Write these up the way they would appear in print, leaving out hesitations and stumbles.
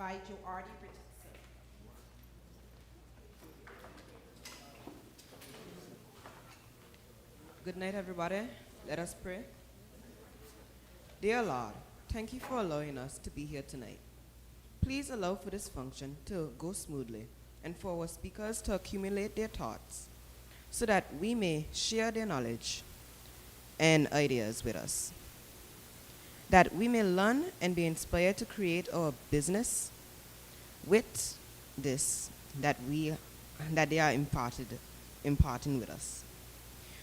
by Oshary Richardson. Good night, everybody. Let us pray. Dear Lord, thank you for allowing us to be here tonight. Please allow for this function to go smoothly and for our speakers to accumulate their thoughts so that we may share their knowledge and ideas with us, that we may learn and be inspired to create our business with this that they are imparting with us.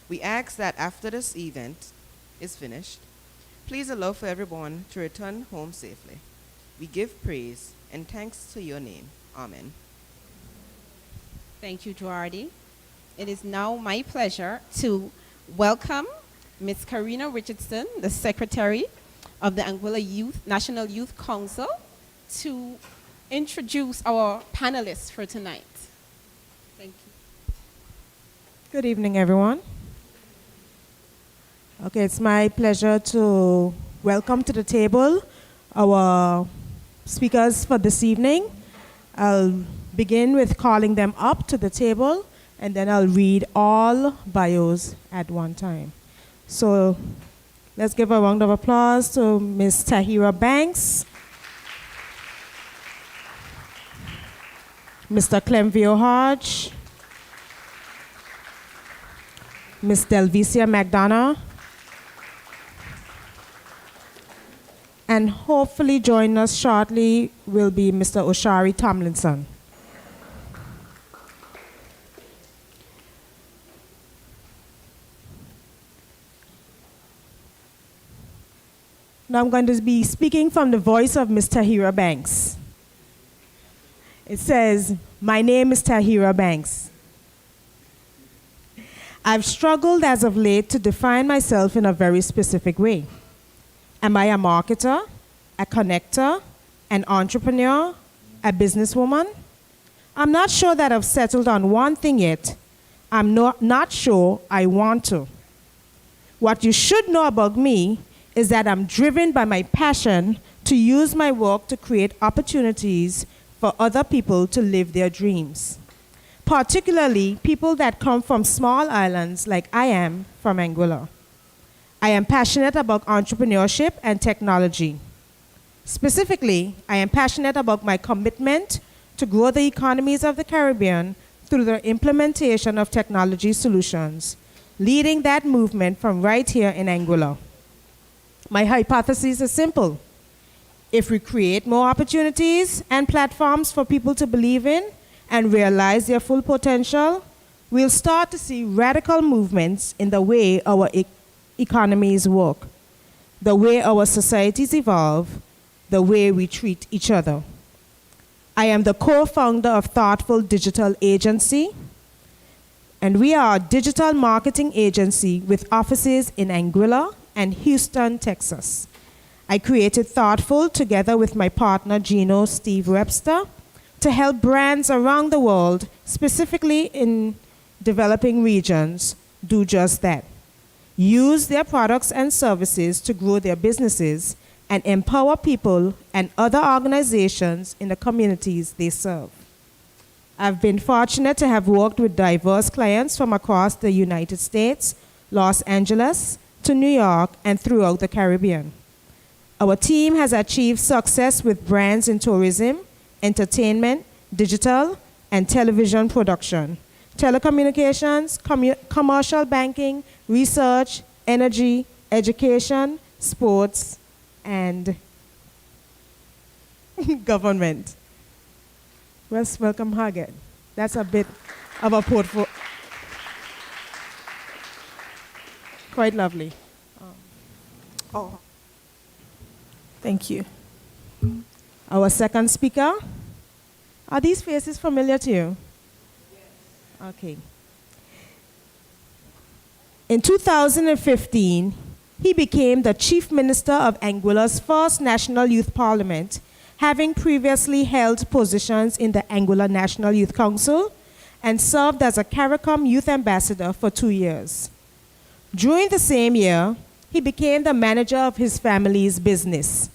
We ask that after this event is finished, please allow for everyone to return home safely. We give praise and thanks to your name. Amen. Thank you, Oshary. It is now my pleasure to welcome Ms. Karina Richardson, the Secretary of the Anguilla National Youth Council, to introduce our panelists for tonight. Thank you. Good evening, everyone. Okay, it's my pleasure to welcome to the table our speakers for this evening. I'll begin with calling them up to the table, and then I'll read all bios at one time. So let's give a round of applause to Ms. Tahira Banks, Mr. Clemvio Hodge, Ms. Delvisia McDonough, and hopefully join us shortly will be Mr. Oshary Tomlinson. Now I'm going to be speaking from the voice of Ms. Tahira Banks. It says, "My name is Tahira Banks. I've struggled as of late to define myself in a very specific way. Am I a marketer, a connector, an entrepreneur, a businesswoman? I'm not sure that I've settled on one thing yet. I'm not sure I want to. What you should know about me is that I'm driven by my passion to use my work to create opportunities for other people to live their dreams, particularly people that come from small islands like I am from Anguilla. I am passionate about entrepreneurship and technology. Specifically, I am passionate about my commitment to grow the economies of the Caribbean through the implementation of technology solutions, leading that movement from right here in Anguilla. My hypothesis is simple. If we create more opportunities and platforms for people to believe in and realize their full potential, we'll start to see radical movements in the way our economies work, the way our societies evolve, the way we treat each other. I am the co-founder of Thoughtful Digital Agency, and we are a digital marketing agency with offices in Anguilla and Houston, Texas. I created Thoughtful together with my partner Gino Steve Webster to help brands around the world, specifically in developing regions, do just that. Use their products and services to grow their businesses and empower people and other organizations in the communities they serve. I've been fortunate to have worked with diverse clients from across the United States, Los Angeles, to New York, and throughout the Caribbean. Our team has achieved success with brands in tourism, entertainment, digital, and television production, telecommunications, commercial banking, research, energy, education, sports, and government. Let's welcome Hargett. That's a bit of a portfolio. Quite lovely. Thank you. Our second speaker. Are these faces familiar to you? Yes. Okay. In 2015, he became the Chief Minister of Anguilla's first National Youth Parliament, having previously held positions in the Anguilla National Youth Council and served as a CARICOM Youth Ambassador for 2 years. During the same year, he became the manager of his family's business.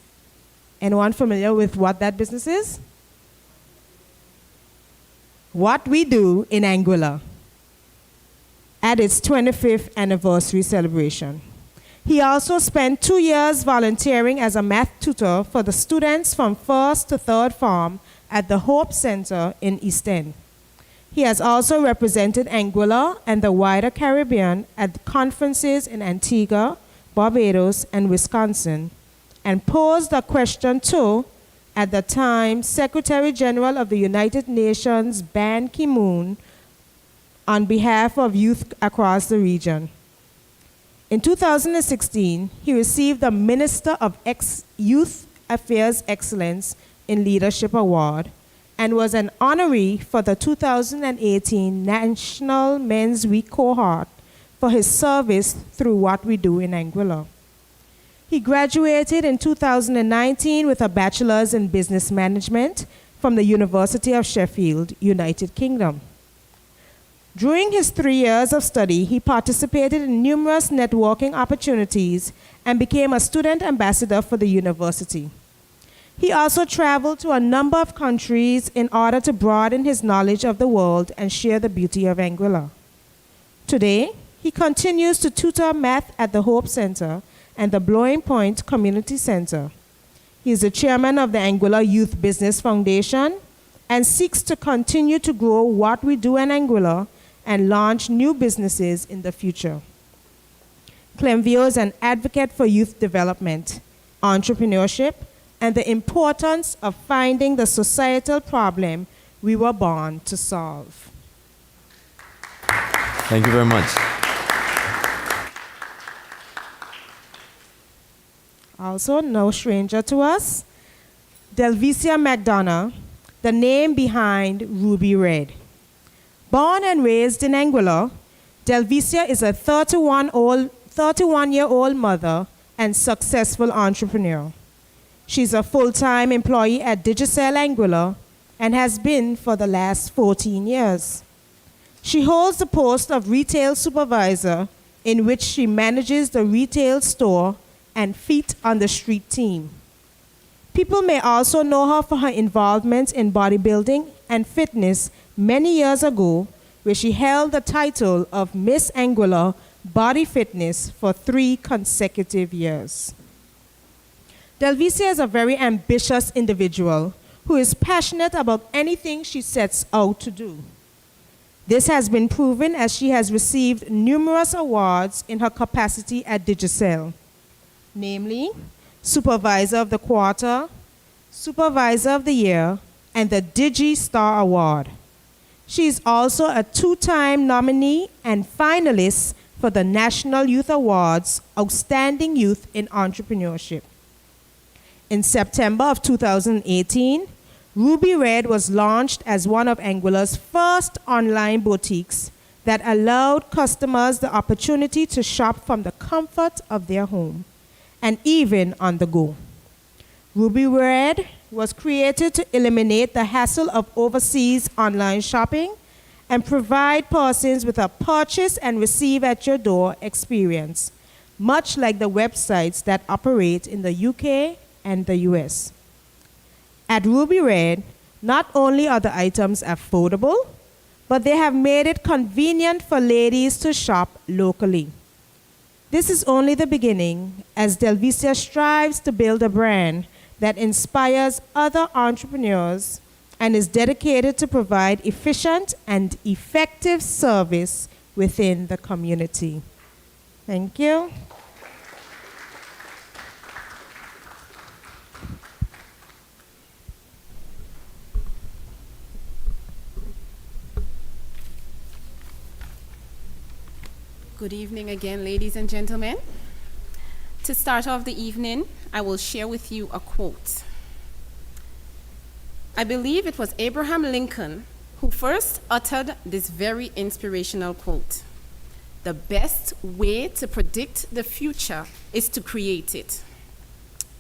Anyone familiar with what that business is? What We Do in Anguilla at its 25th anniversary celebration. He also spent 2 years volunteering as a math tutor for the students from 1st to 3rd Form at the Hope Center in East End. He has also represented Anguilla and the wider Caribbean at conferences in Antigua, Barbados, and Wisconsin, and posed a question to, at the time, Secretary General of the United Nations Ban Ki-moon on behalf of youth across the region. In 2016, he received the Minister of Youth Affairs Excellence in Leadership Award and was an honoree for the 2018 National Men's Week cohort for his service through What We Do in Anguilla. He graduated in 2019 with a bachelor's in business management from the University of Sheffield, United Kingdom. During his 3 years of study, he participated in numerous networking opportunities and became a student ambassador for the university. He also traveled to a number of countries in order to broaden his knowledge of the world and share the beauty of Anguilla. Today, he continues to tutor math at the Hope Center and the Blowing Point Community Center. He is the chairman of the Anguilla Youth Business Foundation and seeks to continue to grow What We Do in Anguilla and launch new businesses in the future. Clemvio is an advocate for youth development, entrepreneurship, and the importance of finding the societal problem we were born to solve. Thank you very much. Also, no stranger to us, Delvisia McDonough, the name behind Ruby Red. Born and raised in Anguilla, Delvisia is a 31-year-old mother and successful entrepreneur. She's a full-time employee at Digicel Anguilla and has been for the last 14 years. She holds the post of retail supervisor, in which she manages the retail store and feet on the street team. People may also know her for her involvement in bodybuilding and fitness many years ago, where she held the title of Miss Anguilla Body Fitness for 3 consecutive years. Delvisia is a very ambitious individual who is passionate about anything she sets out to do. This has been proven as she has received numerous awards in her capacity at Digicel, namely Supervisor of the Quarter, Supervisor of the Year, and the Digi Star Award. She is also a 2-time nominee and finalist for the National Youth Awards Outstanding Youth in Entrepreneurship. In September of 2018, Ruby Red was launched as one of Anguilla's first online boutiques that allowed customers the opportunity to shop from the comfort of their home and even on the go. Ruby Red was created to eliminate the hassle of overseas online shopping and provide persons with a purchase and receive at your door experience, much like the websites that operate in the UK and the US. At Ruby Red, not only are the items affordable, but they have made it convenient for ladies to shop locally. This is only the beginning, as Delvisia strives to build a brand that inspires other entrepreneurs and is dedicated to provide efficient and effective service within the community. Thank you. Good evening again, ladies and gentlemen. To start off the evening, I will share with you a quote. I believe it was Abraham Lincoln who first uttered this very inspirational quote. The best way to predict the future is to create it.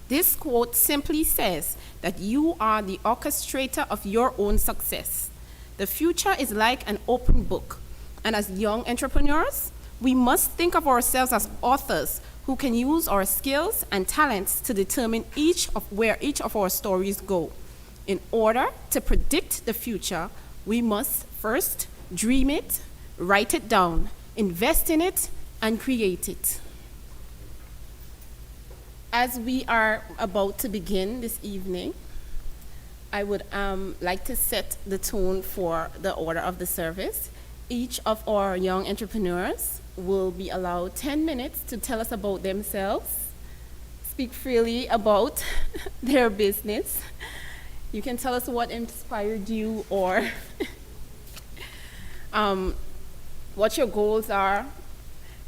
This quote simply says that you are the orchestrator of your own success. The future is like an open book, and as young entrepreneurs, we must think of ourselves as authors who can use our skills and talents to determine where each of our stories go. In order to predict the future, we must first dream it, write it down, invest in it, and create it. As we are about to begin this evening, I would like to set the tone for the order of the service. Each of our young entrepreneurs will be allowed 10 minutes to tell us about themselves, speak freely about their business. You can tell us what inspired you or what your goals are,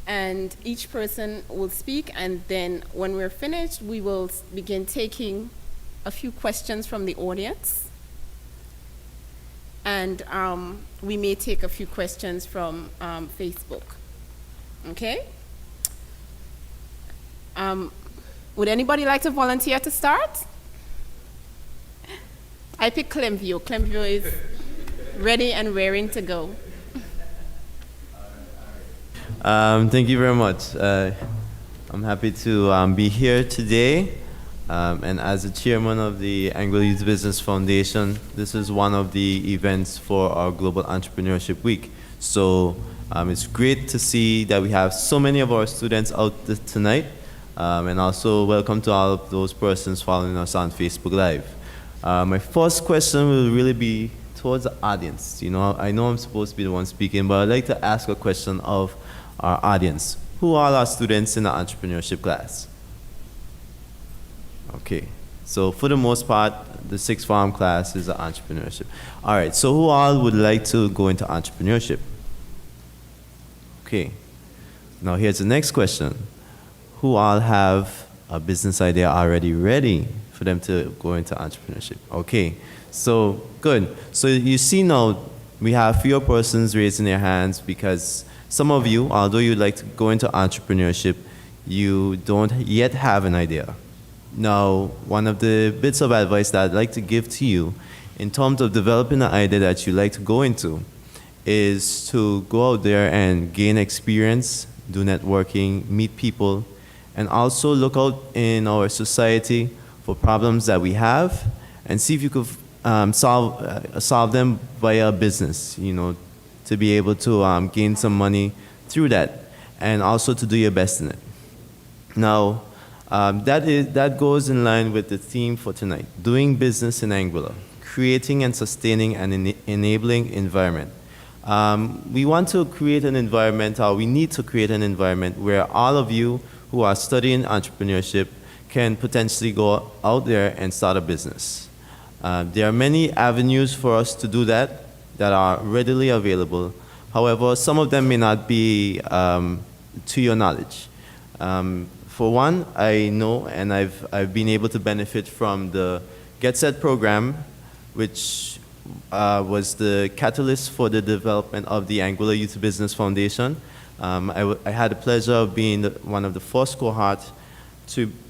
and each person will speak, and then when we're finished, we will begin taking a few questions from the audience, and we may take a few questions from Facebook. Okay? Would anybody like to volunteer to start? I pick Clemvio. Clemvio is ready and raring to go. Thank you very much. I'm happy to be here today. And as the chairman of the Anguilla Youth Business Foundation, this is one of the events for our Global Entrepreneurship Week. So it's great to see that we have so many of our students out tonight. And also welcome to all of those persons following us on Facebook Live. My first question will really be towards the audience. You know, I know I'm supposed to be the one speaking, but I'd like to ask a question of our audience. Who all are students in the entrepreneurship class? Okay, so for the most part, the sixth form class is the entrepreneurship. All right, so who all would like to go into entrepreneurship? Okay, now here's the next question. Who all have a business idea already ready for them to go into entrepreneurship? Okay, so good. So you see now we have fewer persons raising their hands because some of you, although you'd like to go into entrepreneurship, you don't yet have an idea. Now, one of the bits of advice that I'd like to give to you in terms of developing an idea that you like to go into is to go out there and gain experience, do networking, meet people, and also look out in our society for problems that we have and see if you could solve them via business, you know, to be able to gain some money through that, and also to do your best in it. Now, that goes in line with the theme for tonight, doing business in Anguilla, creating and sustaining an enabling environment. We want to create an environment, or we need to create an environment where all of you who are studying entrepreneurship can potentially go out there and start a business. There are many avenues for us to do that are readily available. However, some of them may not be to your knowledge. For one, I know and I've been able to benefit from the Get Set program, which was the catalyst for the development of the Anguilla Youth Business Foundation. I had the pleasure of being one of the first cohort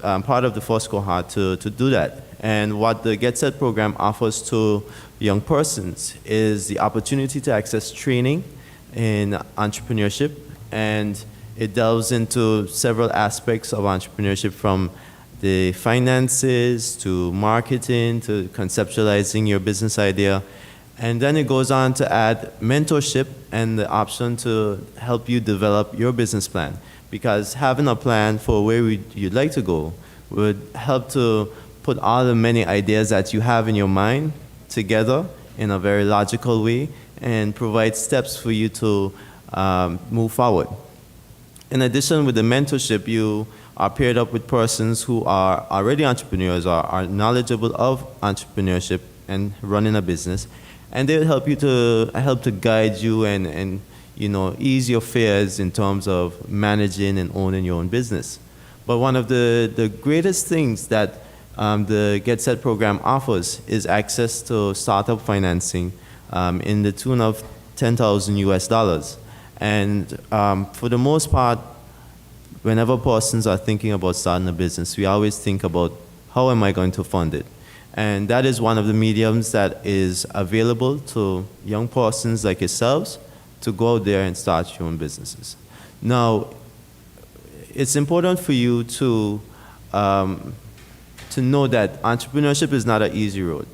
part of the first cohort to do that. And what the Get Set program offers to young persons is the opportunity to access training in entrepreneurship, and it delves into several aspects of entrepreneurship, from the finances to marketing to conceptualizing your business idea. And then it goes on to add mentorship and the option to help you develop your business plan, because having a plan for where you'd like to go would help to put all the many ideas that you have in your mind together in a very logical way and provide steps for you to move forward. In addition, with the mentorship, you are paired up with persons who are already entrepreneurs or are knowledgeable of entrepreneurship and running a business, and they'll help to guide you and you know, ease your fears in terms of managing and owning your own business. But one of the greatest things that the Get Set program offers is access to startup financing in the tune of $10,000 US. And for the most part, whenever persons are thinking about starting a business, we always think about how am I going to fund it? And that is one of the mediums that is available to young persons like yourselves to go out there and start your own businesses. Now, it's important for you to know that entrepreneurship is not an easy road.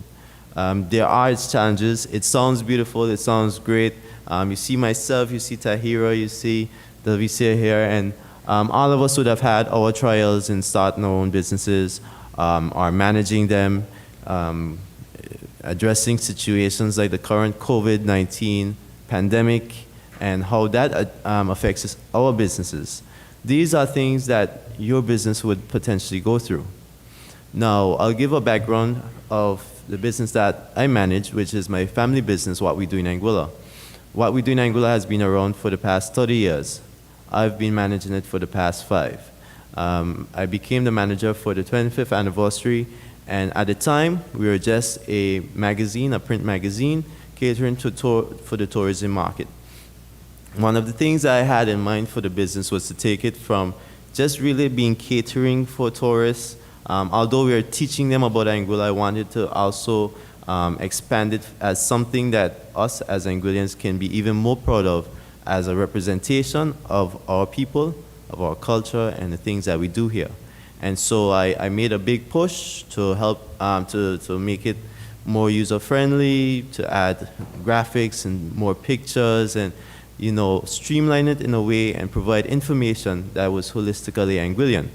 There are its challenges. It sounds beautiful. It sounds great. You see myself, you see Tahira, you see Delvisia here, and all of us would have had our trials in starting our own businesses, or managing them, addressing situations like the current COVID-19 pandemic and how that affects our businesses. These are things that your business would potentially go through. Now, I'll give a background of the business that I manage, which is my family business, What We Do in Anguilla. What We Do in Anguilla has been around for the past 30 years. I've been managing it for the past 5. I became the manager for the 25th anniversary, and at the time, we were just a magazine, a print magazine, catering for the tourism market. One of the things I had in mind for the business was to take it from just really being catering for tourists. Although we were teaching them about Anguilla, I wanted to also expand it as something that us as Anguillians can be even more proud of, as a representation of our people, of our culture, and the things that we do here. And so I made a big push to help to make it more user-friendly, to add graphics and more pictures, and streamline it in a way and provide information that was holistically Anguillian.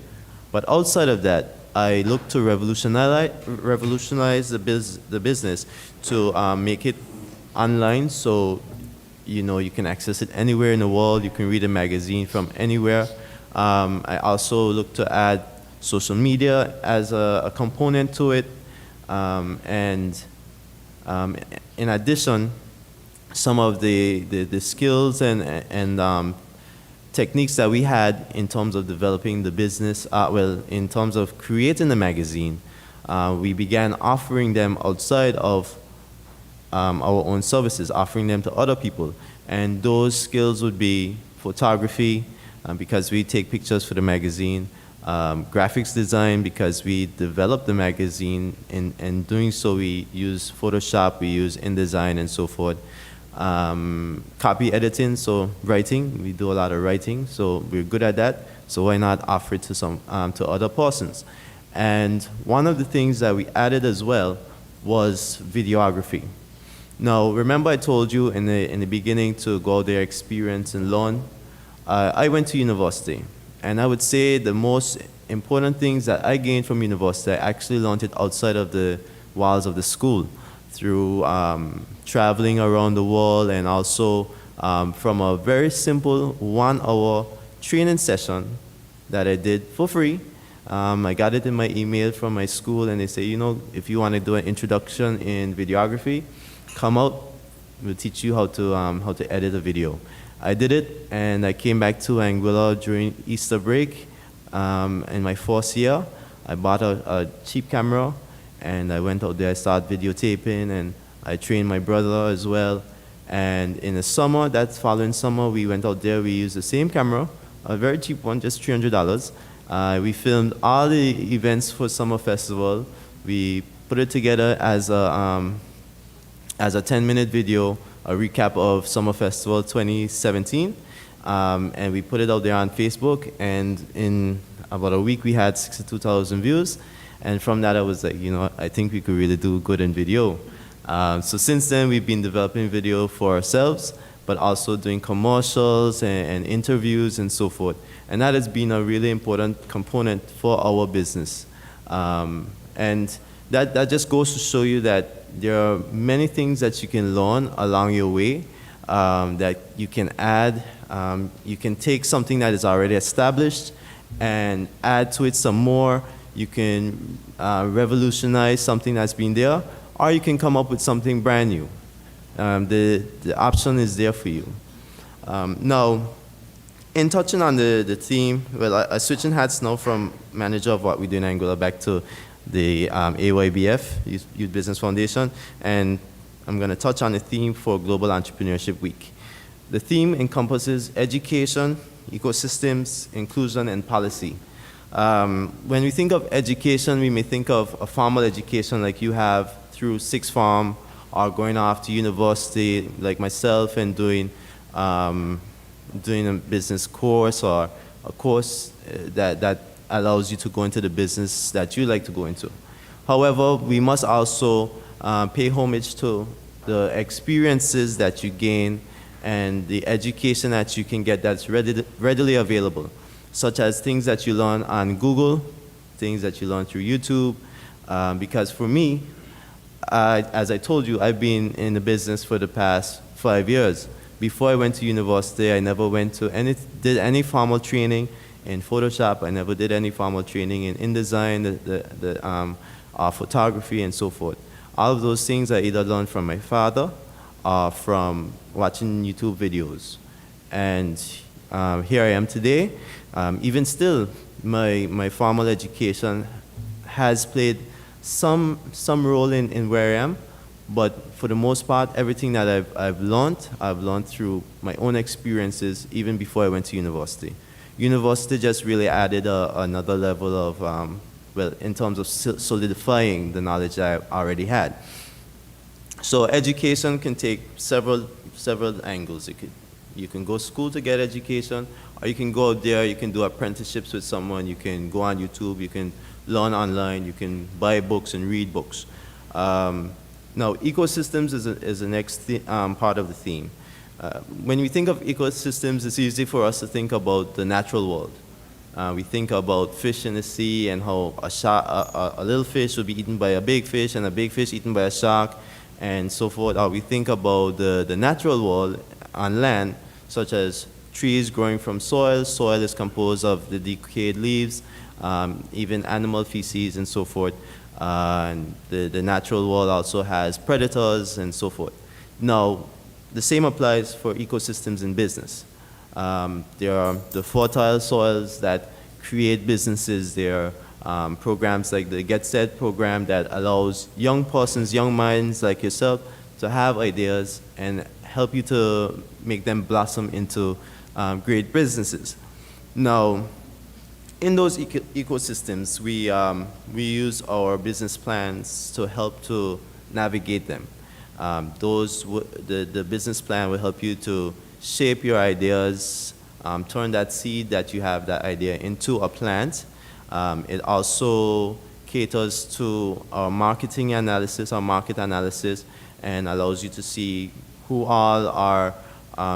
But outside of that, I looked to revolutionize the business to make it online, so you can access it anywhere in the world. You can read a magazine from anywhere. I also looked to add social media as a component to it, and in addition, some of the skills and techniques that we had in terms of developing the business, in terms of creating the magazine, we began offering them outside of our own services, offering them to other people. And those skills would be photography, because we take pictures for the magazine, graphics design, because we developed the magazine, and doing so we use Photoshop, we use InDesign, and so forth. Copy editing, so writing, we do a lot of writing, so we're good at that, so why not offer it to to other persons? And one of the things that we added as well was videography. Now, remember I told you in the beginning to go out there, experience, and learn. I went to university, and I would say the most important things that I gained from university, I actually learned it outside of the walls of the school, through traveling around the world, and also from a very simple 1-hour training session that I did for free. I got it in my email from my school, and they say, if you want to do an introduction in videography, come out, we'll teach you how to edit a video. I did it, and I came back to Anguilla during Easter break. In my 4th year, I bought a cheap camera, and I went out there, I started videotaping, and I trained my brother as well. And in the summer, that following summer, we went out there, we used the same camera, a very cheap one, just $300. We filmed all the events for Summer Festival. We put it together as a 10-minute video, a recap of Summer Festival 2017. And we put it out there on Facebook, and in about a week, we had 62,000 views. And from that, I was like, I think we could really do good in video. So since then, we've been developing video for ourselves, but also doing commercials and interviews and so forth. And that has been a really important component for our business. And that just goes to show you that there are many things that you can learn along your way, that you can add. You can take something that is already established and add to it some more. You can revolutionize something that's been there, or you can come up with something brand new. The option is there for you. Now, in touching on the theme, I'm switching hats now from manager of What We Do in Anguilla back to the AYBF, Youth Business Foundation, and I'm going to touch on the theme for Global Entrepreneurship Week. The theme encompasses education, ecosystems, inclusion, and policy. When we think of education, we may think of a formal education like you have through sixth form, or going off to university like myself and doing a business course, or a course that allows you to go into the business that you like to go into. However, we must also pay homage to the experiences that you gain and the education that you can get that's readily available, such as things that you learn on Google, things that you learn through YouTube. Because for me, as I told you, I've been in the business for the past 5 years. Before I went to university, I never did any formal training in Photoshop. I never did any formal training in InDesign, photography, and so forth. All of those things I either learned from my father or from watching YouTube videos. And here I am today. Even still, my formal education has played some role in where I am, but for the most part, everything that I've learned through my own experiences even before I went to university. University just really added another level of, well, in terms of solidifying the knowledge that I already had. So education can take several angles. You can go to school to get education, or you can go out there, you can do apprenticeships with someone, you can go on YouTube, you can learn online, you can buy books and read books. Now, ecosystems is the next part of the theme. When we think of ecosystems, it's easy for us to think about the natural world. We think about fish in the sea and how a little fish will be eaten by a big fish and a big fish eaten by a shark and so forth. Or we think about the natural world on land, such as trees growing from soil. Soil is composed of the decayed leaves, even animal feces and so forth. And the natural world also has predators and so forth. Now, the same applies for ecosystems in business. There are the fertile soils that create businesses. There are programs like the Get Set program that allows young persons, young minds like yourself to have ideas and help you to make them blossom into great businesses. Now, in those ecosystems, we use our business plans to help to navigate them. The business plan will help you to shape your ideas, turn that seed that you have, that idea, into a plant. It also caters to our marketing analysis, our market analysis, and allows you to see who all are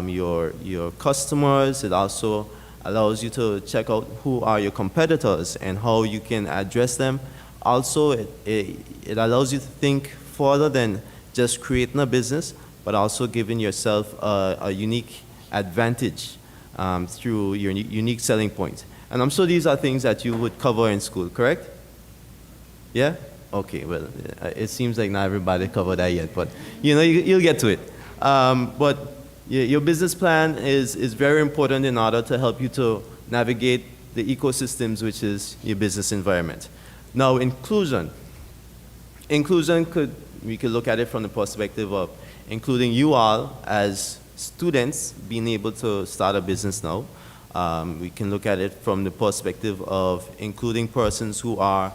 your customers. It also allows you to check out who are your competitors and how you can address them. Also, it allows you to think further than just creating a business, but also giving yourself a unique advantage through your unique selling point. And I'm sure these are things that you would cover in school, correct? Yeah? Okay, well, it seems like not everybody covered that yet, but you'll get to it. But your business plan is very important in order to help you to navigate the ecosystems, which is your business environment. Now, inclusion. We could look at it from the perspective of including you all as students being able to start a business now. We can look at it from the perspective of including persons who are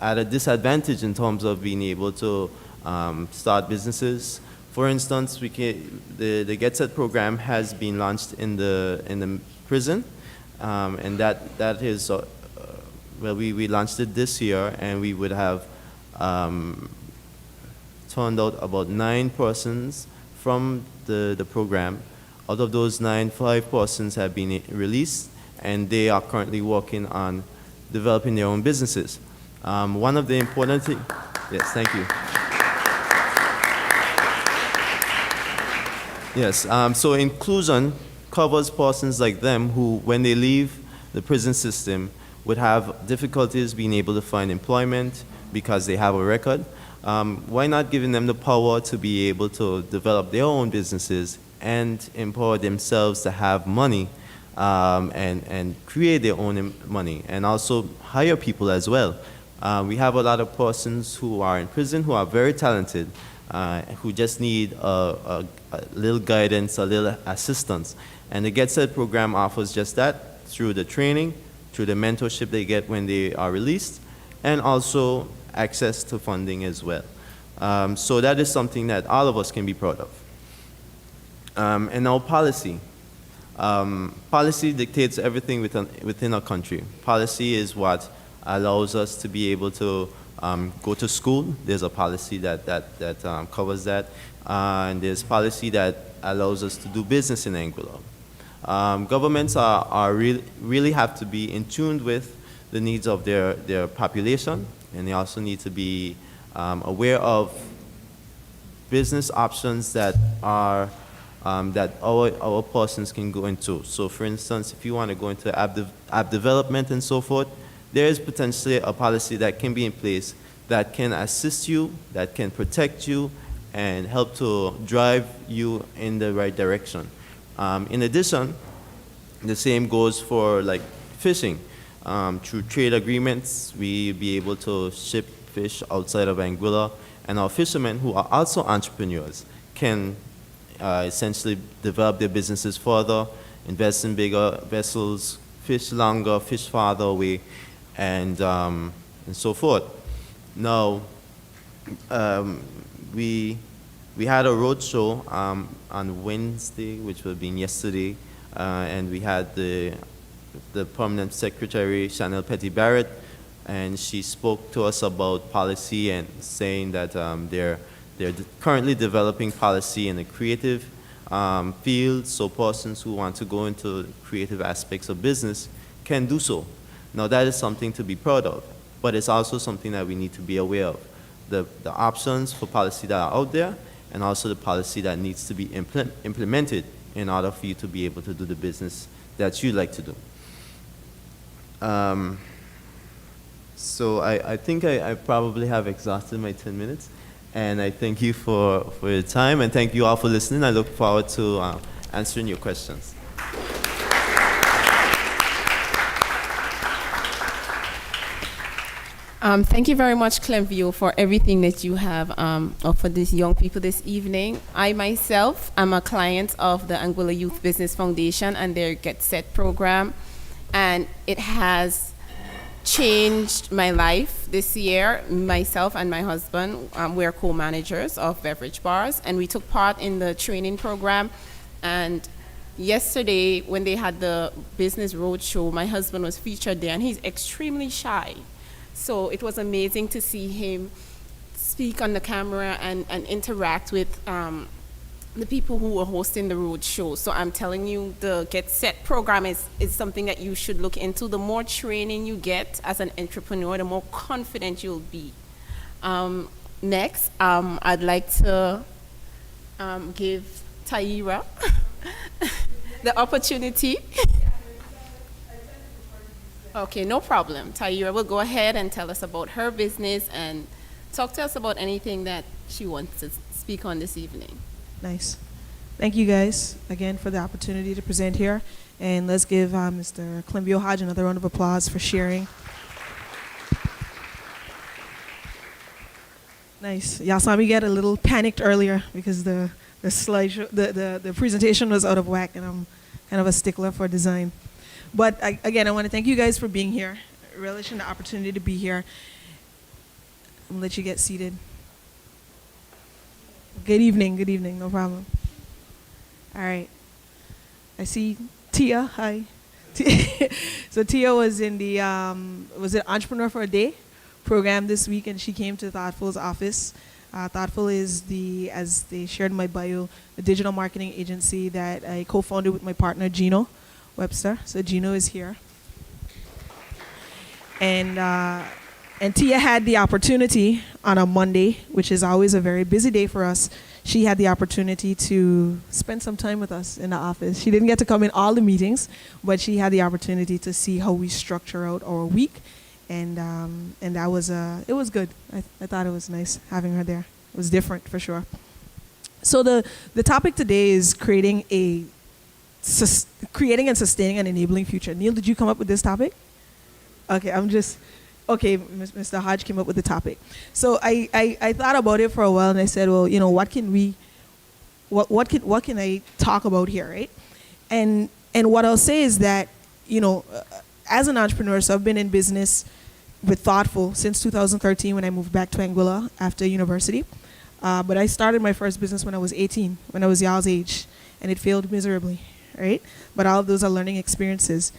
at a disadvantage in terms of being able to start businesses. For instance, the Get Set program has been launched in the prison, and that is well, we launched it this year, and we would have turned out about 9 persons from the program. Out of those 9, 5 persons have been released, and they are currently working on developing their own businesses. One of the important things, yes, thank you. Yes, so inclusion covers persons like them who, when they leave the prison system, would have difficulties being able to find employment because they have a record. Why not giving them the power to be able to develop their own businesses and empower themselves to have money and create their own money, and also hire people as well. We have a lot of persons who are in prison who are very talented, who just need a little guidance, a little assistance. And the Get Set program offers just that through the training, through the mentorship they get when they are released, and also access to funding as well. So that is something that all of us can be proud of. And now policy. Policy dictates everything within a country. Policy is what allows us to be able to go to school. There's a policy that covers that. And there's policy that allows us to do business in Anguilla. Governments really have to be in tune with the needs of their population, and they also need to be aware of business options that are that our persons can go into. So for instance, if you want to go into app development and so forth, there is potentially a policy that can be in place that can assist you, that can protect you, and help to drive you in the right direction. In addition, the same goes for like fishing. Through trade agreements, we be able to ship fish outside of Anguilla, and our fishermen who are also entrepreneurs can essentially develop their businesses further, invest in bigger vessels, fish longer, fish farther away, and so forth. Now, we had a road show on Wednesday, which would have been yesterday, and we had the permanent secretary, Chanel Petty Barrett, and she spoke to us about policy and saying that they're currently developing policy in the creative field, so persons who want to go into creative aspects of business can do so. Now that is something to be proud of, but it's also something that we need to be aware of. The options for policy that are out there, and also the policy that needs to be implemented in order for you to be able to do the business that you like to do. So I think I probably have exhausted my 10 minutes, and I thank you for your time, and thank you all for listening. I look forward to answering your questions. Thank you very much, Clemvio, for everything that you have offered these young people this evening. I myself am a client of the Anguilla Youth Business Foundation and their Get Set program, and it has changed my life this year. Myself and my husband, we're co-managers of beverage bars, and we took part in the training program. And yesterday, when they had the business roadshow, my husband was featured there, and he's extremely shy. So it was amazing to see him speak on the camera and interact with the people who were hosting the road show. So I'm telling you, the Get Set program is something that you should look into. The more training you get as an entrepreneur, the more confident you'll be. Next, I'd like to give Tahira the opportunity. Okay, no problem. Tahira will go ahead and tell us about her business and talk to us about anything that she wants to speak on this evening. Nice. Thank you guys again for the opportunity to present here. And let's give Mr. Clemvio Hodge another round of applause for sharing. Nice. Y'all saw me get a little panicked earlier because the slideshow, the presentation was out of whack, and I'm kind of a stickler for design. But again, I want to thank you guys for being here, relishing the opportunity to be here. I'm going to let you get seated. Good evening, no problem. All right. I see Tia, hi. So Tia was in the, was it Entrepreneur for a Day program this week, and she came to Thoughtful's office. Thoughtful is the, as they shared in my bio, the digital marketing agency that I co-founded with my partner, Gino Webster. So Gino is here. And Tia had the opportunity on a Monday, which is always a very busy day for us. She had the opportunity to spend some time with us in the office. She didn't get to come in all the meetings, but she had the opportunity to see how we structure out our week. And that was, it was good. I thought it was nice having her there. It was different for sure. So the topic today is creating and sustaining an enabling future. Neil, did you come up with this topic? Okay, Mr. Hodge came up with the topic. So I thought about it for a while, and I said, well, you know, what can I talk about here, right? And what I'll say is that, you know, as an entrepreneur, so I've been in business with Thoughtful since 2013 when I moved back to Anguilla after university. But I started my first business when I was 18, when I was y'all's age, and it failed miserably, right? But all of those are learning experiences.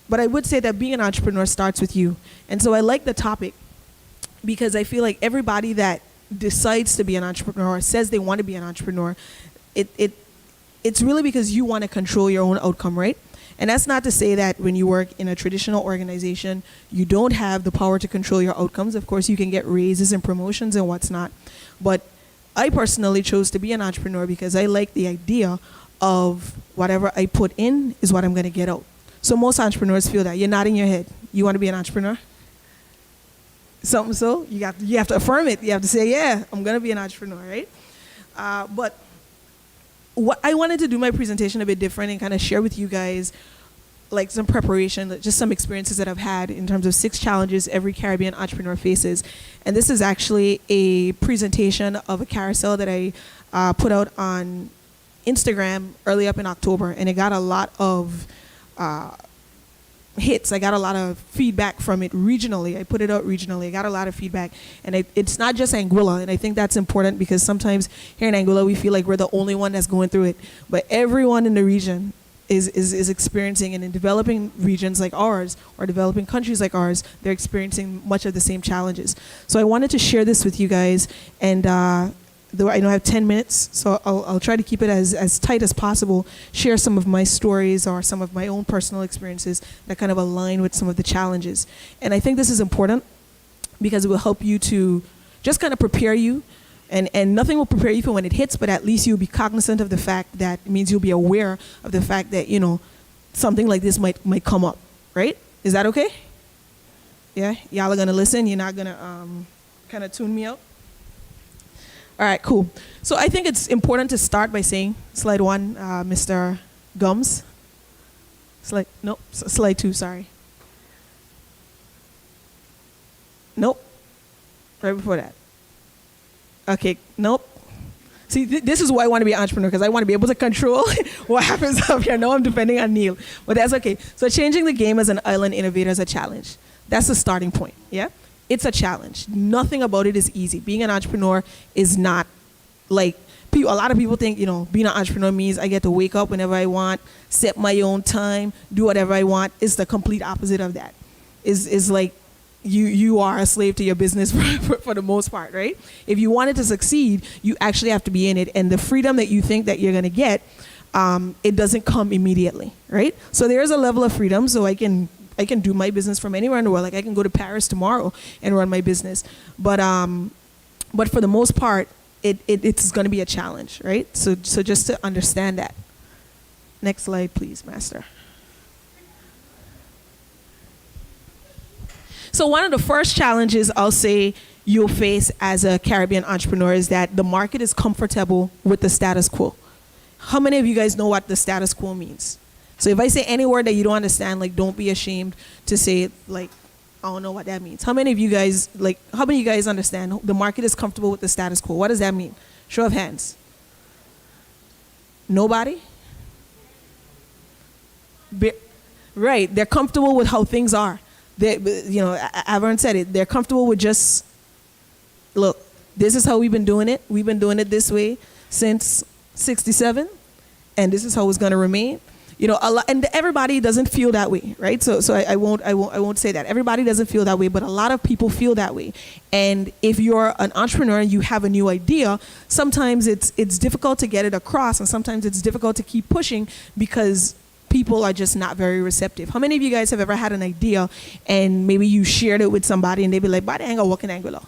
But I would say that being an entrepreneur starts with you. And so I like the topic because I feel like everybody that decides to be an entrepreneur or says they want to be an entrepreneur, it's really because you want to control your own outcome, right? And that's not to say that when you work in a traditional organization, you don't have the power to control your outcomes. Of course, you can get raises and promotions and what's not. But I personally chose to be an entrepreneur because I like the idea of whatever I put in is what I'm going to get out. So most entrepreneurs feel that. You're nodding your head. You want to be an entrepreneur? Something so? You have to affirm it. You have to say, yeah, I'm going to be an entrepreneur, right? But what I wanted to do my presentation a bit different and kind of share with you guys like some preparation, just some experiences that I've had in terms of 6 challenges every Caribbean entrepreneur faces. And this is actually a presentation of a carousel that I put out on Instagram early up in October, and it got a lot of hits. I got a lot of feedback from it regionally. I put it out regionally. I got a lot of feedback. And it's not just Anguilla, and I think that's important because sometimes here in Anguilla we feel like we're the only one that's going through it. But everyone in the region is experiencing, and in developing regions like ours or developing countries like ours, they're experiencing much of the same challenges. So I wanted to share this with you guys, and though I know I have 10 minutes, so I'll try to keep it as tight as possible, share some of my stories or some of my own personal experiences that kind of align with some of the challenges. And I think this is important because it will help you to just kind of prepare you, and nothing will prepare you for when it hits, but at least you'll be cognizant of the fact that it means you'll be aware of the fact that, you know, something like this might come up, right? Is that okay? Yeah? Y'all are gonna listen? You're not gonna kind of tune me out? All right, cool. So I think it's important to start by saying, slide 1, Mr. Gums. Slide 2, sorry. Nope, right before that. Okay, nope. See, this is why I want to be an entrepreneur, because I want to be able to control what happens up here. No, I'm depending on Neil, but that's okay. So changing the game as an island innovator is a challenge. That's the starting point, yeah? It's a challenge. Nothing about it is easy. Being an entrepreneur is not like, a lot of people think, you know, being an entrepreneur means I get to wake up whenever I want, set my own time, do whatever I want. It's the complete opposite of that. Is like you are a slave to your business for the most part, right? If you want it to succeed, you actually have to be in it. And the freedom that you think that you're going to get, it doesn't come immediately, right? So there's a level of freedom. So I can do my business from anywhere in the world. Like I can go to Paris tomorrow and run my business. But for the most part, it's going to be a challenge, right? So just to understand that. Next slide, please, Master. So one of the first challenges I'll say you'll face as a Caribbean entrepreneur is that the market is comfortable with the status quo. How many of you guys know what the status quo means? So if I say any word that you don't understand, like, don't be ashamed to say it, like, I don't know what that means. How many of you guys understand the market is comfortable with the status quo? What does that mean? Show of hands. Nobody? Right, they're comfortable with how things are. You know, Avern said it. They're comfortable with just, look, this is how we've been doing it. We've been doing it this way since '67, and this is how it's going to remain. You know, and everybody doesn't feel that way, right? So I won't say that everybody doesn't feel that way, but a lot of people feel that way. And if you're an entrepreneur and you have a new idea, sometimes it's difficult to get it across, and sometimes it's difficult to keep pushing because people are just not very receptive. How many of you guys have ever had an idea and maybe you shared it with somebody and they'd be like, "Why the hell work in Anguilla?"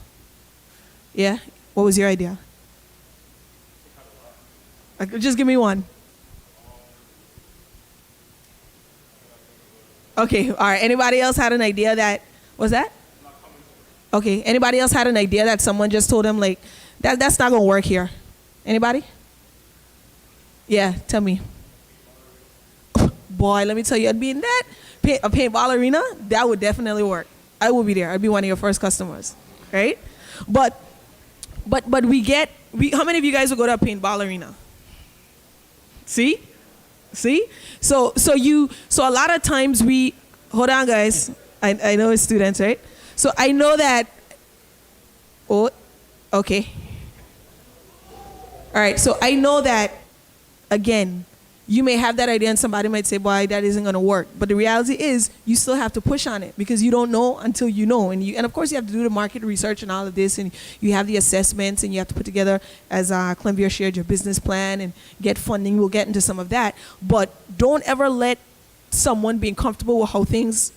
Yeah? What was your idea? Just give me one. Okay, all right. Anybody else had an idea that, what's that? Okay, anybody else had an idea that someone just told them, like, that's not going to work here? Anybody? Yeah, tell me. Boy, let me tell you, I'd be in that. A paintball arena, that would definitely work. I would be there. I'd be one of your first customers, right? But how many of you guys would go to a paintball arena? See? So a lot of times hold on guys, I know it's students, right? So I know that, okay. All right, so I know that, again, You may have that idea and somebody might say, boy, that isn't going to work. But the reality is you still have to push on it because you don't know until you know. And of course you have to do the market research and all of this, and you have the assessments, and you have to put together, as Clemvio shared, your business plan and get funding. We'll get into some of that. But don't ever let someone being comfortable with how things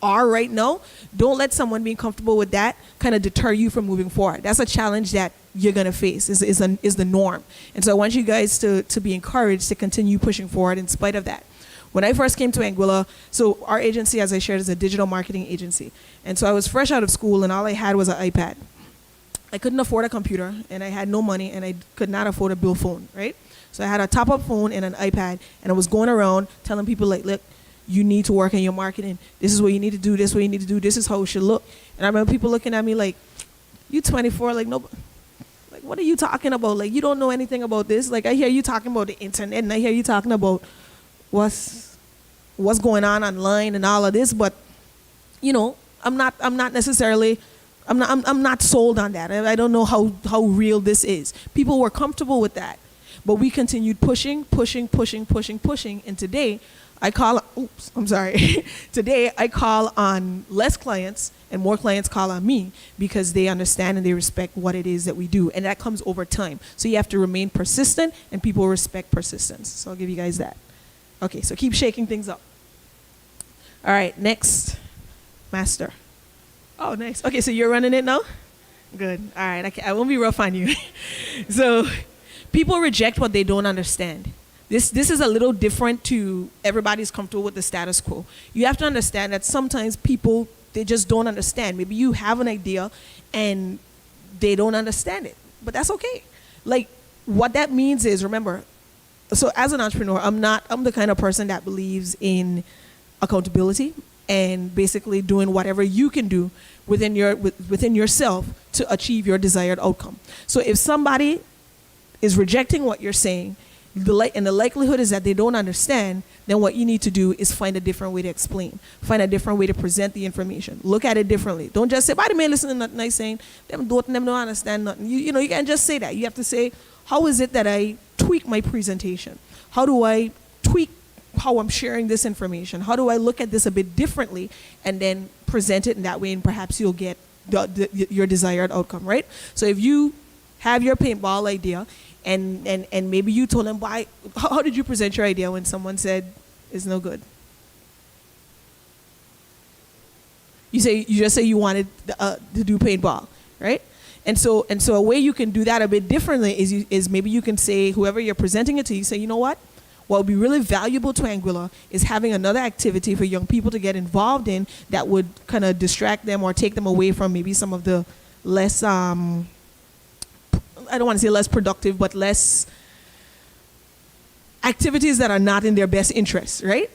are right now, don't let someone being comfortable with that kind of deter you from moving forward. That's a challenge that you're going to face, is the norm. And so I want you guys to be encouraged to continue pushing forward in spite of that. When I first came to Anguilla, so our agency, as I shared, is a digital marketing agency. And so I was fresh out of school and all I had was an iPad. I couldn't afford a computer and I had no money and I could not afford a bill phone, right? So I had a top-up phone and an iPad, and I was going around telling people, like, look, you need to work on your marketing. This is what you need to do. This is what you need to do. This is how it should look. And I remember people looking at me like, you 24, like, no, like, what are you talking about? Like, you don't know anything about this. Like, I hear you talking about the internet, and I hear you talking about what's going on online and all of this, but, you know, I'm not sold on that. I don't know how real this is. People were comfortable with that, but we continued pushing, and today, today I call on less clients and more clients call on me because they understand and they respect what it is that we do. And that comes over time. So you have to remain persistent, and people respect persistence. So I'll give you guys that. Okay, so keep shaking things up. All right, next, Master. Oh, nice. Okay, so you're running it now? Good. All right, I won't be rough on you. So people reject what they don't understand. This is a little different to everybody's comfortable with the status quo. You have to understand that sometimes people, they just don't understand. Maybe you have an idea and they don't understand it, but that's okay. Like, what that means is, remember, so as an entrepreneur, I'm the kind of person that believes in accountability and basically doing whatever you can do within yourself to achieve your desired outcome. So if somebody is rejecting what you're saying, and the likelihood is that they don't understand, then what you need to do is find a different way to explain, find a different way to present the information, look at it differently. Don't just say, "Body may listen to nothing I'm saying, them don't understand nothing." You know, you can't just say that. You have to say, how is it that I tweak my presentation? How do I tweak how I'm sharing this information? How do I look at this a bit differently and then present it in that way, and perhaps you'll get your desired outcome, right? So if you have your paintball idea, and maybe you told them, why, how did you present your idea when someone said it's no good? You just say you wanted to do paintball, right? And so a way you can do that a bit differently is maybe you can say, whoever you're presenting it to, you say, you know what would be really valuable to Anguilla is having another activity for young people to get involved in that would kind of distract them or take them away from maybe some of the less I don't want to say less productive, but less activities that are not in their best interests, right?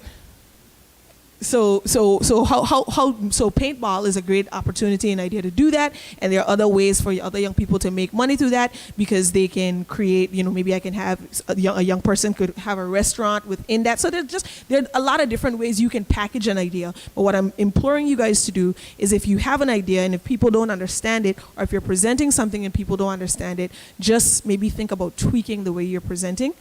So paintball is a great opportunity and idea to do that, and there are other ways for other young people to make money through that because they can create, you know, maybe I can have a young person could have a restaurant within that. So there are a lot of different ways you can package an idea. But what I'm imploring you guys to do is, if you have an idea and if people don't understand it, or if you're presenting something and people don't understand it, just maybe think about tweaking the way you're presenting.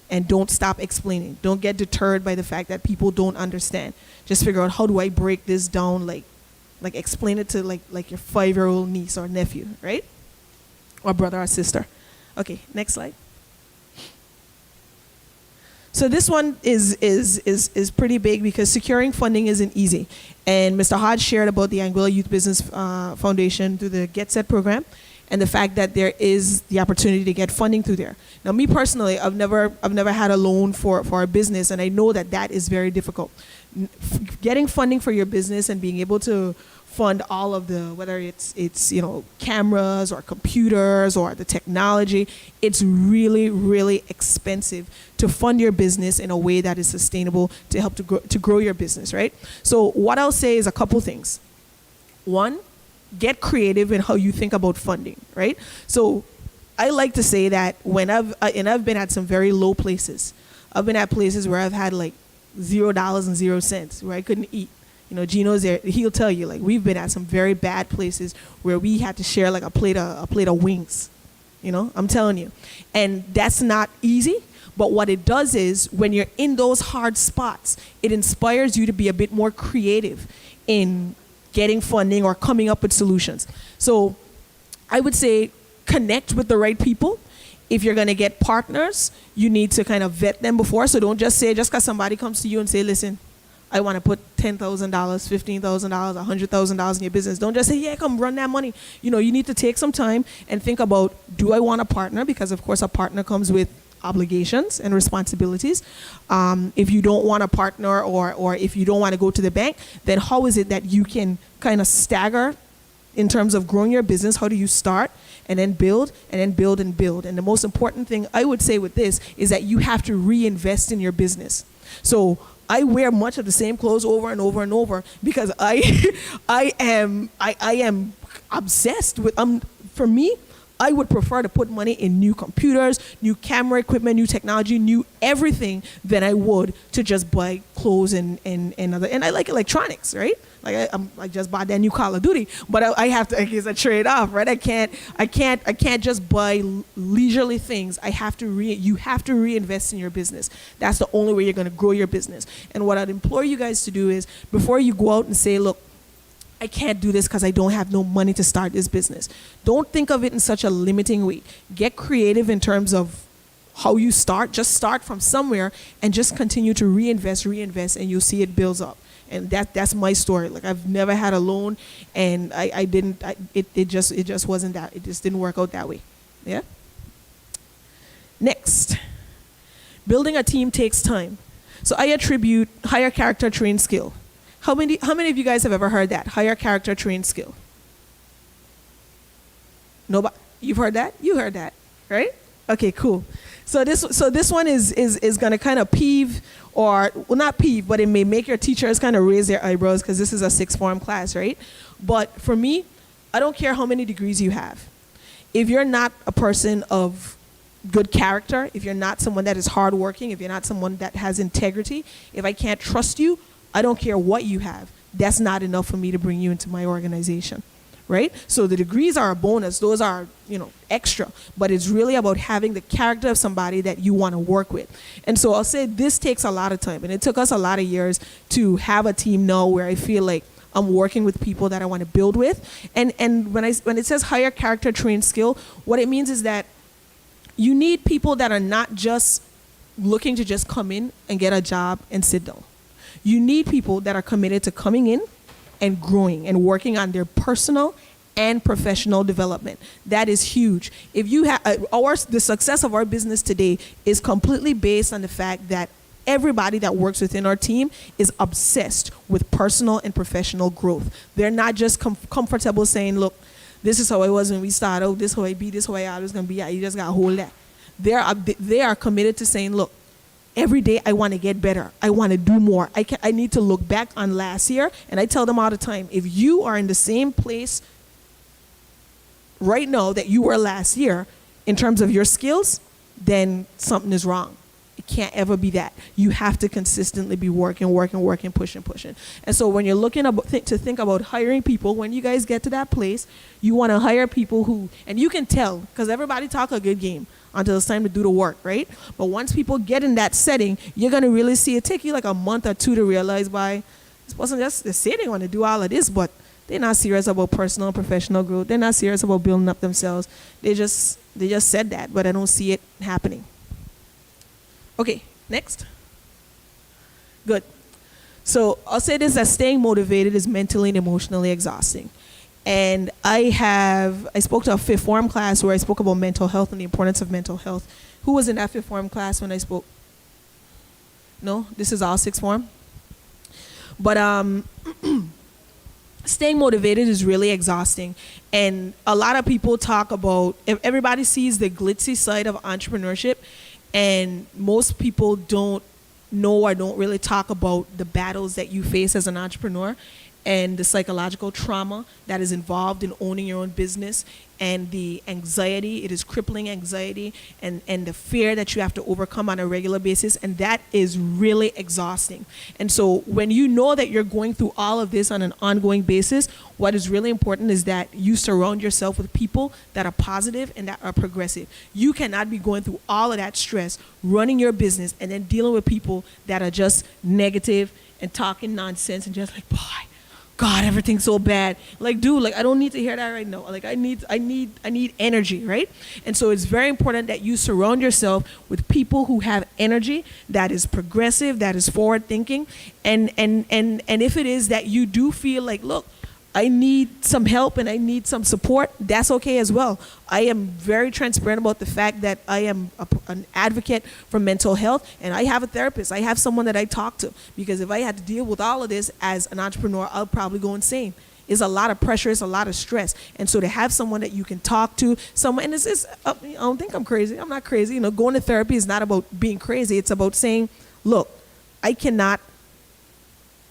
And don't stop explaining. Don't get deterred by the fact that people don't understand. Just figure out, how do I break this down, like explain it to like your 5-year-old niece or nephew, right? Or brother or sister. Okay, next slide. So this one is pretty big because securing funding isn't easy. And Mr. Hodge shared about the Anguilla Youth Business Foundation through the Get Set program, and the fact that there is the opportunity to get funding through there. Now, me personally, I've never had a loan for a business, and I know that is very difficult. Getting funding for your business and being able to fund all of the, whether it's you know, cameras or computers or the technology, it's really, really expensive to fund your business in a way that is sustainable to help to grow your business, right? So what I'll say is a couple things. One, get creative in how you think about funding, right? So I like to say that when I've been at some very low places. I've been at places where I've had like $0 and 0 cents, where I couldn't eat. You know, Gino's there, he'll tell you, like, we've been at some very bad places where we had to share like a plate of wings, You know, I'm telling you. And that's not easy. But what it does is when you're in those hard spots, it inspires you to be a bit more creative in getting funding or coming up with solutions. So I would say connect with the right people. If you're going to get partners, you need to kind of vet them before. So don't just say, just because somebody comes to you and say, listen, I want to put $10,000, $15,000, $100,000 in your business. Don't just say, yeah, come run that money. You know, you need to take some time and think about, do I want a partner? Because of course a partner comes with obligations and responsibilities. If you don't want a partner or if you don't want to go to the bank, then how is it that you can kind of stagger in terms of growing your business? How do you start and then build and then build and build? And the most important thing I would say with this is that you have to reinvest in your business. So I wear much of the same clothes over and over and over because I am obsessed with, for me, I would prefer to put money in new computers, new camera equipment, new technology, new everything than I would to just buy clothes and other. And I like electronics, right? Like I just bought that new Call of Duty, but I have to, I guess, I trade off, right? I can't just buy leisurely things. You have to reinvest in your business. That's the only way you're going to grow your business. And what I'd implore you guys to do is before you go out and say, look, I can't do this because I don't have no money to start this business. Don't think of it in such a limiting way. Get creative in terms of how you start. Just start from somewhere and just continue to reinvest, and you'll see it builds up. And that's my story. Like I've never had a loan, and it just wasn't that. It just didn't work out that way. Yeah. Next, building a team takes time. So I attribute higher character, trained skill. How many of you guys have ever heard that? Higher character, trained skill. Nobody? You've heard that? You heard that, right? Okay, cool. So this one is going to kind of peeve, or well, not peeve, but it may make your teachers kind of raise their eyebrows because this is a sixth form class, right? But for me, I don't care how many degrees you have. If you're not a person of good character, if you're not someone that is hardworking, if you're not someone that has integrity, if I can't trust you, I don't care what you have. That's not enough for me to bring you into my organization, right? So the degrees are a bonus. Those are, extra. But it's really about having the character of somebody that you want to work with. And so I'll say this takes a lot of time. And it took us a lot of years to have a team now where I feel like I'm working with people that I want to build with. And when it says higher character, trained skill, what it means is that you need people that are not just looking to just come in and get a job and sit down. You need people that are committed to coming in and growing and working on their personal and professional development. That is huge. If you have the success of our business today is completely based on the fact that everybody that works within our team is obsessed with personal and professional growth. They're not just comfortable saying, look, this is how I was when we started, this is how I be, this is how I always gonna be. Yeah, you just gotta hold that. They are committed to saying, look, every day I want to get better. I want to do more. I need to look back on last year. And I tell them all the time, if you are in the same place right now that you were last year in terms of your skills, then something is wrong. It can't ever be that. You have to consistently be working, pushing. And so when you're looking to think about hiring people, when you guys get to that place, you want to hire people who, and you can tell, because everybody talk a good game until it's time to do the work, right? But once people get in that setting, you're going to really see it take you like a month or two to realize this person just, they say they want to do all of this, but they're not serious about personal and professional growth. They're not serious about building up themselves. They just said that, but I don't see it happening. Okay, next. Good. So I'll say this, that staying motivated is mentally and emotionally exhausting. And I spoke to a fifth form class where I spoke about mental health and the importance of mental health. Who was in that fifth form class when I spoke? No? This is all sixth form? But staying motivated is really exhausting. And a lot of people talk about, everybody sees the glitzy side of entrepreneurship, and most people don't know or don't really talk about the battles that you face as an entrepreneur. and the psychological trauma that is involved in owning your own business, and the anxiety, it is crippling anxiety, and the fear that you have to overcome on a regular basis, and that is really exhausting. And so when you know that you're going through all of this on an ongoing basis, what is really important is that you surround yourself with people that are positive and that are progressive. You cannot be going through all of that stress, running your business, and then dealing with people that are just negative and talking nonsense and just like, boy, God, everything's so bad. Like, dude, like, I don't need to hear that right now. Like, I need energy, right? And so it's very important that you surround yourself with people who have energy, that is progressive, that is forward thinking. And if it is that you do feel like, look, I need some help and I need some support, that's okay as well. I am very transparent about the fact that I am an advocate for mental health, and I have a therapist. I have someone that I talk to, because if I had to deal with all of this as an entrepreneur, I'll probably go insane. It's a lot of pressure, it's a lot of stress. And so to have someone that you can talk to, someone, and this is, I don't think I'm crazy. I'm not crazy. You know, going to therapy is not about being crazy. It's about saying, look, I cannot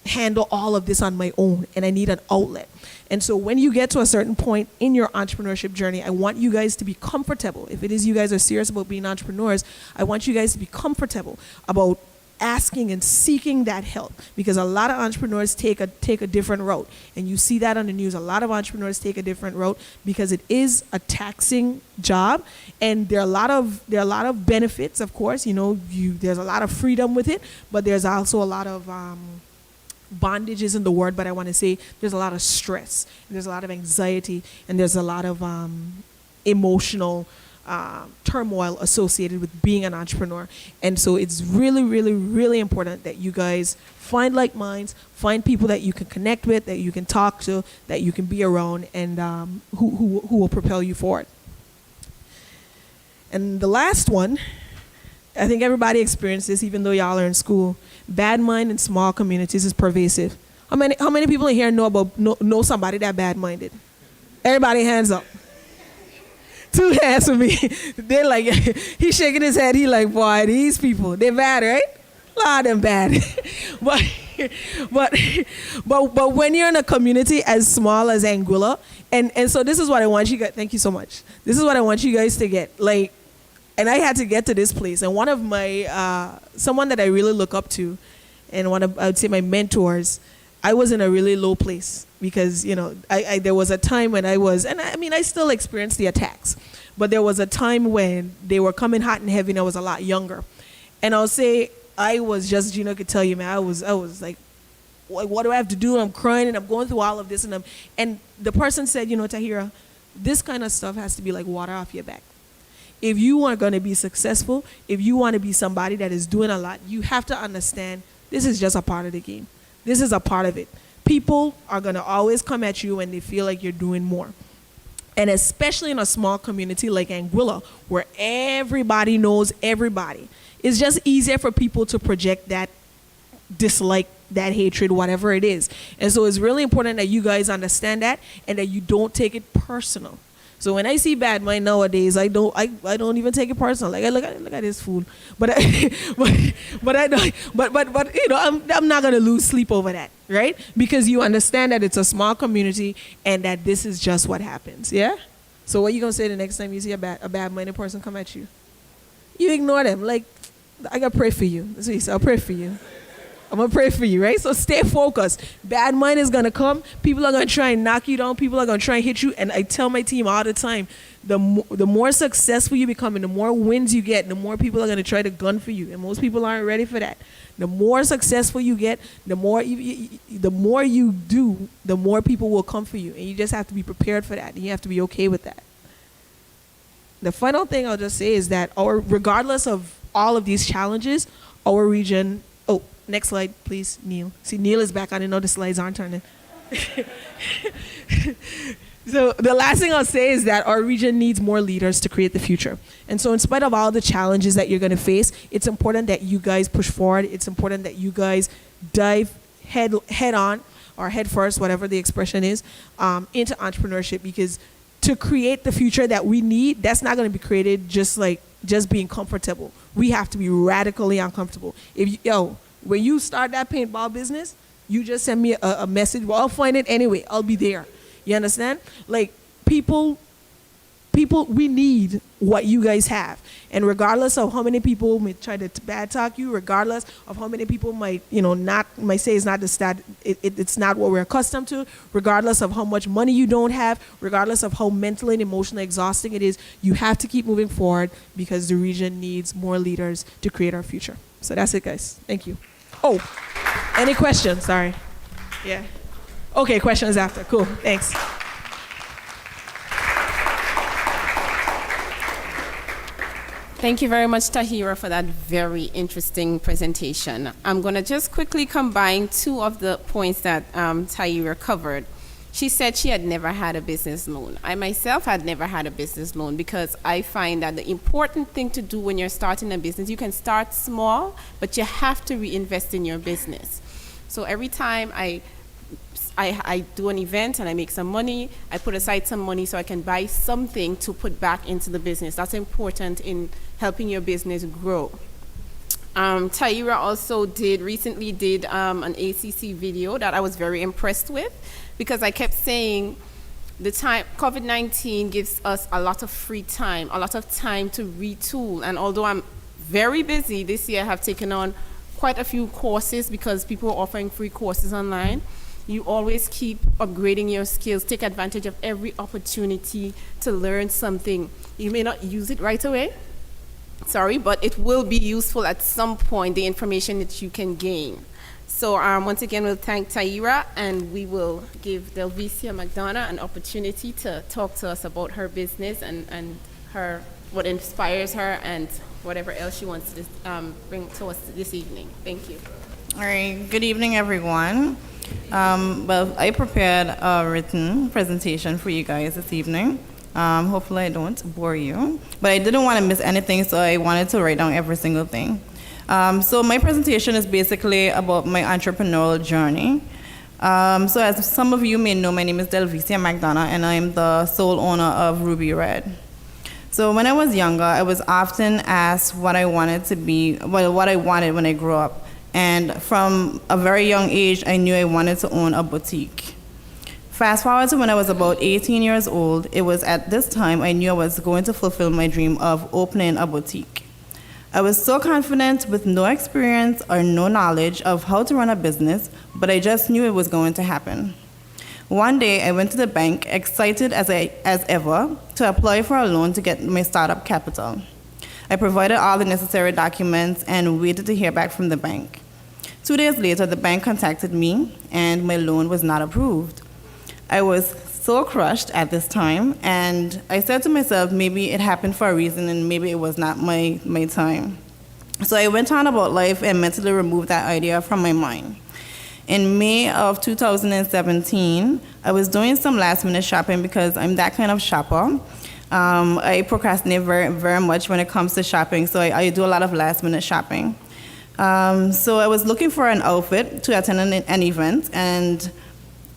handle all of this on my own, and I need an outlet. And so when you get to a certain point in your entrepreneurship journey, I want you guys to be comfortable. If it is you guys are serious about being entrepreneurs, I want you guys to be comfortable about asking and seeking that help, because a lot of entrepreneurs take a different route, and you see that on the news. A lot of entrepreneurs take a different route because it is a taxing job, and there are a lot of benefits, of course. You know, there's a lot of freedom with it, but there's also a lot of bondage isn't the word, but I want to say there's a lot of stress, there's a lot of anxiety, and there's a lot of emotional turmoil associated with being an entrepreneur. And so it's really, really, really important that you guys find like minds, find people that you can connect with, that you can talk to, that you can be around, and who will propel you forward. And the last one, I think everybody experienced this, even though y'all are in school. Bad mind in small communities is pervasive. How many people in here know somebody that bad-minded? Everybody hands up. 2 hands for me. They're like, he's shaking his head. He like, boy, these people, they're bad, right? A lot of them bad. but when you're in a community as small as Anguilla, and so this is what I want you guys, thank you so much. This is what I want you guys to get. Like, and I had to get to this place. And one of my, someone that I really look up to, and I would say my mentors, I was in a really low place because, you know, there was a time when I was, and I mean, I still experience the attacks, but there was a time when they were coming hot and heavy, and I was a lot younger. And I'll say, I was just, Gina could tell you, man, I was like, what do I have to do? I'm crying and I'm going through all of this. And the person said, you know, Tahira, this kind of stuff has to be like water off your back. If you are going to be successful, if you want to be somebody that is doing a lot, you have to understand this is just a part of the game. This is a part of it. People are going to always come at you when they feel like you're doing more. And especially in a small community like Anguilla, where everybody knows everybody, it's just easier for people to project that dislike, that hatred, whatever it is. And so it's really important that you guys understand that and that you don't take it personal. So when I see bad mind nowadays, I don't even take it personal. Like, I look at this fool, but I don't. But you know, I'm not gonna lose sleep over that, right? Because you understand that it's a small community and that this is just what happens. Yeah. So what you gonna say the next time you see a bad minded person come at you? You ignore them. Like, I gotta pray for you. That's what you say. I'll pray for you. I'm going to pray for you, right? So stay focused. Bad mind is going to come. People are going to try and knock you down. People are going to try and hit you. And I tell my team all the time, the more successful you become and the more wins you get, the more people are going to try to gun for you. And most people aren't ready for that. The more successful you get, the more you do, the more people will come for you. And you just have to be prepared for that. And you have to be okay with that. The final thing I'll just say is that regardless of all of these challenges, our region... Oh, next slide, please, Neil. See, Neil is back. I didn't know the slides aren't turning. So the last thing I'll say is that our region needs more leaders to create the future. And so in spite of all the challenges that you're going to face, it's important that you guys push forward. It's important that you guys dive head on or head first, whatever the expression is, into entrepreneurship, because to create the future that we need, that's not going to be created just being comfortable. We have to be radically uncomfortable. When you start that paintball business, You just send me a message. Well, I'll find it anyway. I'll be there. You understand? Like, people, we need what you guys have. And regardless of how many people may try to bad talk you, regardless of how many people might say it's not the stat, it's not what we're accustomed to, regardless of how much money you don't have, regardless of how mentally and emotionally exhausting it is, you have to keep moving forward because the region needs more leaders to create our future. So that's it, guys. Thank you. Oh, any questions? Sorry. Yeah. Okay, questions after. Cool. Thanks. Thank you very much, Tahira, for that very interesting presentation. I'm going to just quickly combine two of the points that Tahira covered. She said she had never had a business loan. I myself had never had a business loan because I find that the important thing to do when you're starting a business, you can start small, but you have to reinvest in your business. So every time I do an event and I make some money, I put aside some money so I can buy something to put back into the business. That's important in helping your business grow. Tahira also recently did an ACC video that I was very impressed with because I kept saying COVID-19 gives us a lot of free time, a lot of time to retool. And although I'm very busy this year, I have taken on quite a few courses because people are offering free courses online. You always keep upgrading your skills, take advantage of every opportunity to learn something. You may not use it right away, but it will be useful at some point, the information that you can gain. So once again, we'll thank Tahira, and we will give Delvisia McDonough an opportunity to talk to us about her business and what inspires her and whatever else she wants to bring to us this evening. Thank you. All right, good evening, everyone. Well, I prepared a written presentation for you guys this evening. Hopefully I don't bore you, but I didn't want to miss anything, so I wanted to write down every single thing. So my presentation is basically about my entrepreneurial journey. So as some of you may know, my name is Delvisia McDonough, and I'm the sole owner of Ruby Red. So when I was younger, I was often asked what I wanted to be, what I wanted when I grew up. And from a very young age, I knew I wanted to own a boutique. Fast forward to when I was about 18 years old, it was at this time I knew I was going to fulfill my dream of opening a boutique. I was so confident with no experience or no knowledge of how to run a business, but I just knew it was going to happen. One day, I went to the bank, excited as ever, to apply for a loan to get my startup capital. I provided all the necessary documents and waited to hear back from the bank. 2 days later, the bank contacted me, and my loan was not approved. I was so crushed at this time, and I said to myself, maybe it happened for a reason, and maybe it was not my time. So I went on about life and mentally removed that idea from my mind. In May of 2017, I was doing some last-minute shopping because I'm that kind of shopper. I procrastinate very, very much when it comes to shopping, so I do a lot of last-minute shopping. So I was looking for an outfit to attend an event, and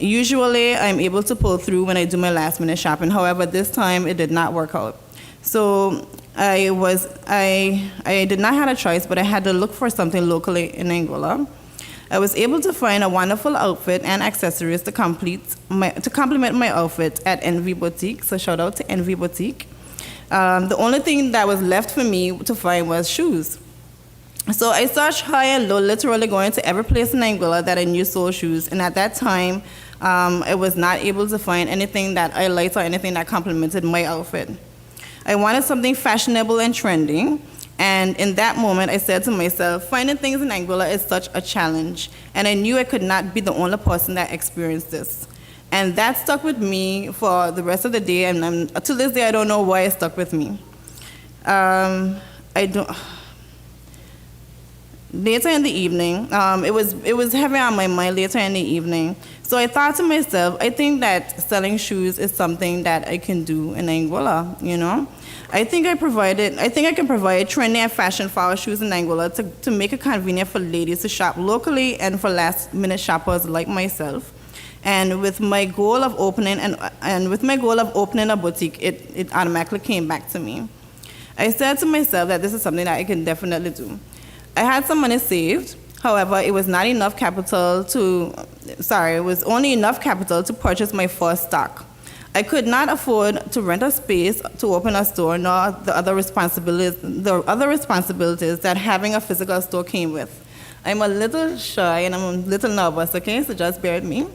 usually I'm able to pull through when I do my last-minute shopping. However, this time it did not work out. So I did not have a choice, but I had to look for something locally in Anguilla. I was able to find a wonderful outfit and accessories to complement my outfit at NV Boutique. So shout out to NV Boutique. The only thing that was left for me to find was shoes. So I searched high and low, literally going to every place in Anguilla that I knew sold shoes. And at that time, I was not able to find anything that I liked or anything that complemented my outfit. I wanted something fashionable and trending. And in that moment, I said to myself, finding things in Anguilla is such a challenge. And I knew I could not be the only person that experienced this. And that stuck with me for the rest of the day. And to this day, I don't know why it stuck with me. Later in the evening, it was heavy on my mind later in the evening. So I thought to myself, I think that selling shoes is something that I can do in Anguilla, you know? I think I can provide trendy and fashion-forward shoes in Anguilla to make it convenient for ladies to shop locally and for last-minute shoppers like myself. And with my goal of opening a boutique, it automatically came back to me. I said to myself that this is something that I can definitely do. I had some money saved. However, it was only enough capital to purchase my first stock. I could not afford to rent a space to open a store, nor the other responsibilities that having a physical store came with. I'm a little shy and I'm a little nervous, okay? So just bear with me.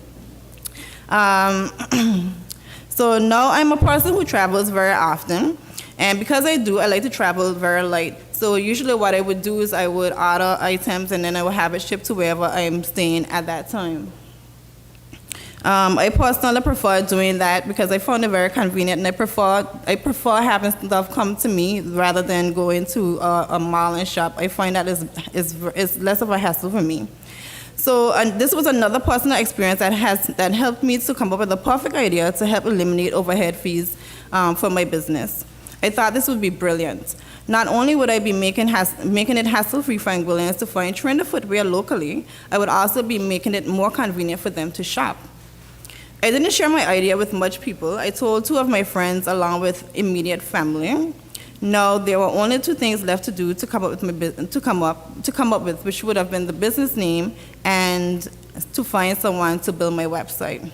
So now I'm a person who travels very often. And because I like to travel very light. So usually what I would do is I would order items and then I would have it shipped to wherever I'm staying at that time. I personally prefer doing that because I found it very convenient, and I prefer having stuff come to me rather than going to a mall and shop. I find that is less of a hassle for me. So this was another personal experience that helped me to come up with the perfect idea to help eliminate overhead fees for my business. I thought this would be brilliant. Not only would I be making it hassle-free for Anguillians to find trended footwear locally, I would also be making it more convenient for them to shop. I didn't share my idea with much people. I told 2 of my friends along with immediate family. Now there were only 2 things left to do to come up with, which would have been the business name and to find someone to build my website.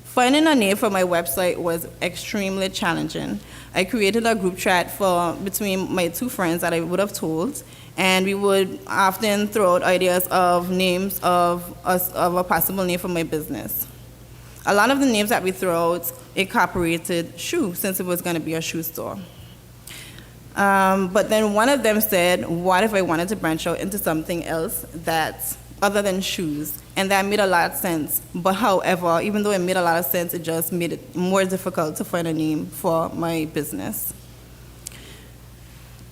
Finding a name for my website was extremely challenging. I created a group chat between my 2 friends that I would have told, and we would often throw out ideas of names of a possible name for my business. A lot of the names that we threw out incorporated shoe, since it was going to be a shoe store. But then one of them said, what if I wanted to branch out into something else that's other than shoes? And that made a lot of sense. But however, even though it made a lot of sense, it just made it more difficult to find a name for my business.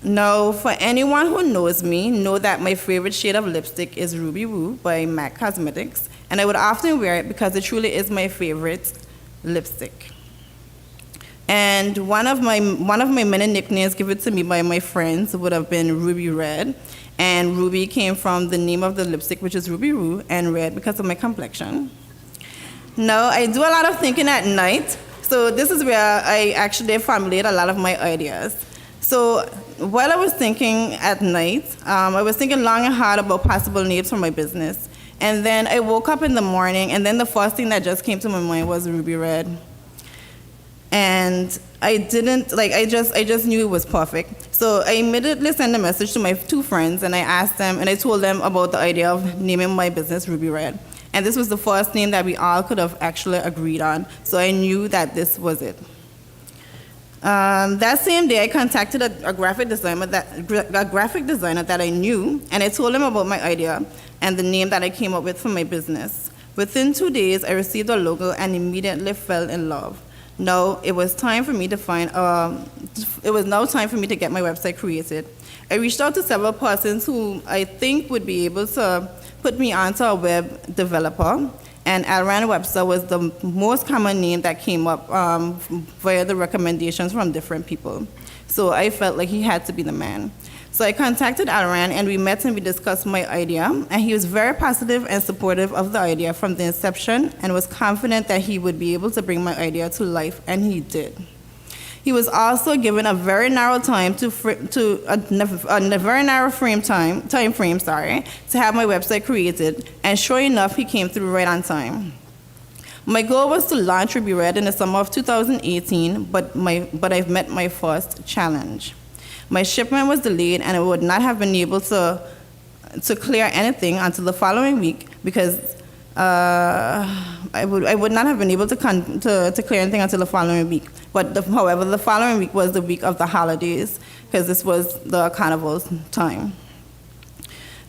Now, for anyone who knows me, know that my favorite shade of lipstick is Ruby Woo by MAC Cosmetics, and I would often wear it because it truly is my favorite lipstick. And one of my many nicknames given to me by my friends would have been Ruby Red, and Ruby came from the name of the lipstick, which is Ruby Woo, and red because of my complexion. Now, I do a lot of thinking at night, so this is where I actually formulate a lot of my ideas. So while I was thinking at night, I was thinking long and hard about possible names for my business. And then I woke up in the morning, and then the first thing that just came to my mind was Ruby Red. And I just knew it was perfect. So I immediately sent a message to my 2 friends, and I asked them, and I told them about the idea of naming my business Ruby Red. And this was the first name that we all could have actually agreed on. So I knew that this was it. That same day, I contacted a graphic designer that I knew, and I told him about my idea and the name that I came up with for my business. Within 2 days, I received a logo and immediately fell in love. Now it was time for me to get my website created. I reached out to several persons who I think would be able to put me onto a web developer. And Alran Webster was the most common name that came up via the recommendations from different people. So I felt like he had to be the man. So I contacted Alran, and we met and we discussed my idea. And he was very positive and supportive of the idea from the inception, and was confident that he would be able to bring my idea to life, and he did. He was also given a very narrow time to have my website created, and sure enough, he came through right on time. My goal was to launch Ruby Red in the summer of 2018, but I've met my first challenge. My shipment was delayed, and I would not have been able to clear anything until the following week because I would not have been able to clear anything until the following week. However, the following week was the week of the holidays because this was the carnival's time.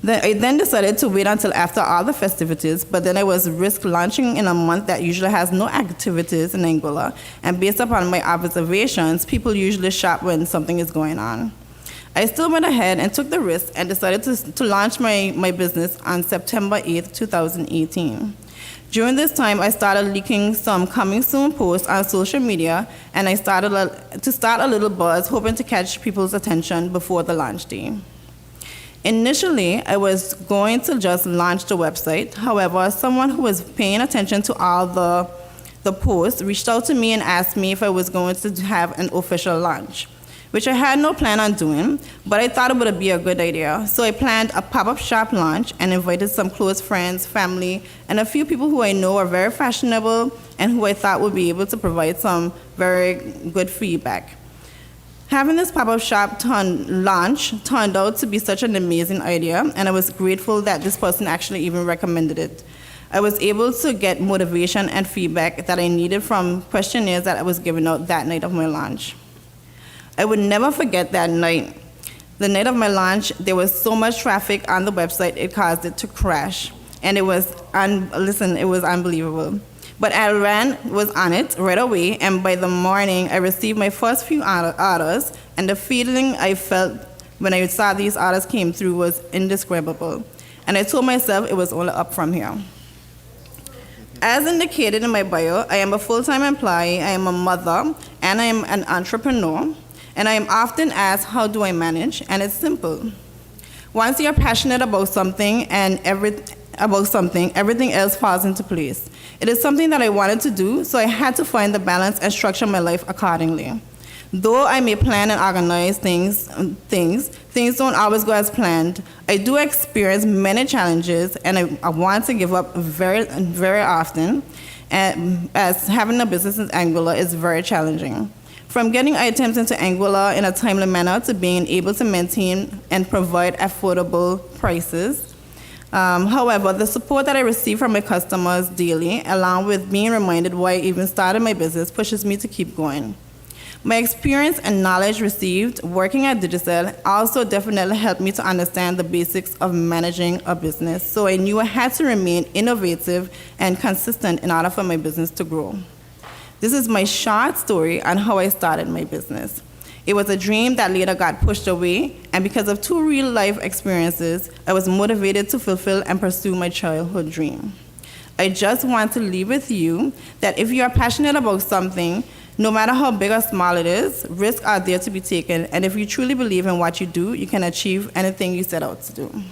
I then decided to wait until after all the festivities, but then I was risk launching in a month that usually has no activities in Anguilla, and based upon my observations, people usually shop when something is going on. I still went ahead and took the risk and decided to launch my business on September 8th, 2018. During this time, I started leaking some coming soon posts on social media, and I started to start a little buzz, hoping to catch people's attention before the launch day. Initially, I was going to just launch the website. However, someone who was paying attention to all the posts reached out to me and asked me if I was going to have an official launch. which I had no plan on doing, but I thought it would be a good idea. So I planned a pop-up shop launch and invited some close friends, family, and a few people who I know are very fashionable and who I thought would be able to provide some very good feedback. Having this pop-up shop launch turned out to be such an amazing idea, and I was grateful that this person actually even recommended it. I was able to get motivation and feedback that I needed from questionnaires that I was giving out that night of my launch. I would never forget that night. The night of my launch, there was so much traffic on the website, it caused it to crash. And it was, it was unbelievable. But Alran was on it right away, and by the morning, I received my first few orders, and the feeling I felt when I saw these orders came through was indescribable. And I told myself it was only up from here. As indicated in my bio, I am a full-time employee, I am a mother, and I am an entrepreneur. And I am often asked, how do I manage? And it's simple. Once you're passionate about something everything else falls into place. It is something that I wanted to do, so I had to find the balance and structure my life accordingly. Though I may plan and organize things don't always go as planned. I do experience many challenges, and I want to give up very, very often, as having a business in Anguilla is very challenging. From getting items into Anguilla in a timely manner to being able to maintain and provide affordable prices. However, the support that I receive from my customers daily, along with being reminded why I even started my business, pushes me to keep going. My experience and knowledge received working at Digicel also definitely helped me to understand the basics of managing a business, so I knew I had to remain innovative and consistent in order for my business to grow. This is my short story on how I started my business. It was a dream that later got pushed away, and because of 2 real-life experiences, I was motivated to fulfill and pursue my childhood dream. I just want to leave with you that if you are passionate about something, no matter how big or small it is, risks are there to be taken, and if you truly believe in what you do, you can achieve anything you set out to do.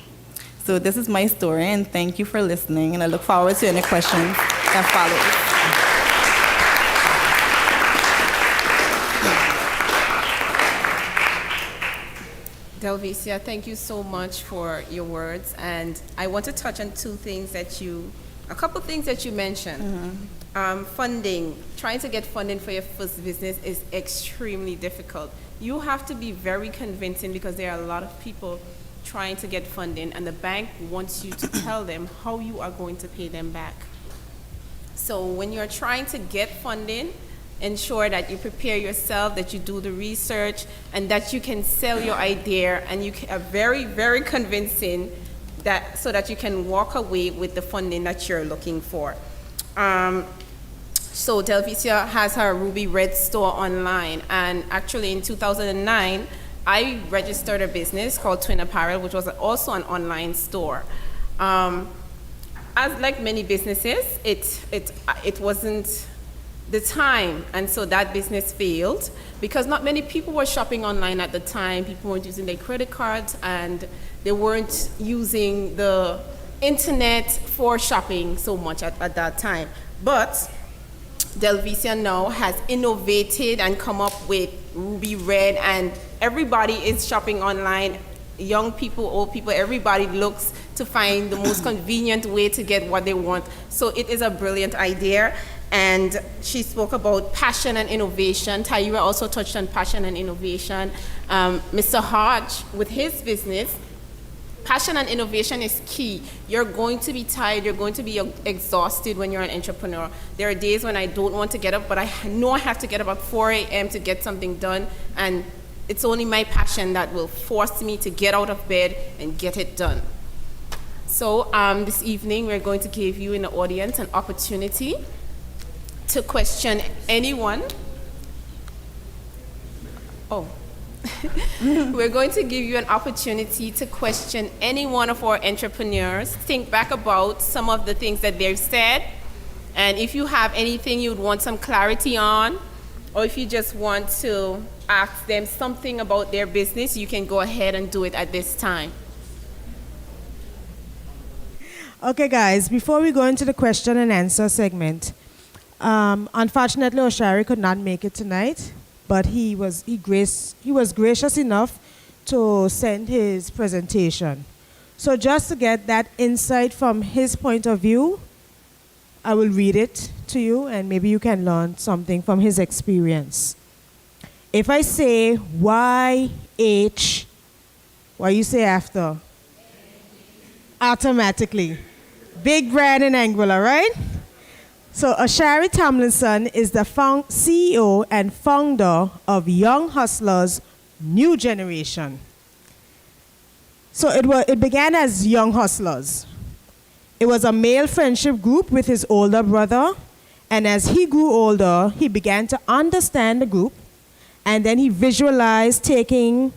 So this is my story, and thank you for listening, and I look forward to any questions that follow. Delvisia, thank you so much for your words, and I want to touch on a couple things that you mentioned. Funding, trying to get funding for your first business is extremely difficult. You have to be very convincing because there are a lot of people trying to get funding, and the bank wants you to tell them how you are going to pay them back. So when you're trying to get funding, ensure that you prepare yourself, that you do the research, and that you can sell your idea, and you are very, very convincing so that you can walk away with the funding that you're looking for. So Delvisia has her Ruby Red store online, and actually in 2009, I registered a business called Twin Apparel, which was also an online store. As like many businesses, it wasn't the time, and so that business failed because not many people were shopping online at the time. People weren't using their credit cards, and they weren't using the internet for shopping so much at that time. But Delvisia now has innovated and come up with Ruby Red, and everybody is shopping online. Young people, old people, everybody looks to find the most convenient way to get what they want. So it is a brilliant idea. And she spoke about passion and innovation. Tahira also touched on passion and innovation. Mr. Hodge, with his business, passion and innovation is key. You're going to be tired, you're going to be exhausted when you're an entrepreneur. There are days when I don't want to get up, but I know I have to get up at 4 a.m. to get something done, and it's only my passion that will force me to get out of bed and get it done. So this evening, we're going to give you in the audience an opportunity to question anyone. We're going to give you an opportunity to question any one of our entrepreneurs. Think back about some of the things that they've said, and if you have anything you'd want some clarity on, or if you just want to ask them something about their business, you can go ahead and do it at this time. Okay, guys, before we go into the question and answer segment, unfortunately, Oshary could not make it tonight, but he was gracious enough to send his presentation. So just to get that insight from his point of view, I will read it to you, and maybe you can learn something from his experience. If I say YH, what do you say after? Automatically. Big brand in Anguilla, right? So Oshary Tomlinson is the CEO and founder of Young Hustlers New Generation. So it began as Young Hustlers. It was a male friendship group with his older brother, and as he grew older, he began to understand the group, and then he visualized taking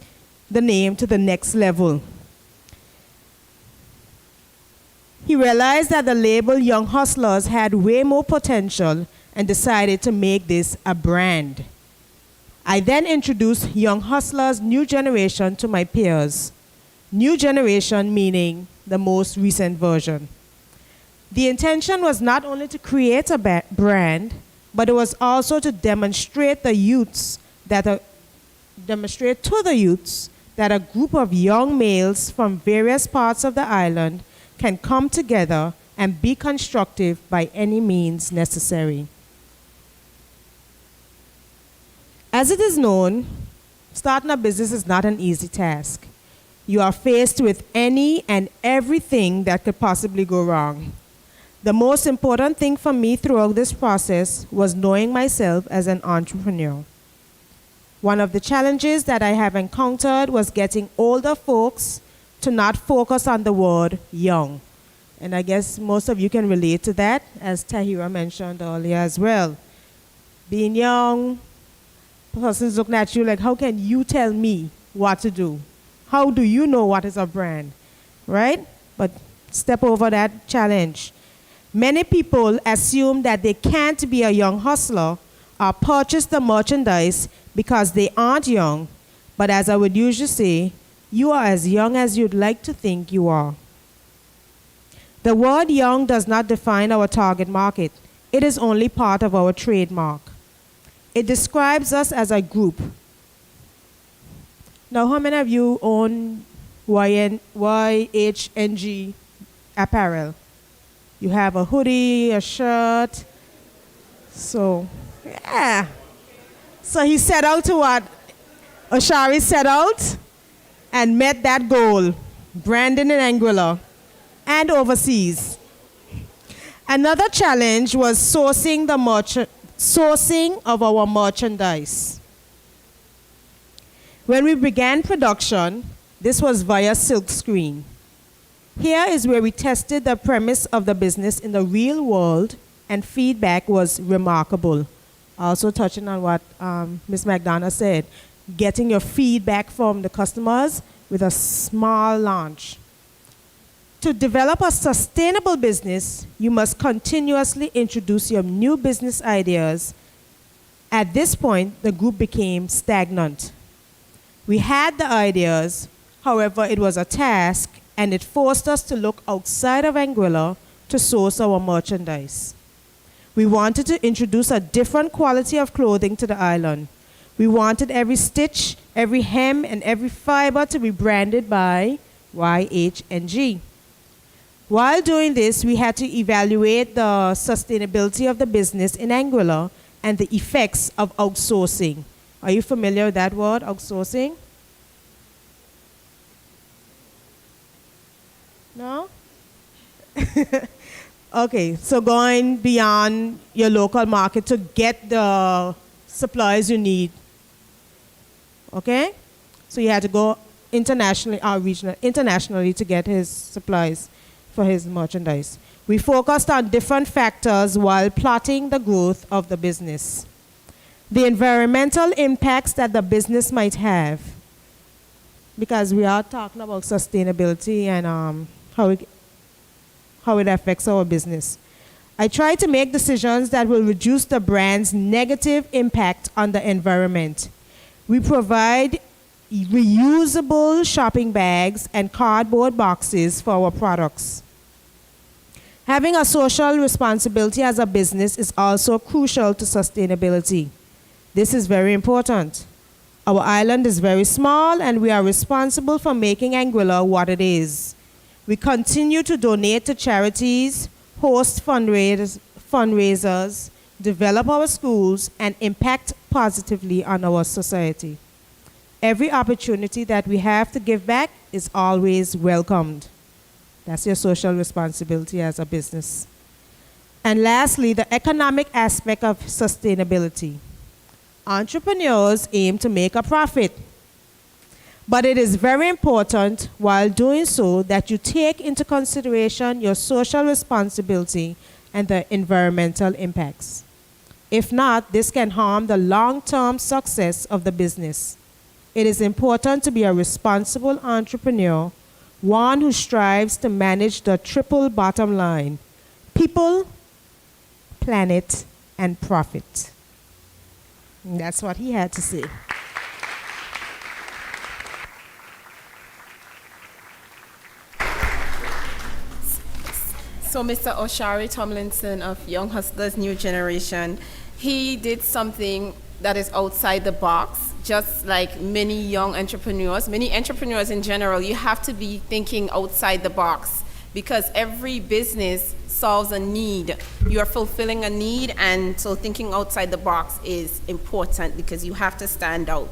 the name to the next level. He realized that the label Young Hustlers had way more potential and decided to make this a brand. I then introduced Young Hustlers New Generation to my peers. New generation meaning the most recent version. The intention was not only to create a brand, but it was also to demonstrate to the youths that a group of young males from various parts of the island can come together and be constructive by any means necessary. As it is known, starting a business is not an easy task. You are faced with any and everything that could possibly go wrong. The most important thing for me throughout this process was knowing myself as an entrepreneur. One of the challenges that I have encountered was getting older folks to not focus on the word young. And I guess most of you can relate to that, as Tahira mentioned earlier as well. Being young, persons looking at you like, how can you tell me what to do? How do you know what is a brand, right? But step over that challenge. Many people assume that they can't be a young hustler or purchase the merchandise because they aren't young. But as I would usually say, you are as young as you'd like to think you are. The word young does not define our target market. It is only part of our trademark. It describes us as a group. Now, how many of you own YHNG apparel? You have a hoodie, a shirt. So, yeah. So he set out to what? Oshary set out and met that goal. Branding in Anguilla and overseas. Another challenge was sourcing of our merchandise. When we began production, this was via silkscreen. Here is where we tested the premise of the business in the real world, and feedback was remarkable. Also touching on what Ms. McDonough said, getting your feedback from the customers with a small launch. To develop a sustainable business, you must continuously introduce your new business ideas. At this point, the group became stagnant. We had the ideas, however, it was a task, and it forced us to look outside of Anguilla to source our merchandise. We wanted to introduce a different quality of clothing to the island. We wanted every stitch, every hem, and every fiber to be branded by YHNG. While doing this, we had to evaluate the sustainability of the business in Anguilla and the effects of outsourcing. Are you familiar with that word, outsourcing? No? Okay, so going beyond your local market to get the supplies you need. Okay? So you had to go internationally to get his supplies for his merchandise. We focused on different factors while plotting the growth of the business. The environmental impacts that the business might have, because we are talking about sustainability and how it affects our business. I try to make decisions that will reduce the brand's negative impact on the environment. We provide reusable shopping bags and cardboard boxes for our products. Having a social responsibility as a business is also crucial to sustainability. This is very important. Our island is very small, and we are responsible for making Anguilla what it is. We continue to donate to charities, host fundraisers, develop our schools, and impact positively on our society. Every opportunity that we have to give back is always welcomed. That's your social responsibility as a business. And lastly, the economic aspect of sustainability. Entrepreneurs aim to make a profit. But it is very important, while doing so, that you take into consideration your social responsibility and the environmental impacts. If not, this can harm the long-term success of the business. It is important to be a responsible entrepreneur, one who strives to manage the triple bottom line: people, planet, and profit. And that's what he had to say. So Mr. Oshary Tomlinson of Young Hustlers New Generation, he did something that is outside the box, just like many young entrepreneurs, many entrepreneurs in general. You have to be thinking outside the box because every business solves a need. You are fulfilling a need, and so thinking outside the box is important because you have to stand out.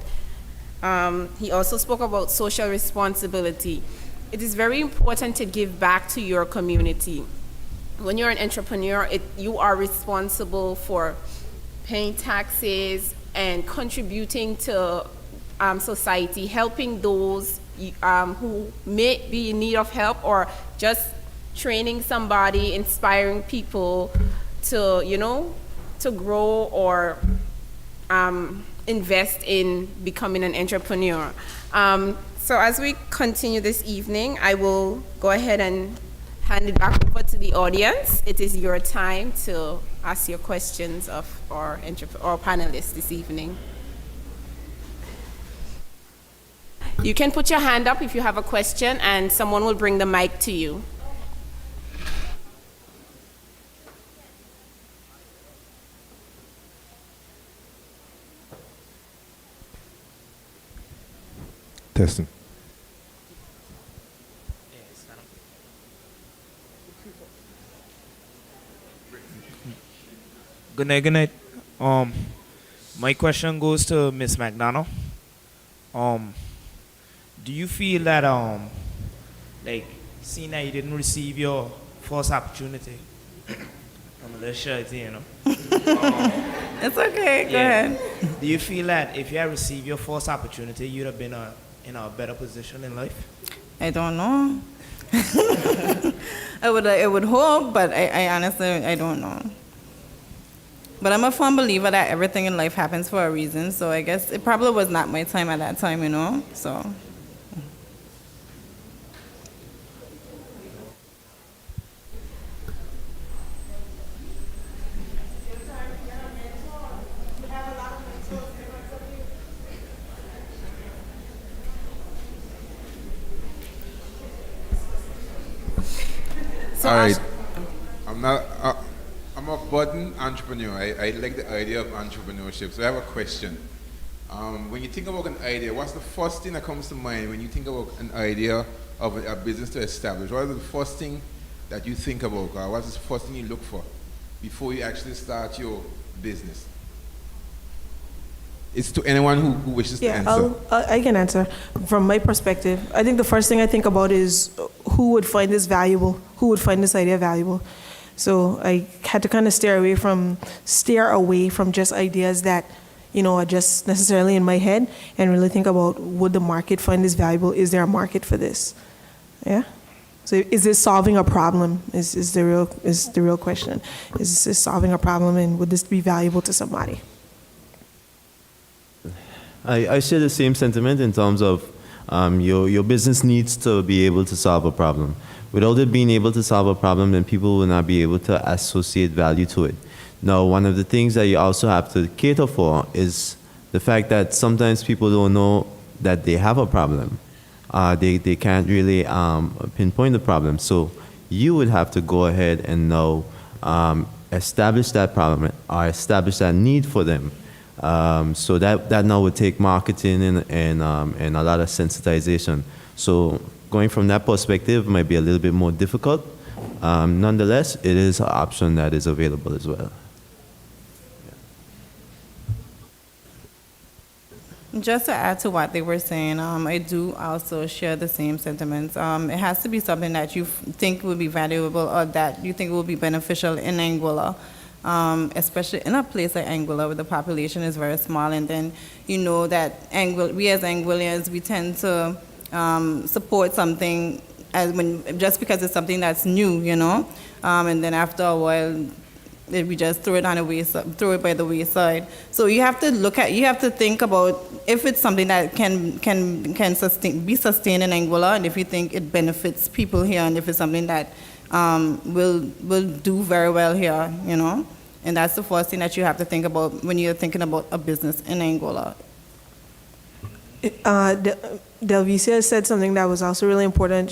He also spoke about social responsibility. It is very important to give back to your community. When you're an entrepreneur, you are responsible for paying taxes and contributing to society, helping those who may be in need of help, or just training somebody, inspiring people to, to grow or invest in becoming an entrepreneur. So as we continue this evening, I will go ahead and hand it back over to the audience. It is your time to ask your questions of our panelists this evening. You can put your hand up if you have a question, and someone will bring the mic to you. Testing. Good night, good night. My question goes to Miss McDonough. Do you feel that, like, seeing that you didn't receive your first opportunity, I'm a little shy, It's okay, go ahead. Do you feel that if you had received your first opportunity, you'd have been in a better position in life? I don't know. I would hope, but I honestly, I don't know. But I'm a firm believer that everything in life happens for a reason, so I guess it probably was not my time at that time, so. All right. I'm a budding entrepreneur. I like the idea of entrepreneurship. So I have a question. When you think about an idea, what's the first thing that comes to mind when you think about an idea of a business to establish? What is the first thing that you think about? What's the first thing you look for before you actually start your business? It's to anyone who wishes to answer. I can answer. From my perspective, I think the first thing I think about is who would find this valuable, who would find this idea valuable. So I had to kind of steer away from just ideas that, are just necessarily in my head, and really think about, would the market find this valuable? Is there a market for this? Yeah. So is this solving a problem? Is the real question? Is this solving a problem, and would this be valuable to somebody? I share the same sentiment in terms of your business needs to be able to solve a problem. Without it being able to solve a problem, then people will not be able to associate value to it. Now, one of the things that you also have to cater for is the fact that sometimes people don't know that they have a problem. They can't really pinpoint the problem. So you would have to go ahead and now establish that problem or establish that need for them. So that now would take marketing and a lot of sensitization. So going from that perspective might be a little bit more difficult. Nonetheless, it is an option that is available as well. Just to add to what they were saying, I do also share the same sentiments. It has to be something that you think will be valuable or that you think will be beneficial in Anguilla, especially in a place like Anguilla where the population is very small. And then you know that we as Anguillians, we tend to support something just because it's something that's new, you know? And then after a while, we just throw it by the wayside. So you have to think about if it's something that can be sustained in Anguilla, and if you think it benefits people here, and if it's something that will do very well here, you know. And that's the first thing that you have to think about when you're thinking about a business in Anguilla. Delvisia said something that was also really important.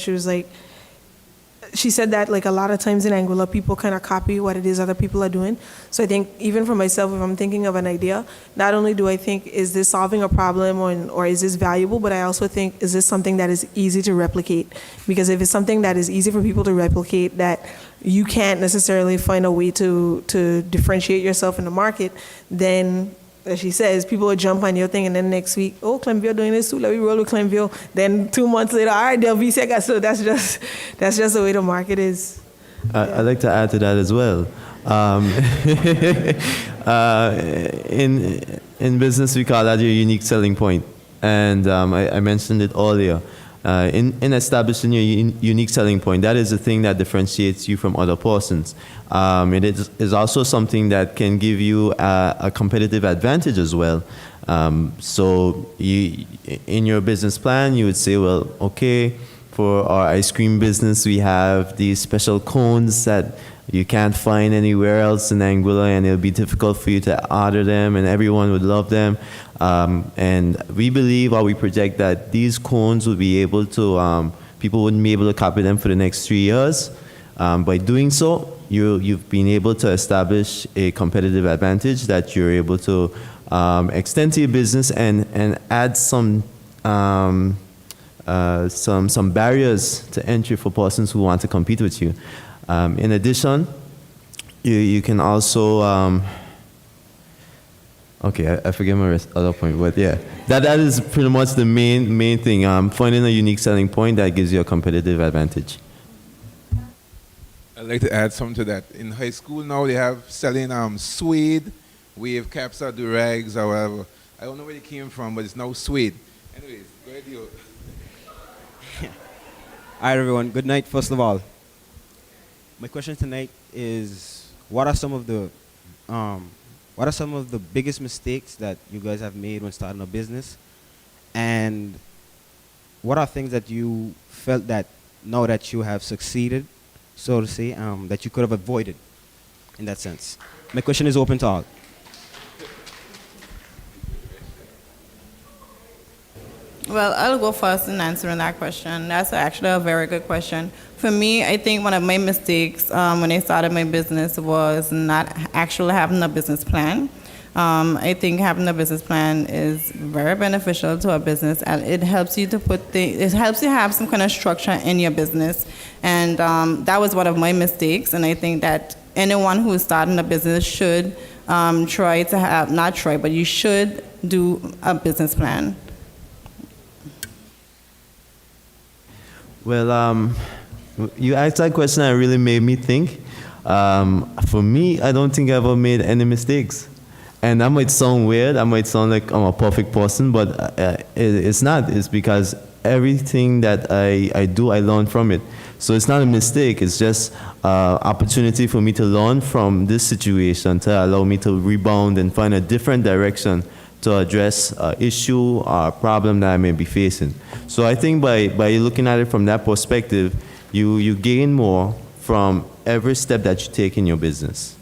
She said that like a lot of times in Anguilla, people kind of copy what it is other people are doing. So I think even for myself, if I'm thinking of an idea, not only do I think, is this solving a problem or is this valuable, but I also think, is this something that is easy to replicate? Because if it's something that is easy for people to replicate, that you can't necessarily find a way to differentiate yourself in the market, then as she says, people will jump on your thing, and then next week, oh, Clemvio doing this too, let me roll with Clemvio. Then 2 months later, all right, Delvisia got, so that's just the way the market is. I'd like to add to that as well. In business, we call that your unique selling point. And I mentioned it earlier. In establishing your unique selling point, that is the thing that differentiates you from other persons. It is also something that can give you a competitive advantage as well. So in your business plan, you would say, well, okay, for our ice cream business, we have these special cones that you can't find anywhere else in Anguilla, and it'll be difficult for you to order them, and everyone would love them. And we believe, or we project, that these cones will be able to, people wouldn't be able to copy them for the next 3 years. By doing so, you've been able to establish a competitive advantage that you're able to extend to your business and add some barriers to entry for persons who want to compete with you. In addition, you can also, okay, I forget my other point, but yeah, that is pretty much the main thing. Finding a unique selling point that gives you a competitive advantage. I'd like to add something to that. In high school now, they have selling suede, wave caps or do-rags or whatever. I don't know where it came from, but it's now suede. Anyways, go ahead, you. Hi, everyone. Good night, first of all. My question tonight is, what are some of the biggest mistakes that you guys have made when starting a business? And what are things that you felt that now that you have succeeded, so to say, that you could have avoided in that sense? My question is open to all. Well, I'll go first in answering that question. That's actually a very good question. For me, I think one of my mistakes when I started my business was not actually having a business plan. I think having a business plan is very beneficial to a business, and it helps you to it helps you have some kind of structure in your business. And that was one of my mistakes, and I think that anyone who is starting a business should try to have, not try, but you should do a business plan. Well, you asked that question and it really made me think. For me, I don't think I ever made any mistakes. And that might sound weird, I might sound like I'm a perfect person, but it's not. It's because everything that I do, I learn from it. So it's not a mistake, it's just opportunity for me to learn from this situation to allow me to rebound and find a different direction to address an issue or a problem that I may be facing. So I think by looking at it from that perspective, you gain more from every step that you take in your business.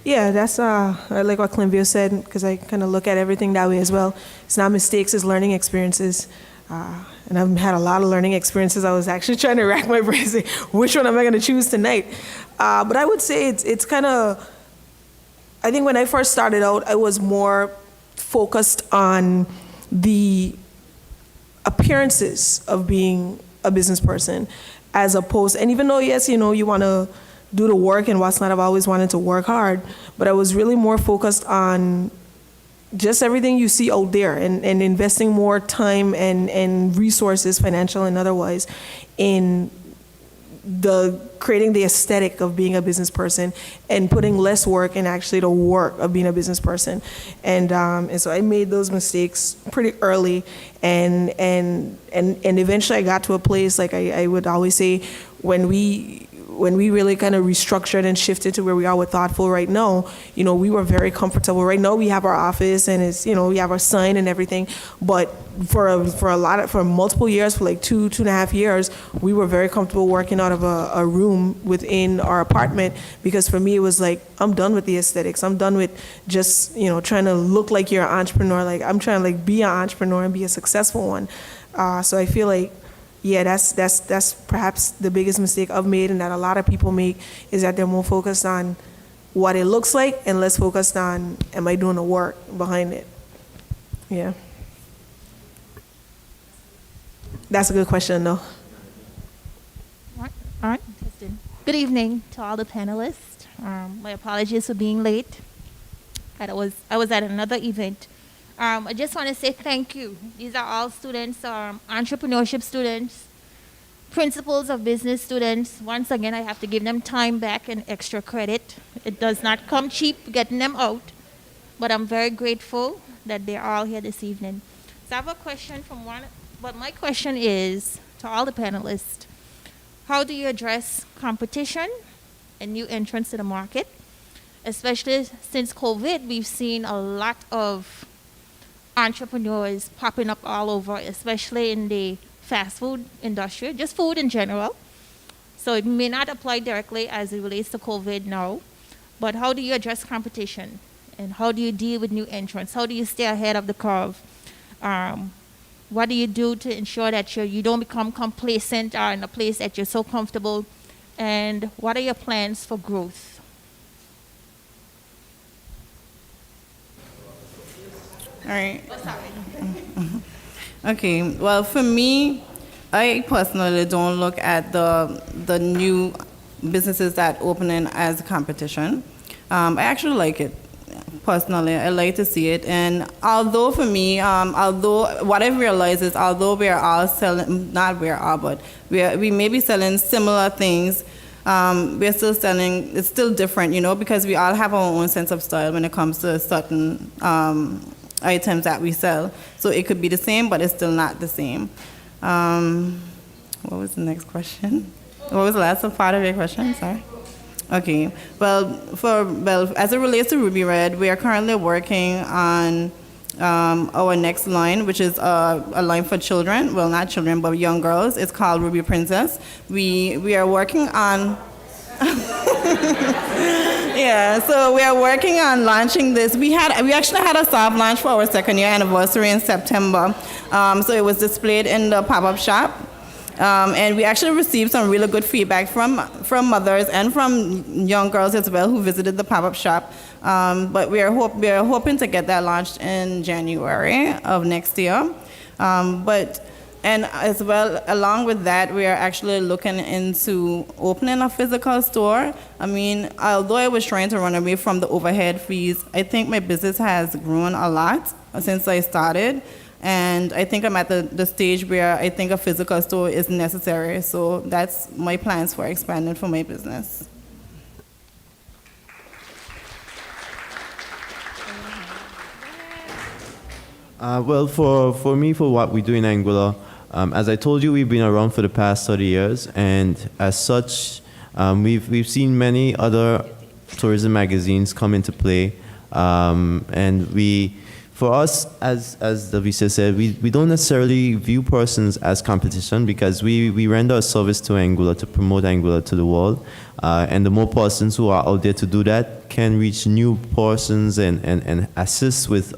Yeah, that's I like what Clemvio said, because I kind of look at everything that way as well. It's not mistakes, it's learning experiences. And I've had a lot of learning experiences. I was actually trying to rack my brain, say, which one am I going to choose tonight? But I would say it's kind of, I think when I first started out, I was more focused on the appearances of being a business person, as opposed, and even though, yes, you want to do the work and what's not, I've always wanted to work hard, but I was really more focused on just everything you see out there, and investing more time and resources, financial and otherwise, in creating the aesthetic of being a business person, and putting less work in actually the work of being a business person. And so I made those mistakes pretty early, and eventually I got to a place, like I would always say, when we really kind of restructured and shifted to where we are with Thoughtful right now, we were very comfortable. Right now we have our office, and it's, we have our sign and everything, but for multiple years, for like two and a half years, we were very comfortable working out of a room within our apartment, because for me it was like, I'm done with the aesthetics. I'm done with just, trying to look like you're an entrepreneur. Like, I'm trying to be an entrepreneur and be a successful one. So I feel like, yeah, that's perhaps the biggest mistake I've made, and that a lot of people make, is that they're more focused on what it looks like and less focused on, am I doing the work behind it? Yeah. That's a good question, though. All right. Good evening to all the panelists. My apologies for being late. I was at another event. I just want to say thank you. These are all students, entrepreneurship students, principles of business students. Once again, I have to give them time back and extra credit. It does not come cheap getting them out, but I'm very grateful that they're all here this evening. So I have a question from one, but my question is to all the panelists: how do you address competition and new entrants to the market? Especially since COVID, we've seen a lot of entrepreneurs popping up all over, especially in the fast food industry, just food in general. So it may not apply directly as it relates to COVID now, but how do you address competition? And how do you deal with new entrants? How do you stay ahead of the curve? What do you do to ensure that you don't become complacent or in a place that you're so comfortable? And what are your plans for growth? All right. Okay. Well, for me, I personally don't look at the new businesses that opening as competition. I actually like it. Personally, I like to see it. And although for me, although what I've realized is, although we are all selling, not we are all, but we may be selling similar things, we're still selling, it's still different, because we all have our own sense of style when it comes to certain items that we sell. So it could be the same, but it's still not the same. What was the next question? What was the last part of your question? Sorry. Okay. Well, as it relates to Ruby Red, we are currently working on our next line, which is a line for children. Well, not children, but young girls. It's called Ruby Princess. We are working on. Yeah, so we are working on launching this. We actually had a soft launch for our second year anniversary in September. So it was displayed in the pop-up shop. And we actually received some really good feedback from mothers and from young girls as well who visited the pop-up shop. But we are hoping to get that launched in January of next year. And as well, along with that, we are actually looking into opening a physical store. I mean, although I was trying to run away from the overhead fees, I think my business has grown a lot since I started. And I think I'm at the stage where I think a physical store is necessary. So that's my plans for expanding for my business. Well, for me, for what we do in Anguilla, as I told you, we've been around for the past 30 years, and as such, we've seen many other tourism magazines come into play, and for us, as Delvisia said, we don't necessarily view persons as competition, because we render a service to Anguilla to promote Anguilla to the world, and the more persons who are out there to do that can reach new persons and assist with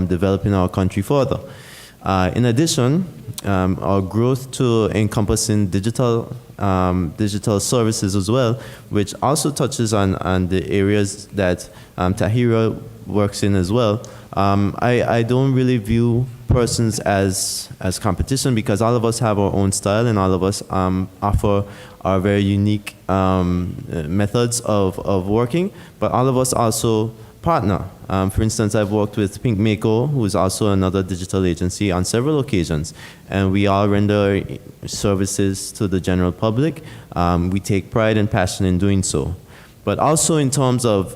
developing our country further. In addition, our growth to encompassing digital services as well, which also touches on the areas that Tahira works in as well. I don't really view persons as competition, because all of us have our own style, and all of us offer our very unique methods of working, but all of us also partner. For instance, I've worked with Pink Mako, who is also another digital agency, on several occasions, and we all render services to the general public. We take pride and passion in doing so. But also in terms of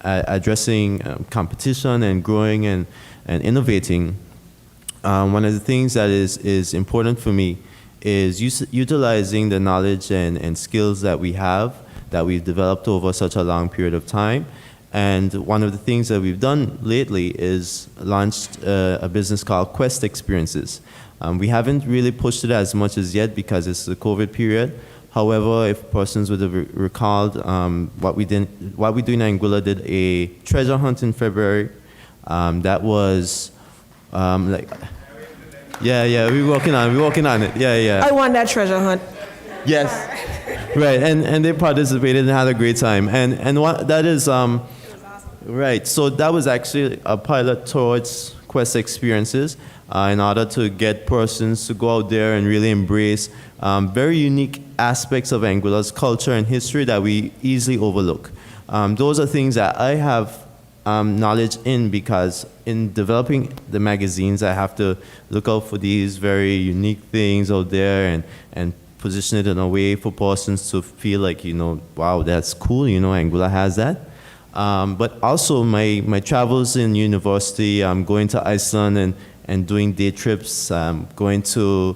addressing competition and growing and innovating, one of the things that is important for me is utilizing the knowledge and skills that we have, that we've developed over such a long period of time. And one of the things that we've done lately is launched a business called Quest Experiences. We haven't really pushed it as much as yet because it's the COVID period. However, if persons would have recalled, what we do in Anguilla did a treasure hunt in February. That was we're working on it. Yeah. I won that treasure hunt. Yes. Right, and they participated and had a great time. And what that is, right, so that was actually a pilot towards Quest Experiences in order to get persons to go out there and really embrace very unique aspects of Anguilla's culture and history that we easily overlook. Those are things that I have knowledge in, because in developing the magazines, I have to look out for these very unique things out there and position it in a way for persons to feel like, wow, that's cool, Anguilla has that. But also my travels in university, I'm going to Iceland and doing day trips, going to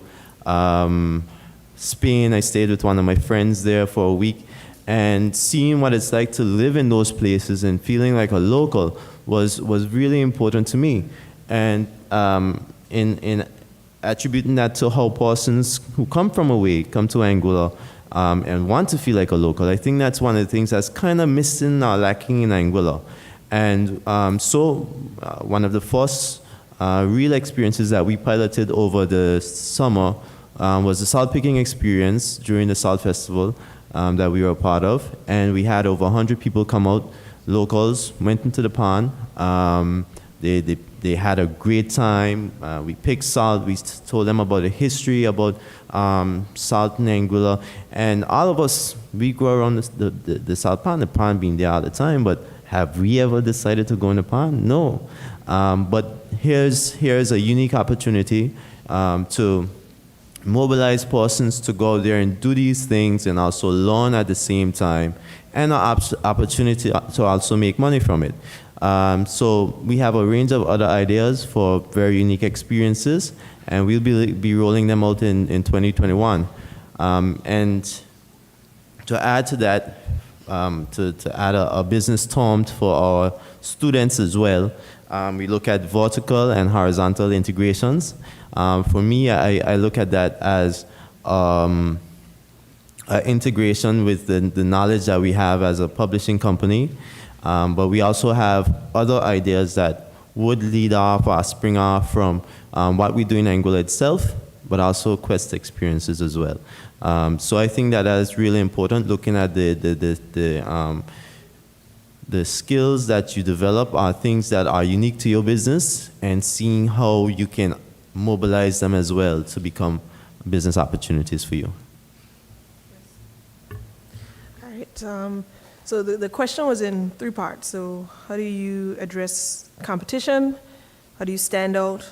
Spain. I stayed with one of my friends there for a week, and seeing what it's like to live in those places and feeling like a local was really important to me. And in attributing that to how persons who come from away come to Anguilla and want to feel like a local, I think that's one of the things that's kind of missing or lacking in Anguilla. And so one of the first real experiences that we piloted over the summer was the salt picking experience during the Salt Festival that we were a part of. And we had over 100 people come out, locals, went into the pond. They had a great time. We picked salt. We told them about the history, about salt in Anguilla. And all of us, we go around the salt pond, the pond being there all the time, but have we ever decided to go in the pond? No. But here's a unique opportunity to mobilize persons to go out there and do these things and also learn at the same time, and an opportunity to also make money from it. So we have a range of other ideas for very unique experiences, and we'll be rolling them out in 2021. And to add to that, to add a business term for our students as well, we look at vertical and horizontal integrations. For me, I look at that as integration with the knowledge that we have as a publishing company. But we also have other ideas that would lead off or spring off from what we do in Anguilla itself, but also Quest Experiences as well. So I think that is really important, looking at the skills that you develop are things that are unique to your business, and seeing how you can mobilize them as well to become business opportunities for you. All right. So the question was in 3 parts. So how do you address competition? How do you stand out?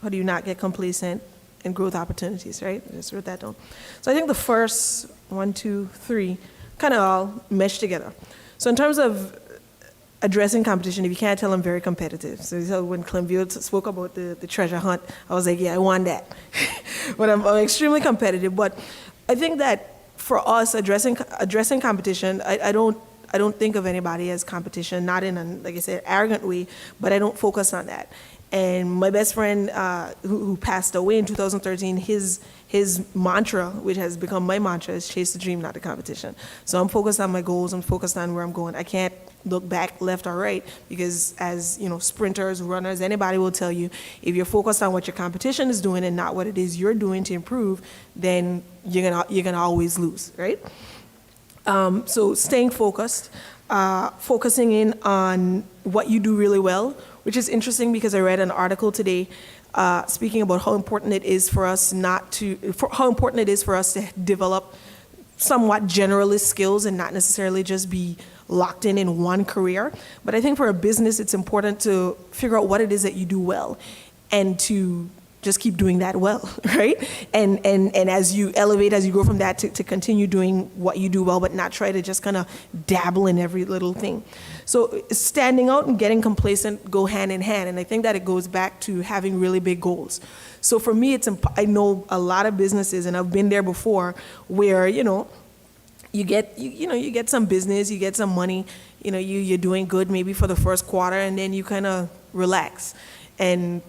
How do you not get complacent? And growth opportunities, right? I just wrote that down. So I think the first 1, 2, 3 kind of all mesh together. So in terms of addressing competition, if you can't tell, I'm very competitive. So when Clemvio spoke about the treasure hunt, I was like, yeah, I won that. But I'm extremely competitive. But I think that for us, addressing competition, I don't think of anybody as competition, not in a, like I said, arrogant way, but I don't focus on that. And my best friend who passed away in 2013, his mantra, which has become my mantra, is chase the dream, not the competition. So I'm focused on my goals. I'm focused on where I'm going. I can't look back left or right because as sprinters, runners, anybody will tell you, if you're focused on what your competition is doing and not what it is you're doing to improve, then you're gonna always lose, right? So staying focused, focusing in on what you do really well, which is interesting because I read an article today speaking about how important it is for us to develop somewhat generalist skills and not necessarily just be locked in one career. But I think for a business, it's important to figure out what it is that you do well and to just keep doing that well, right? And as you elevate, as you go from that to continue doing what you do well, but not try to just kind of dabble in every little thing. So standing out and getting complacent go hand in hand. And I think that it goes back to having really big goals. So for me, I know a lot of businesses, and I've been there before, where, you get some business, you get some money, you're doing good maybe for the first quarter, and then you kind of relax. And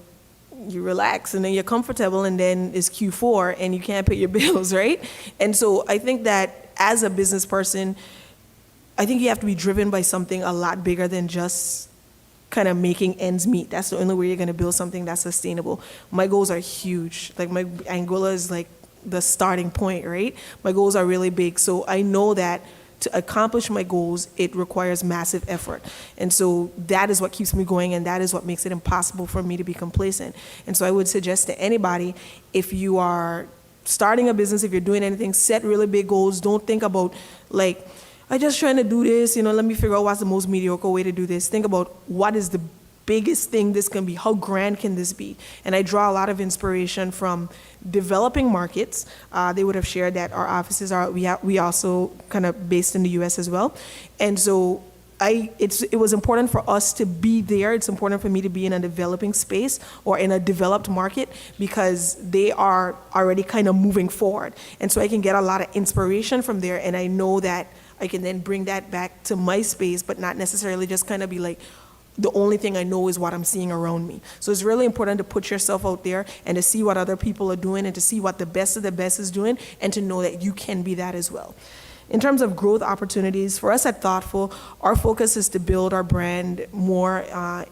you relax, and then you're comfortable, and then it's Q4, and you can't pay your bills, right? And so I think that as a business person, I think you have to be driven by something a lot bigger than just kind of making ends meet. That's the only way you're going to build something that's sustainable. My goals are huge. Like my Anguilla is like the starting point, right? My goals are really big. So I know that to accomplish my goals, it requires massive effort. And so that is what keeps me going, and that is what makes it impossible for me to be complacent. And so I would suggest to anybody, if you are starting a business, if you're doing anything, set really big goals. Don't think about like, I'm just trying to do this, let me figure out what's the most mediocre way to do this. Think about what is the biggest thing this can be, how grand can this be? And I draw a lot of inspiration from developing markets. They would have shared that our offices we also kind of based in the US as well. And so it was important for us to be there. It's important for me to be in a developing space or in a developed market because they are already kind of moving forward. And so I can get a lot of inspiration from there, and I know that I can then bring that back to my space, but not necessarily just kind of be like, the only thing I know is what I'm seeing around me. So it's really important to put yourself out there and to see what other people are doing and to see what the best of the best is doing and to know that you can be that as well. In terms of growth opportunities, for us at Thoughtful, our focus is to build our brand more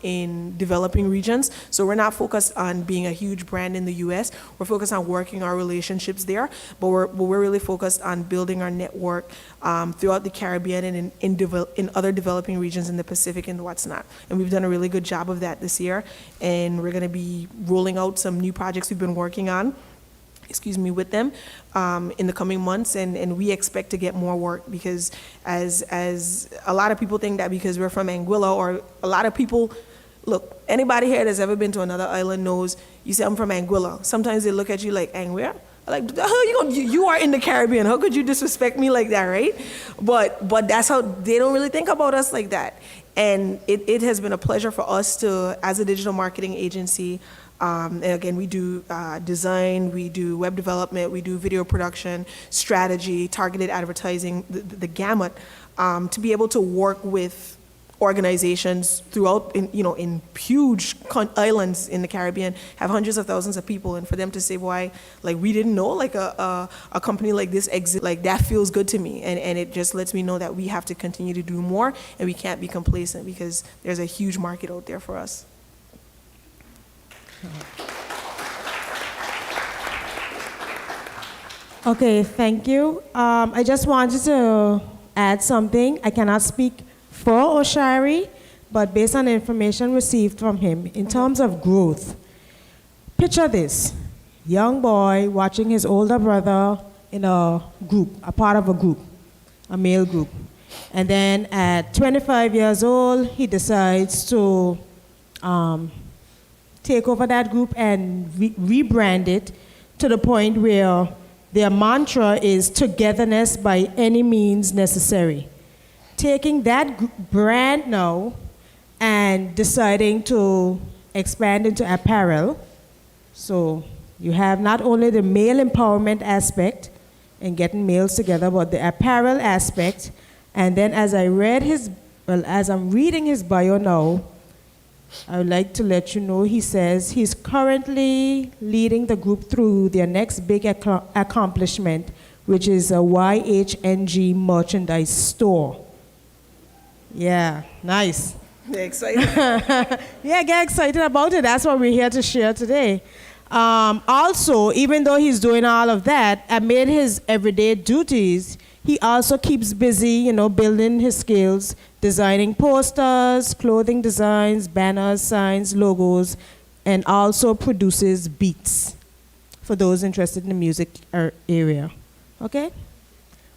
in developing regions. So we're not focused on being a huge brand in the US. We're focused on working our relationships there, but we're really focused on building our network throughout the Caribbean and in other developing regions in the Pacific and what's not. And we've done a really good job of that this year, and we're gonna be rolling out some new projects we've been working on with them in the coming months, and we expect to get more work because as a lot of people think that because we're from Anguilla, or a lot of people, look, anybody here that's ever been to another island knows, you say I'm from Anguilla. Sometimes they look at you like, Anguilla? Like, you are in the Caribbean. How could you disrespect me like that, right? But that's how they don't really think about us like that. And it has been a pleasure for us to, as a digital marketing agency, and again, we do design, we do web development, we do video production, strategy, targeted advertising, the gamut, to be able to work with organizations throughout, in huge islands in the Caribbean, have hundreds of thousands of people, and for them to say, why, like, we didn't know, like, a company like this exists, like, that feels good to me, and it just lets me know that we have to continue to do more, and we can't be complacent, because there's a huge market out there for us. Okay, thank you. I just wanted to add something. I cannot speak for Oshary, but based on the information received from him, in terms of growth, picture this. Young boy watching his older brother in a group, a part of a group, a male group. And then at 25 years old, he decides to take over that group and rebrand it to the point where their mantra is togetherness by any means necessary. Taking that brand now and deciding to expand into apparel. So you have not only the male empowerment aspect and getting males together, but the apparel aspect. And then as I'm reading his bio now, I would like to let you know, he says he's currently leading the group through their next big accomplishment, which is a YHNG merchandise store. Yeah, nice. They're excited. Yeah, get excited about it. That's what we're here to share today. Also, even though he's doing all of that, amid his everyday duties, he also keeps busy, building his skills, designing posters, clothing designs, banners, signs, logos, and also produces beats for those interested in the music area. Okay?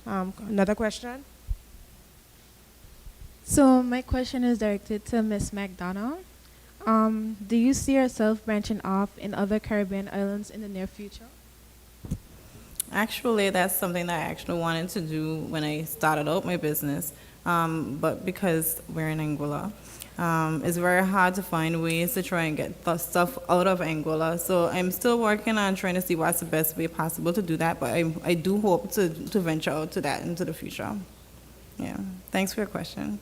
Another question? So my question is directed to Ms. McDonough. Do you see yourself branching off in other Caribbean islands in the near future? Actually, that's something that I actually wanted to do when I started out my business. But because we're in Anguilla, it's very hard to find ways to try and get the stuff out of Anguilla. So I'm still working on trying to see what's the best way possible to do that. But I do hope to venture out to that into the future. Yeah. Thanks for your question.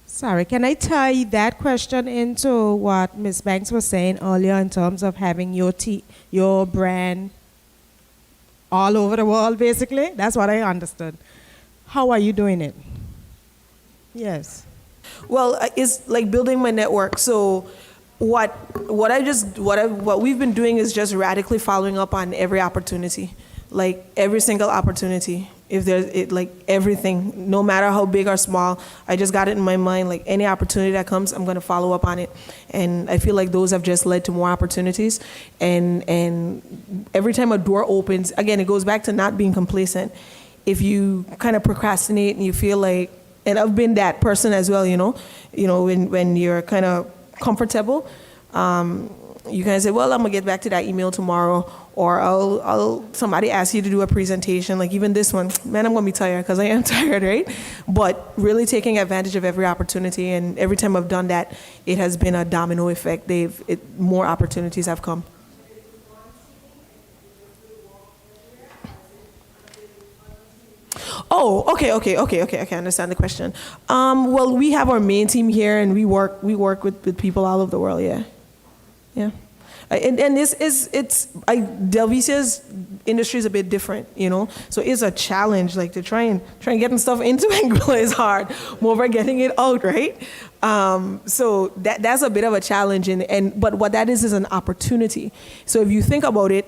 Sorry, can I tie that question into what Ms. Banks was saying earlier in terms of having your brand all over the world, basically? That's what I understood. How are you doing it? Yes. Well, it's like building my network. So what we've been doing is just radically following up on every opportunity, like every single opportunity. If there's like everything, no matter how big or small, I just got it in my mind, like any opportunity that comes, I'm going to follow up on it. And I feel like those have just led to more opportunities. And every time a door opens, again, it goes back to not being complacent. If you kind of procrastinate and you feel like, and I've been that person as well, when you're kind of comfortable, you kind of say, well, I'm gonna get back to that email tomorrow, or somebody asks you to do a presentation, like even this one, man, I'm gonna be tired, because I am tired, right? But really taking advantage of every opportunity, and every time I've done that, it has been a domino effect. More opportunities have come. Oh, okay, I understand the question. Well, we have our main team here, and we work with people all over the world, yeah. And Delvisia's industry is a bit different, so it's a challenge, like to try and getting stuff into Anguilla is hard, moreover getting it out, right? So that's a bit of a challenge, but what that is an opportunity. So if you think about it,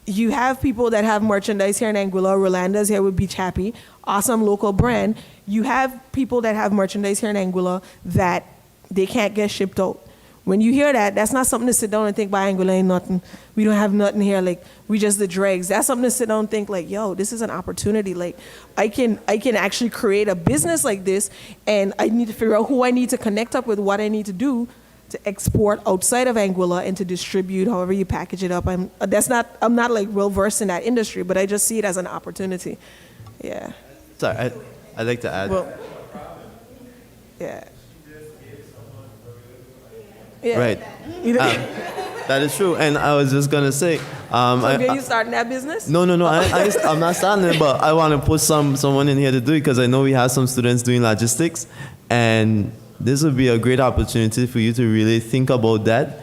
you have people that have merchandise here in Anguilla. Rolanda's here with Beach Happy, awesome local brand. You have people that have merchandise here in Anguilla that they can't get shipped out. When you hear that, that's not something to sit down and think, by Anguilla ain't nothing. We don't have nothing here. Like, we just the dregs. That's something to sit down and think, like, yo, this is an opportunity. Like, I can actually create a business like this, and I need to figure out who I need to connect up with, what I need to do to export outside of Anguilla and to distribute, however you package it up. I'm not like well versed in that industry, but I just see it as an opportunity. Yeah. Sorry, I'd like to add. Well, yeah. Yeah. Right. That is true. And I was just gonna say, are you starting that business? No. I'm not starting it, but I want to put someone in here to do it, because I know we have some students doing logistics, and this would be a great opportunity for you to really think about that.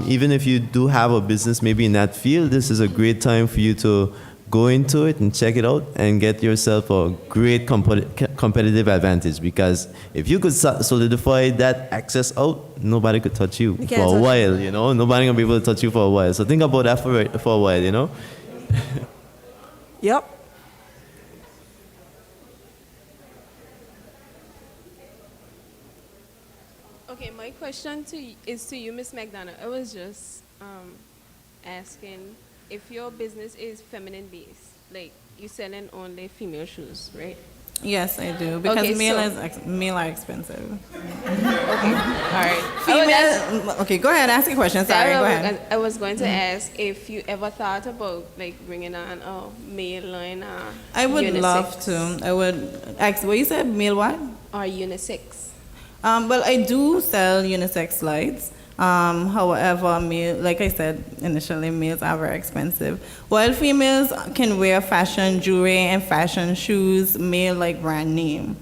Even if you do have a business maybe in that field, this is a great time for you to go into it and check it out and get yourself a great competitive advantage, because if you could solidify that access out, nobody could touch you for a while, Nobody gonna be able to touch you for a while. So think about that for a while, Yep. Okay, my question is to you, Ms. McDonough. I was just asking if your business is feminine based, like you selling only female shoes, right? Yes, I do, because Okay, male are expensive. Okay, all right. Female. Okay, go ahead. Ask your question. Sorry, go ahead. I was going to ask if you ever thought about like bringing on a male line. I would unisex. love to. I would. What you said? Male what? Or unisex. Well, I do sell unisex slides. However, like I said initially, males are very expensive. While females can wear fashion jewelry and fashion shoes, male like brand name.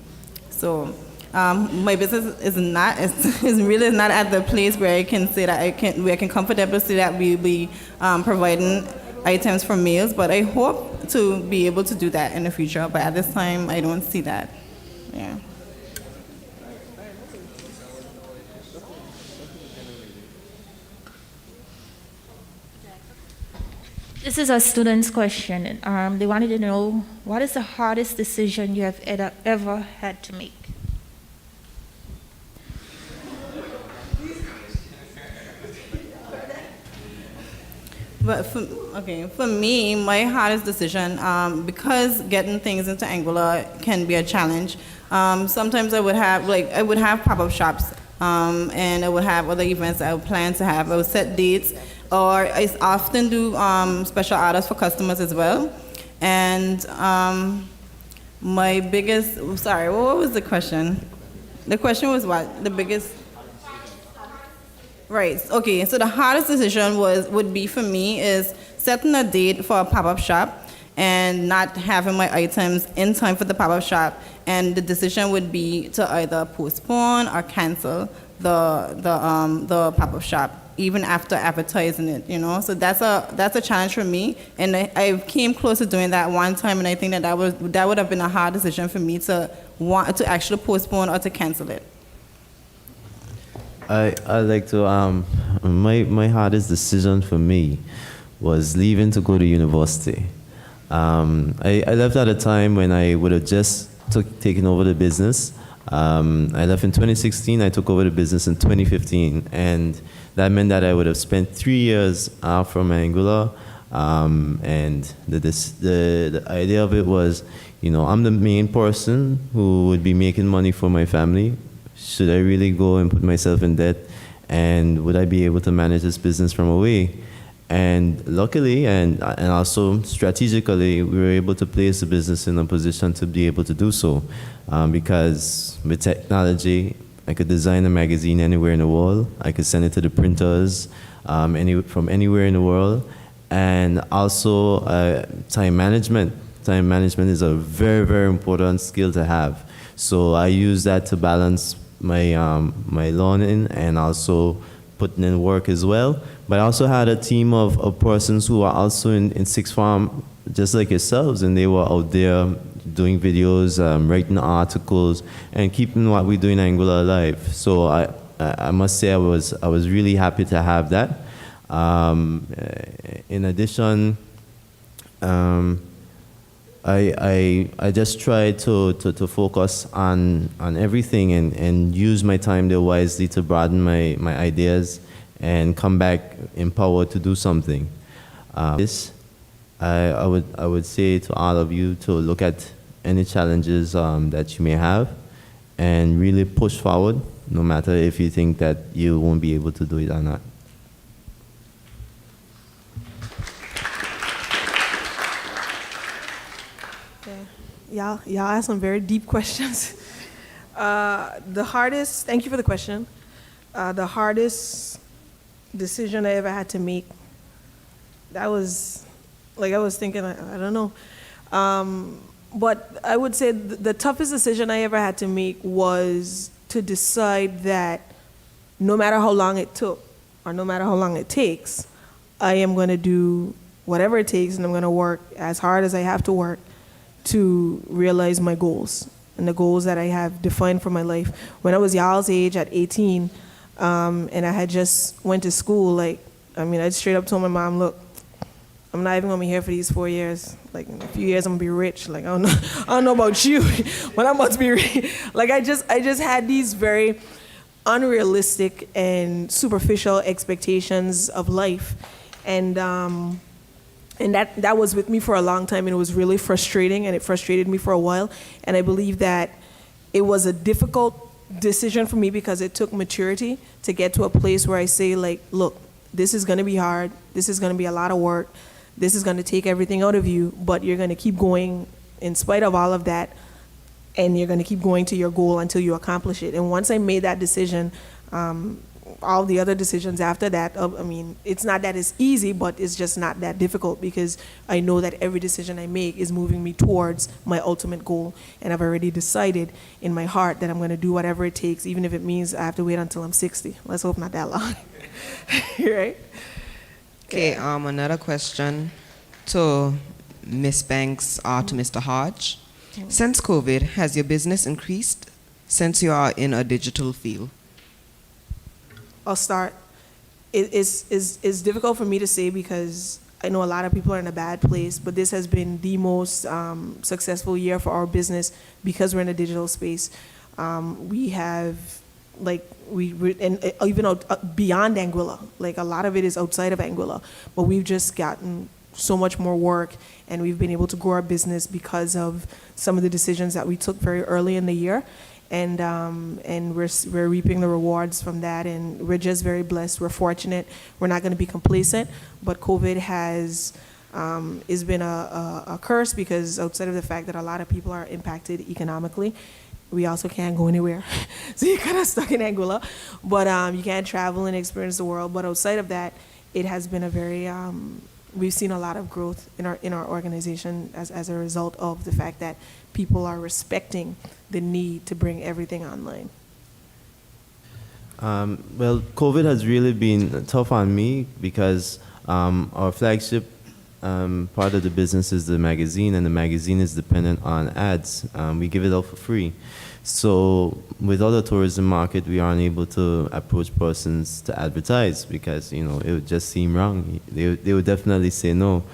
So My business is not is really not at the place where I can say that I can comfortably say that we'll be providing items for meals. But I hope to be able to do that in the future. But at this time, I don't see that. Yeah. This is a student's question. They wanted to know, what is the hardest decision you have ever had to make? But for me, my hardest decision, because getting things into Anguilla can be a challenge. Sometimes I would have pop-up shops, and I would have other events I would plan to have. I would set dates, or I often do special orders for customers as well. And my biggest, sorry, what was the question? The question was what? The biggest. Right. Okay. So the hardest decision would be for me is setting a date for a pop-up shop and not having my items in time for the pop-up shop. And the decision would be to either postpone or cancel the pop-up shop even after advertising it. You know. So that's a challenge for me. And I came close to doing that one time, and I think that would have been a hard decision for me to want to actually postpone or to cancel it. I like to, my hardest decision for me was leaving to go to university. I left at a time when I would have just taken over the business. I left in 2016, I took over the business in 2015, and that meant that I would have spent 3 years out from Anguilla. And the idea of it was, you know, I'm the main person who would be making money for my family. Should I really go and put myself in debt? And would I be able to manage this business from away? And luckily, and also strategically, we were able to place the business in a position to be able to do so. Because with technology, I could design a magazine anywhere in the world. I could send it to the printers from anywhere in the world. And also time management. Time management is a very, very important skill to have. So I use that to balance my learning and also putting in work as well. But I also had a team of persons who are also in Sixth Farm, just like yourselves, and they were out there doing videos, writing articles, and keeping what we do in Anguilla alive. So I must say I was really happy to have that. In addition, I just try to focus on everything and use my time there wisely to broaden my ideas and come back empowered to do something. I would say to all of you to look at any challenges that you may have and really push forward, no matter if you think that you won't be able to do it or not. Y'all asked some very deep questions. Thank you for the question. The hardest decision I ever had to make, that was, I was thinking, I don't know. But I would say the toughest decision I ever had to make was to decide that no matter how long it took, or no matter how long it takes, I am going to do whatever it takes, and I'm going to work as hard as I have to work to realize my goals and the goals that I have defined for my life. When I was y'all's age at 18, and I had just went to school, I straight up told my mom, look, I'm not even gonna be here for these 4 years. In a few years I'm gonna be rich. I don't know about you, but I'm about to be rich. I just had these very unrealistic and superficial expectations of life. And that was with me for a long time, and it was really frustrating, and it frustrated me for a while. And I believe that it was a difficult decision for me because it took maturity to get to a place where I say, look, this is gonna be hard, this is gonna be a lot of work, this is gonna take everything out of you, but you're gonna keep going in spite of all of that, and you're gonna keep going to your goal until you accomplish it. And once I made that decision, all the other decisions after that, I mean, it's not that it's easy, but it's just not that difficult because I know that every decision I make is moving me towards my ultimate goal. And I've already decided in my heart that I'm going to do whatever it takes, even if it means I have to wait until I'm 60. Let's hope not that long. Right? Okay, another question to Miss Banks or to Mr. Hodge. Since COVID, has your business increased since you are in a digital field? I'll start. It's difficult for me to say because I know a lot of people are in a bad place, but this has been the most successful year for our business because we're in a digital space. We have, like, and even out, beyond Anguilla, like a lot of it is outside of Anguilla, but we've just gotten so much more work and we've been able to grow our business because of some of the decisions that we took very early in the year. And we're reaping the rewards from that, and we're just very blessed. We're fortunate. We're not going to be complacent, but COVID has been a curse because outside of the fact that a lot of people are impacted economically, we also can't go anywhere. So you're kind of stuck in Anguilla, but you can't travel and experience the world. But outside of that, it has been a very we've seen a lot of growth in our organization as a result of the fact that people are respecting the need to bring everything online. Well, COVID has really been tough on me because our flagship part of the business is the magazine, and the magazine is dependent on ads. We give it out for free. So with other tourism market, we aren't able to approach persons to advertise because, you know, it would just seem wrong. They would definitely say no.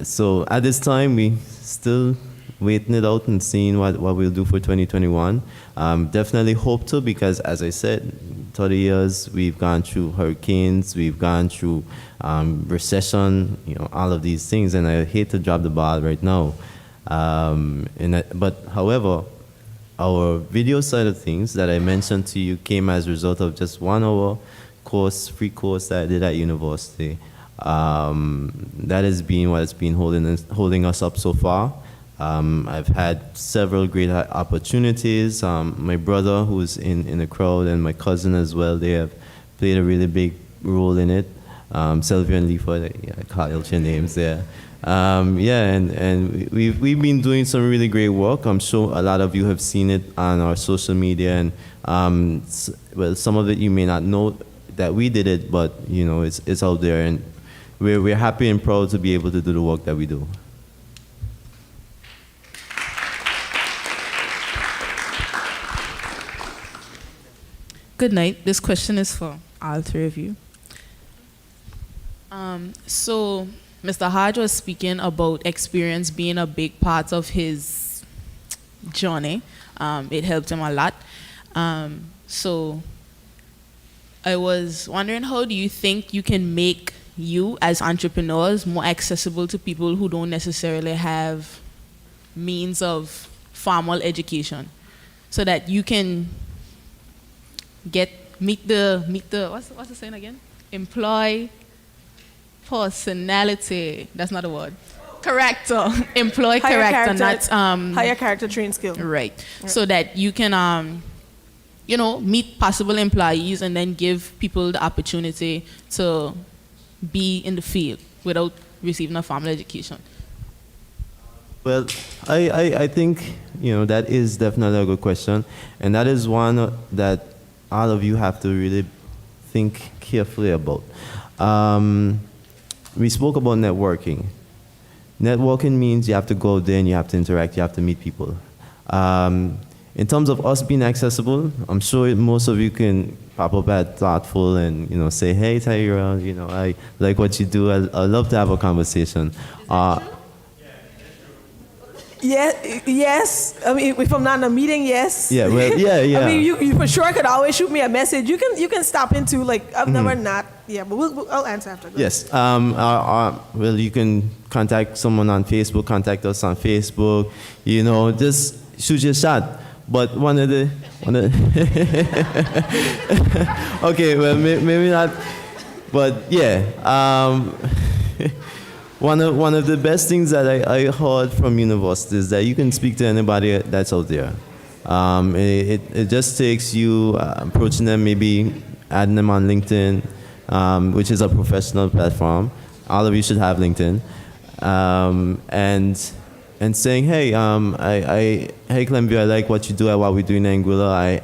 So at this time, we still waiting it out and seeing what we'll do for 2021. Definitely hope to, because as I said, 30 years, we've gone through hurricanes, we've gone through recession, you know, all of these things, and I hate to drop the ball right now. But however, our video side of things that I mentioned to you came as a result of just 1 hour course, free course that I did at university. That has been what has been holding us up so far. I've had several great opportunities. My brother, who's in the crowd, and my cousin as well, they have played a really big role in it. Clemvio and Leaford, I call your names there. And we've been doing some really great work. I'm sure a lot of you have seen it on our social media, and well, some of it you may not know that we did it, but you know it's out there, and we're happy and proud to be able to do the work that we do. Good night. This question is for all three of you. So Mr. Hodge was speaking about experience being a big part of his journey. It helped him a lot. So I was wondering, how do you think you can make you as entrepreneurs more accessible to people who don't necessarily have means of formal education, so that you can meet the what's the saying again? Employ personality. That's not a word. Character. Employ character, not higher character, train skill. Right. So that you can you know, meet possible employees and then give people the opportunity to be in the field without receiving a formal education. Well, I think, you know, that is definitely a good question, and that is one that all of you have to really think carefully about. We spoke about networking. Networking means you have to go out there and you have to interact, you have to meet people. In terms of us being accessible, I'm sure most of you can pop up at Thoughtful and, you know, say, hey, Tahira, you know, I like what you do. I'd love to have a conversation. Yes. I mean, if I'm not in a meeting, yes. Yeah, well, yeah. I mean, you for sure could always shoot me a message. You can stop into, like, I've never not. Yeah, but I'll answer after. Yes. Well, you can contact someone on Facebook. Contact us on Facebook. You know, just shoot your shot. But one of the okay, well, maybe not. But yeah. One of the best things that I heard from university is that you can speak to anybody that's out there. It just takes you approaching them maybe adding them on LinkedIn, which is a professional platform. All of you should have LinkedIn. And saying, hey, hey Clemvio, I like what you do and what we do in Anguilla.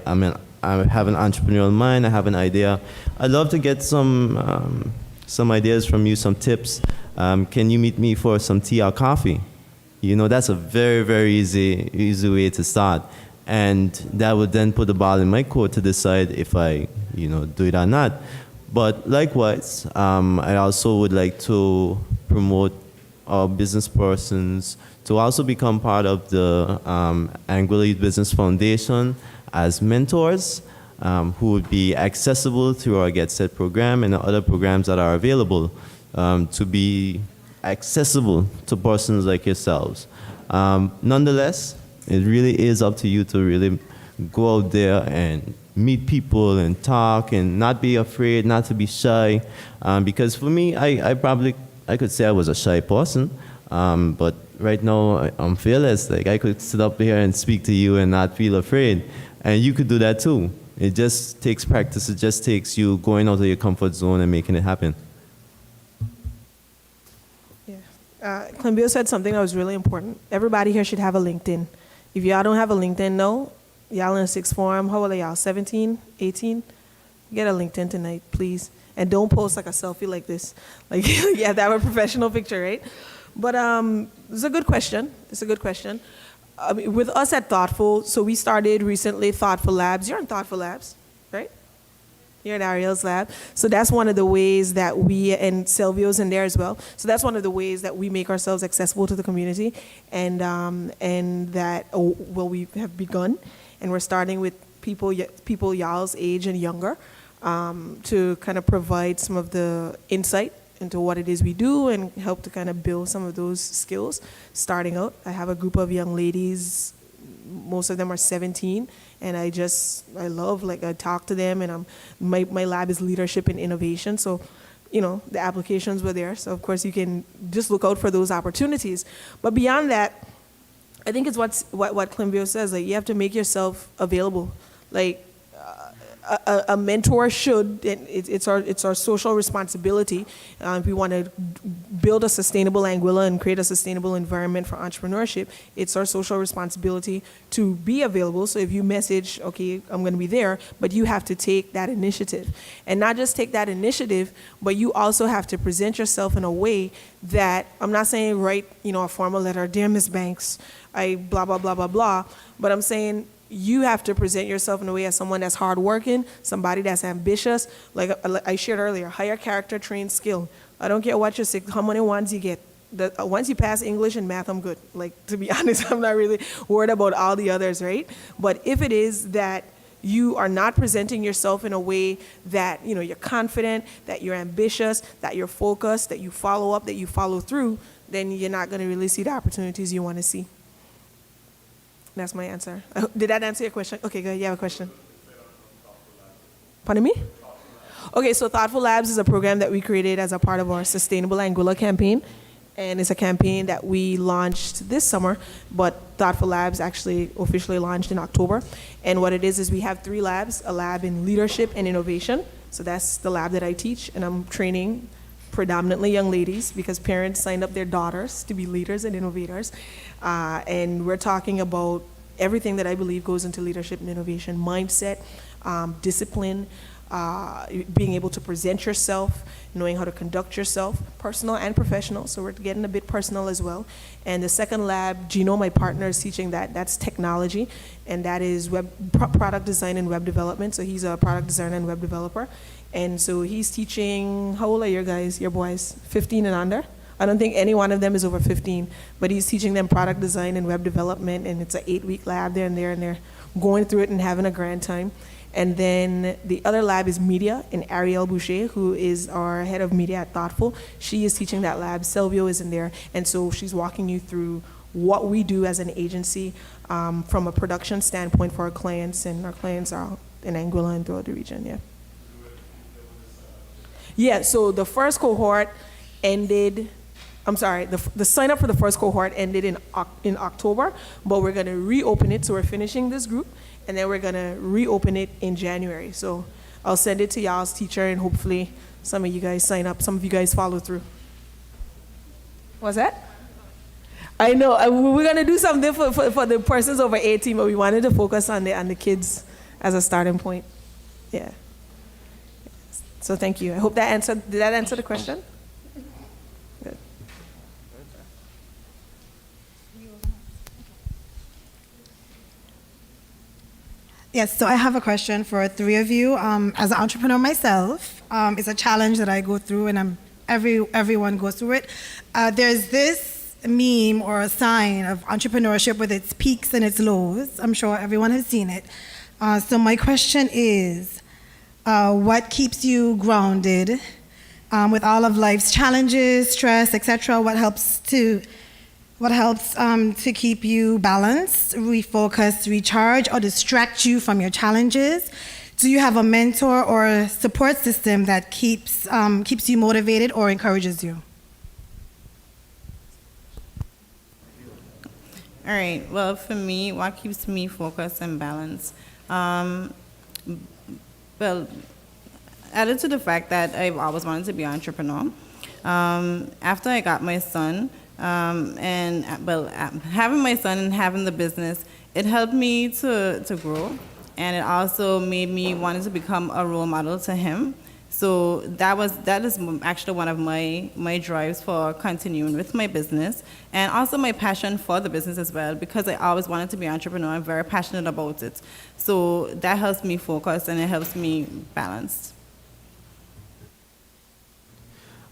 I have an entrepreneurial mind. I have an idea. I'd love to get some ideas from you, some tips. Can you meet me for some tea or coffee? You know, that's a very, very easy way to start. And that would then put the ball in my court to decide if I, do it or not. But likewise, I also would like to promote our business persons to also become part of the Anguilla Youth Business Foundation as mentors who would be accessible through our Get Set program and the other programs that are available to be accessible to persons like yourselves. Nonetheless, it really is up to you to really go out there and meet people and talk and not be afraid, not to be shy. Because for me, I could say I was a shy person, but right now I'm fearless. Like I could sit up here and speak to you and not feel afraid. And you could do that too. It just takes practice. It just takes you going out of your comfort zone and making it happen. Clemvio said something that was really important. Everybody here should have a LinkedIn. If y'all don't have a LinkedIn, no, y'all in a sixth form, how old are y'all, 17, 18? Get a LinkedIn tonight, please. And don't post like a selfie like this. Like, you have to have a professional picture, right? But it's a good question. It's a good question. With us at Thoughtful, so we started recently Thoughtful Labs. You're in Thoughtful Labs, right? You're in Ariel's lab. So that's one of the ways that we, and Silvio's in there as well. So that's one of the ways that we make ourselves accessible to the community, and that, we have begun, and we're starting with people y'all's age and younger, to kind of provide some of the insight into what it is we do and help to kind of build some of those skills starting out. I have a group of young ladies, most of them are 17, and I love, like, I talk to them, and my lab is leadership and innovation, so, the applications were there, so of course you can just look out for those opportunities. But beyond that, I think it's what Clemvio says, like, you have to make yourself available. Like, a mentor should, and it's our social responsibility. If we want to build a sustainable Anguilla and create a sustainable environment for entrepreneurship, it's our social responsibility to be available. So if you message, okay, I'm going to be there, but you have to take that initiative. And not just take that initiative, but you also have to present yourself in a way that, I'm not saying write, a formal letter, dear Ms. Banks, I blah, blah, blah, blah, blah, but I'm saying, you have to present yourself in a way as someone that's hardworking, somebody that's ambitious. Like I shared earlier, higher character, trained skill. I don't care what you say, how many ones you get. Once you pass English and math, I'm good. Like, to be honest, I'm not really worried about all the others, right? But if it is that you are not presenting yourself in a way that, you're confident, that you're ambitious, that you're focused, that you follow up, that you follow through, then you're not going to really see the opportunities you want to see. That's my answer. Did that answer your question? Okay, good. You have a question? Pardon me? Okay, so Thoughtful Labs is a program that we created as a part of our Sustainable Anguilla campaign. And it's a campaign that we launched this summer, but Thoughtful Labs actually officially launched in October. And what it is we have 3 labs, a lab in leadership and innovation. So that's the lab that I teach, and I'm training predominantly young ladies because parents signed up their daughters to be leaders and innovators. And we're talking about everything that I believe goes into leadership and innovation: mindset, discipline, being able to present yourself, knowing how to conduct yourself, personal and professional. So we're getting a bit personal as well. And the second lab, Gino, my partner, is teaching that. That's technology, and that is product design and web development. So he's a product designer and web developer. And so he's teaching, how old are your guys, your boys? 15 and under? I don't think any one of them is over 15, but he's teaching them product design and web development, and it's an 8-week lab there, and they're going through it and having a grand time. And then the other lab is media, and Ariel Boucher, who is our head of media at Thoughtful, she is teaching that lab. Clemvio is in there, and so she's walking you through what we do as an agency from a production standpoint for our clients, and our clients are in Anguilla and throughout the region, yeah. Yeah, so the first cohort ended, the sign up for the first cohort ended in October, but we're gonna reopen it, so we're finishing this group, and then we're gonna reopen it in January. So I'll send it to y'all's teacher, and hopefully some of you guys sign up, some of you guys follow through. What's that? I know, we're gonna do something for the persons over 18, but we wanted to focus on the kids as a starting point. Yeah. So thank you. I hope that did that answer the question? Good. Yes, so I have a question for three of you. As an entrepreneur myself, it's a challenge that I go through, and everyone goes through it. There's this meme or a sign of entrepreneurship with its peaks and its lows. I'm sure everyone has seen it. So my question is, what keeps you grounded with all of life's challenges, stress, etc.? What helps to keep you balanced, refocus, recharge, or distract you from your challenges? Do you have a mentor or a support system that keeps you motivated or encourages you? All right. Well, for me, what keeps me focused and balanced? Well, added to the fact that I've always wanted to be an entrepreneur. After I got my son, having my son and having the business, it helped me to grow, and it also made me want to become a role model to him. So that is actually one of my drives for continuing with my business, and also my passion for the business as well, because I always wanted to be an entrepreneur. I'm very passionate about it. So that helps me focus, and it helps me balance.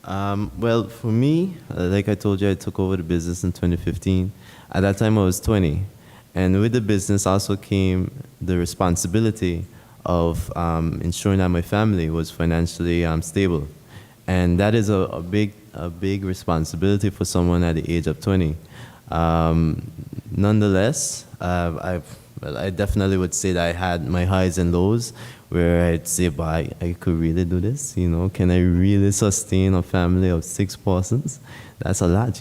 Well, for me, like I told you, I took over the business in 2015. At that time, I was 20. And with the business also came the responsibility of ensuring that my family was financially stable. And that is a big responsibility for someone at the age of 20. Nonetheless, I definitely would say that I had my highs and lows, where I'd say, but I could really do this, can I really sustain a family of 6 persons? That's a lot,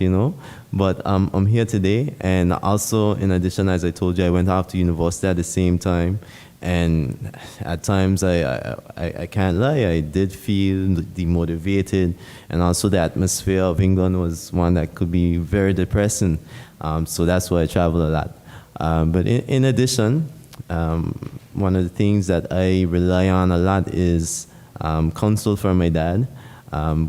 But I'm here today, and also, in addition, as I told you, I went off to university at the same time, and at times, I can't lie, I did feel demotivated, and also the atmosphere of England was one that could be very depressing, so that's why I travel a lot. But in addition, one of the things that I rely on a lot is counsel from my dad.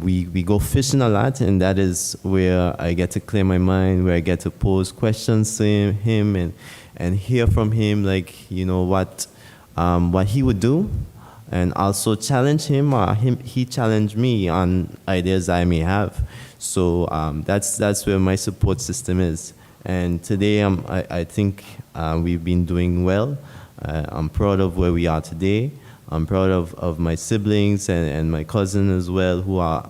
We go fishing a lot, and that is where I get to clear my mind, where I get to pose questions to him and hear from him, what he would do, and also challenge him, or he challenged me on ideas I may have. So that's where my support system is. And today, I think we've been doing well. I'm proud of where we are today. I'm proud of my siblings and my cousin as well, who are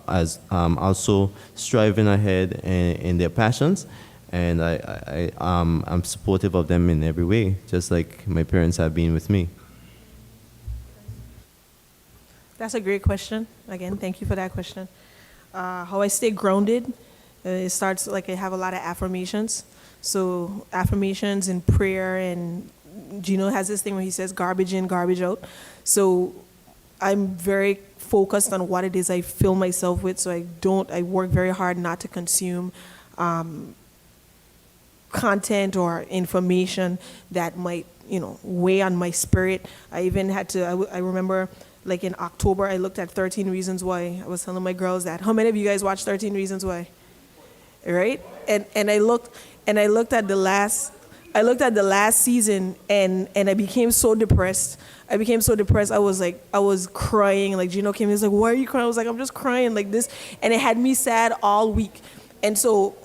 also striving ahead in their passions. And I'm supportive of them in every way, just like my parents have been with me. That's a great question. Again, thank you for that question. How I stay grounded, it starts like I have a lot of affirmations. So affirmations and prayer, and Gino has this thing where he says garbage in, garbage out. So I'm very focused on what it is I fill myself with, so I work very hard not to consume content or information that might, weigh on my spirit. I even had to, I remember like in October, I looked at 13 Reasons Why. I was telling my girls that. How many of you guys watched 13 Reasons Why? Right? And I looked at the last season, and I became so depressed. I was crying. Like Gino came in, he's like, "Why are you crying?" I was like, "I'm just crying like this," and it had me sad all week. And so,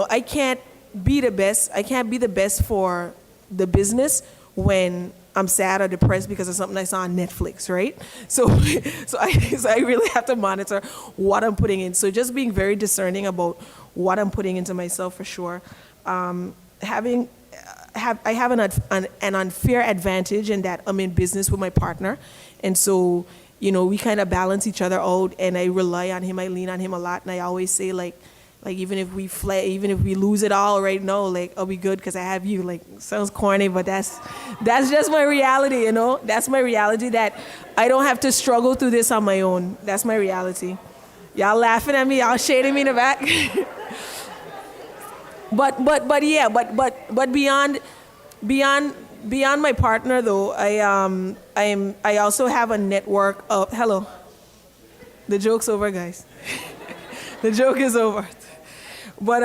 I can't be the best. I can't be the best for the business when I'm sad or depressed because of something I saw on Netflix, right? So I really have to monitor what I'm putting in. So just being very discerning about what I'm putting into myself, for sure. I have an unfair advantage in that I'm in business with my partner, and so we kind of balance each other out, and I rely on him, I lean on him a lot, and I always say, like, Like even if we lose it all right now, like I'll be good because I have you. Like sounds corny, but that's just my reality, you know. That's my reality, that I don't have to struggle through this on my own. That's my reality. Y'all laughing at me, y'all shading me in the back. but beyond my partner though, I also have a network of hello. The joke's over, guys. The joke is over. But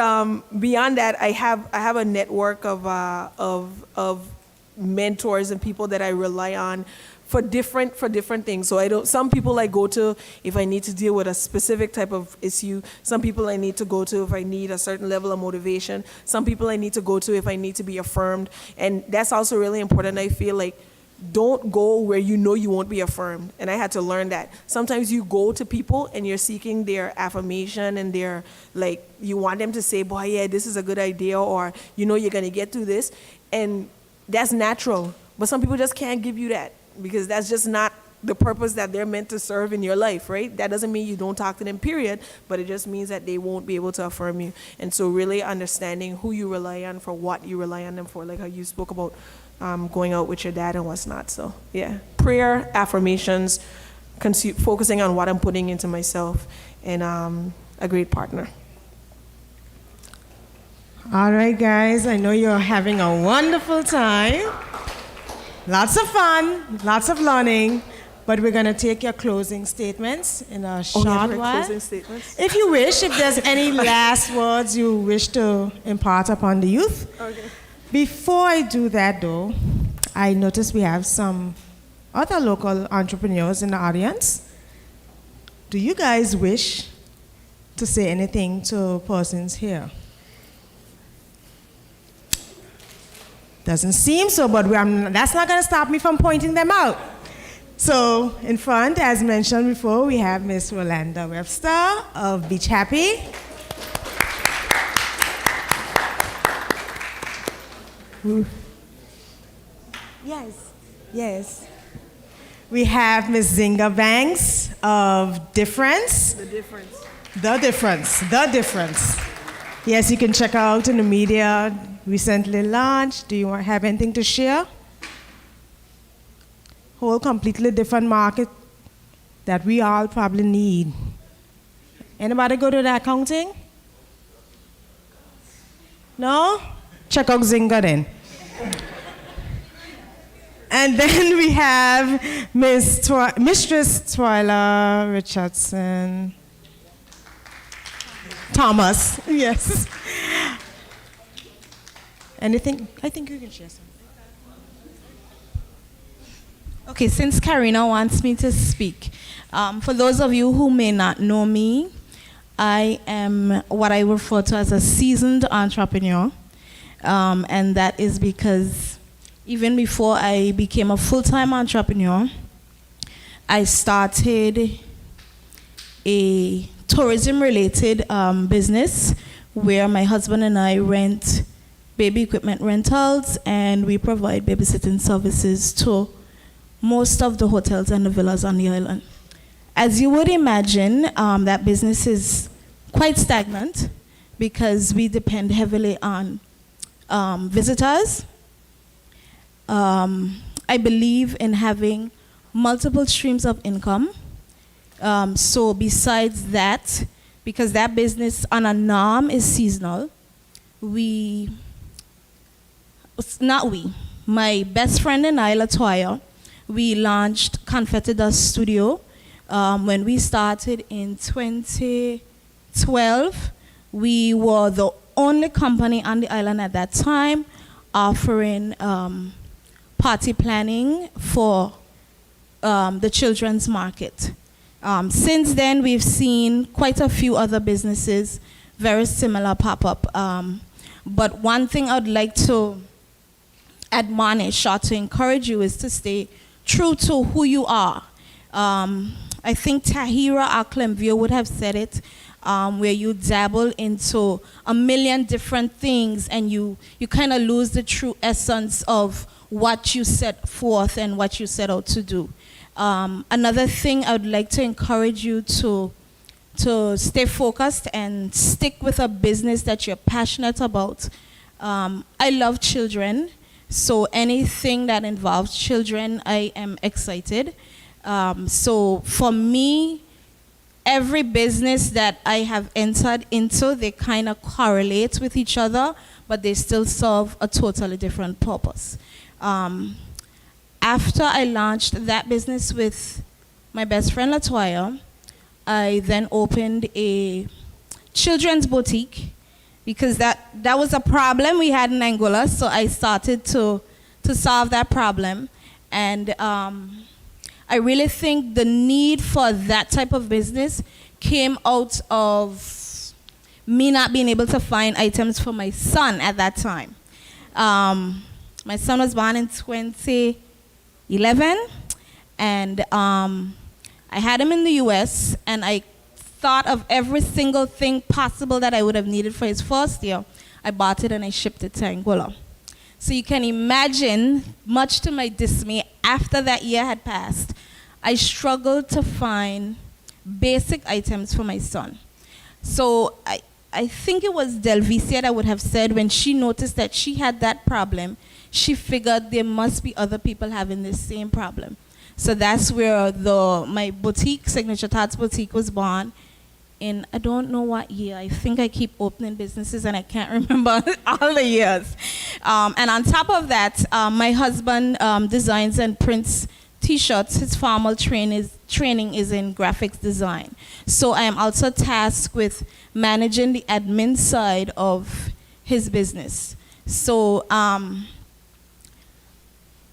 beyond that, I have a network of mentors and people that I rely on for different things. So some people I go to if I need to deal with a specific type of issue. Some people I need to go to if I need a certain level of motivation. Some people I need to go to if I need to be affirmed. And that's also really important. I feel like don't go where you know you won't be affirmed. And I had to learn that. Sometimes you go to people and you're seeking their affirmation and their, like, you want them to say, boy, yeah, this is a good idea, or you know you're going to get through this. And that's natural. But some people just can't give you that because that's just not the purpose that they're meant to serve in your life, right? That doesn't mean you don't talk to them, period, but it just means that they won't be able to affirm you. And so really understanding who you rely on for what you rely on them for, like how you spoke about going out with your dad and what's not. So yeah, prayer, affirmations, focusing on what I'm putting into myself, and a great partner. All right, guys, I know you're having a wonderful time. Lots of fun, lots of learning, but we're going to take your closing statements in a short while. Closing statements? If you wish, if there's any last words you wish to impart upon the youth. Okay. Before I do that, though, I noticed we have some other local entrepreneurs in the audience. Do you guys wish to say anything to persons here? Doesn't seem so, but that's not going to stop me from pointing them out. So in front, as mentioned before, we have Miss Rolanda Webster of Beach Happy. Yes. We have Miss Zinga Banks of Difference. The Difference. Yes, you can check her out in the media. Recently launched. Do you have anything to share? Whole completely different market that we all probably need. Anybody go to the accounting? No? Check out Zinga then. And then we have Mistress Twyla Richardson Thomas. Yes. Anything? I think you can share something. Okay, since Karina wants me to speak, for those of you who may not know me, I am what I refer to as a seasoned entrepreneur, and that is because even before I became a full-time entrepreneur, I started a tourism-related business where my husband and I rent baby equipment rentals, and we provide babysitting services to most of the hotels and the villas on the island. As you would imagine, that business is quite stagnant because we depend heavily on visitors. I believe in having multiple streams of income. So besides that, because that business on a norm is seasonal, my best friend and I, Latoya, we launched Confetti Dust Studio. When we started in 2012, we were the only company on the island at that time offering party planning for the children's market. Since then, we've seen quite a few other businesses, very similar pop up. But one thing I'd like to admonish or to encourage you is to stay true to who you are. I think Tahira or Clemvio would have said it, where you dabble into a million different things and you kind of lose the true essence of what you set forth and what you set out to do. Another thing I would like to encourage you to to stay focused and stick with a business that you're passionate about. I love children, so anything that involves children, I am excited. So for me, every business that I have entered into, they kind of correlate with each other, but they still serve a totally different purpose. After I launched that business with my best friend LaToya, I then opened a children's boutique because that was a problem we had in Anguilla, so I started to solve that problem. And I really think the need for that type of business came out of me not being able to find items for my son at that time. My son was born in 2011, and I had him in the US, and I thought of every single thing possible that I would have needed for his first year. I bought it and I shipped it to Anguilla. So you can imagine, much to my dismay, after that year had passed, I struggled to find basic items for my son. So I think it was Delvisia that would have said when she noticed that she had that problem, she figured there must be other people having the same problem. So that's where my boutique, Signature Thoughts Boutique, was born in, I don't know what year. I think I keep opening businesses and I can't remember all the years. And on top of that, my husband designs and prints T-shirts. His formal training is in graphics design. So I am also tasked with managing the admin side of his business. So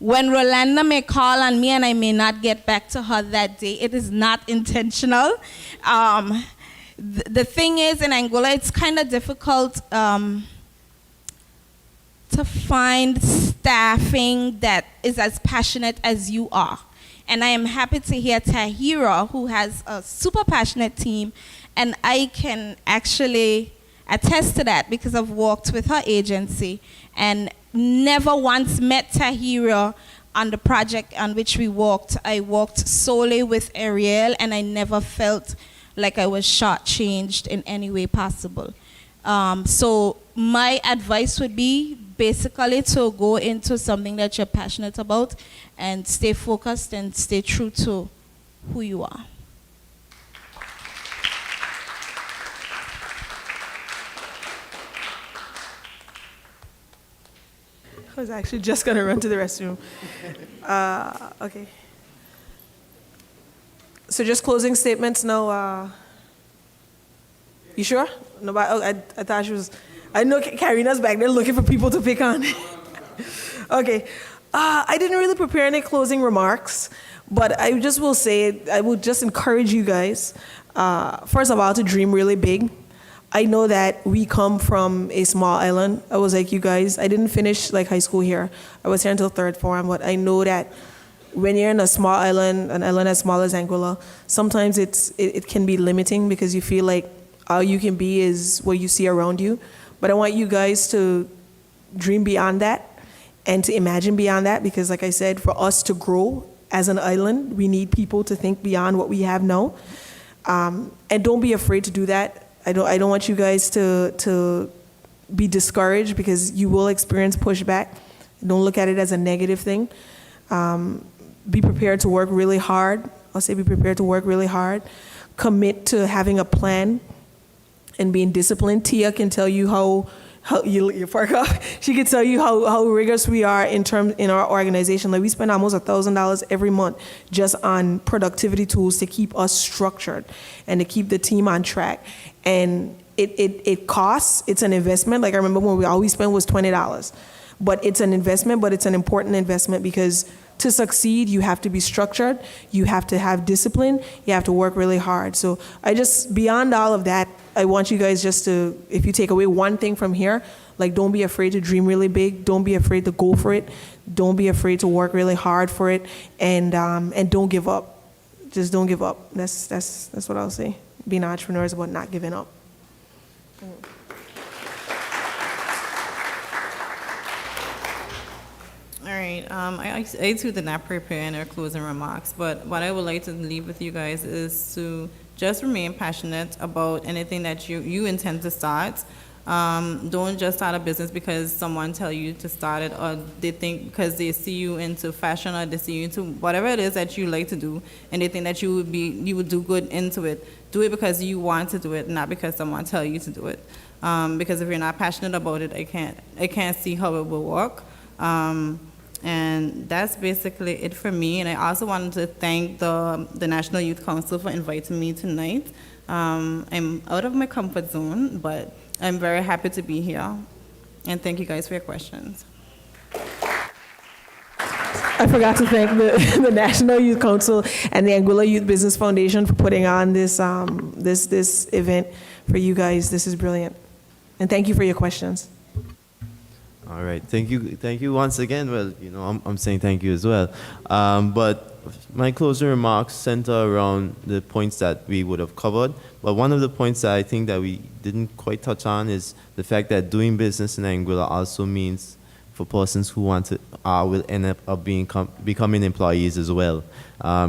when Rolanda may call on me and I may not get back to her that day, it is not intentional. The thing is, in Anguilla, it's kind of difficult to find staffing that is as passionate as you are. And I am happy to hear Tahira, who has a super passionate team, and I can actually attest to that because I've worked with her agency and never once met Tahira on the project on which we worked. I worked solely with Ariel, and I never felt like I was shortchanged in any way possible. So my advice would be basically to go into something that you're passionate about and stay focused and stay true to who you are. I was actually just going to run to the restroom. Okay. So just closing statements now. You sure? Nobody, oh, I thought she was, I know Karina's back there looking for people to pick on. Okay. I didn't really prepare any closing remarks, but I just will say, I would just encourage you guys, first of all, to dream really big. I know that we come from a small island. I was like you guys. I didn't finish like high school here. I was here until third form, but I know that when you're in a small island, an island as small as Anguilla, sometimes it can be limiting because you feel like all you can be is what you see around you. But I want you guys to dream beyond that and to imagine beyond that, because like I said, for us to grow as an island, we need people to think beyond what we have now. And don't be afraid to do that. I don't want you guys to be discouraged because you will experience pushback. Don't look at it as a negative thing. Be prepared to work really hard. I'll say be prepared to work really hard. Commit to having a plan and being disciplined. Tia can tell you how you park up. She can tell you how rigorous we are in our organization. Like we spend almost $1,000 every month just on productivity tools to keep us structured and to keep the team on track. And it costs. It's an investment. Like I remember when all we spent was $20. But it's an investment, but it's an important investment because to succeed, you have to be structured, you have to have discipline, you have to work really hard. So beyond all of that, I want you guys just to, if you take away one thing from here, like don't be afraid to dream really big, don't be afraid to go for it, don't be afraid to work really hard for it, and don't give up. Just don't give up. That's what I'll say. Being an entrepreneur is about not giving up. All right, I too did not prepare any closing remarks, but what I would like to leave with you guys is to just remain passionate about anything that you intend to start. Don't just start a business because someone tell you to start it, or they think because they see you into fashion, or they see you into whatever it is that you like to do, and they think that you would do good into it. Do it because you want to do it, not because someone tell you to do it. Because if you're not passionate about it, I can't see how it will work. And that's basically it for me. And I also wanted to thank the National Youth Council for inviting me tonight. I'm out of my comfort zone, but I'm very happy to be here. And thank you guys for your questions. I forgot to thank the National Youth Council and the Anguilla Youth Business Foundation for putting on this event for you guys. This is brilliant. And thank you for your questions. All right, thank you once again. Well, I'm saying thank you as well. But my closing remarks center around the points that we would have covered. But one of the points that I think that we didn't quite touch on is the fact that doing business in Anguilla also means for persons who want to will end up becoming employees as well,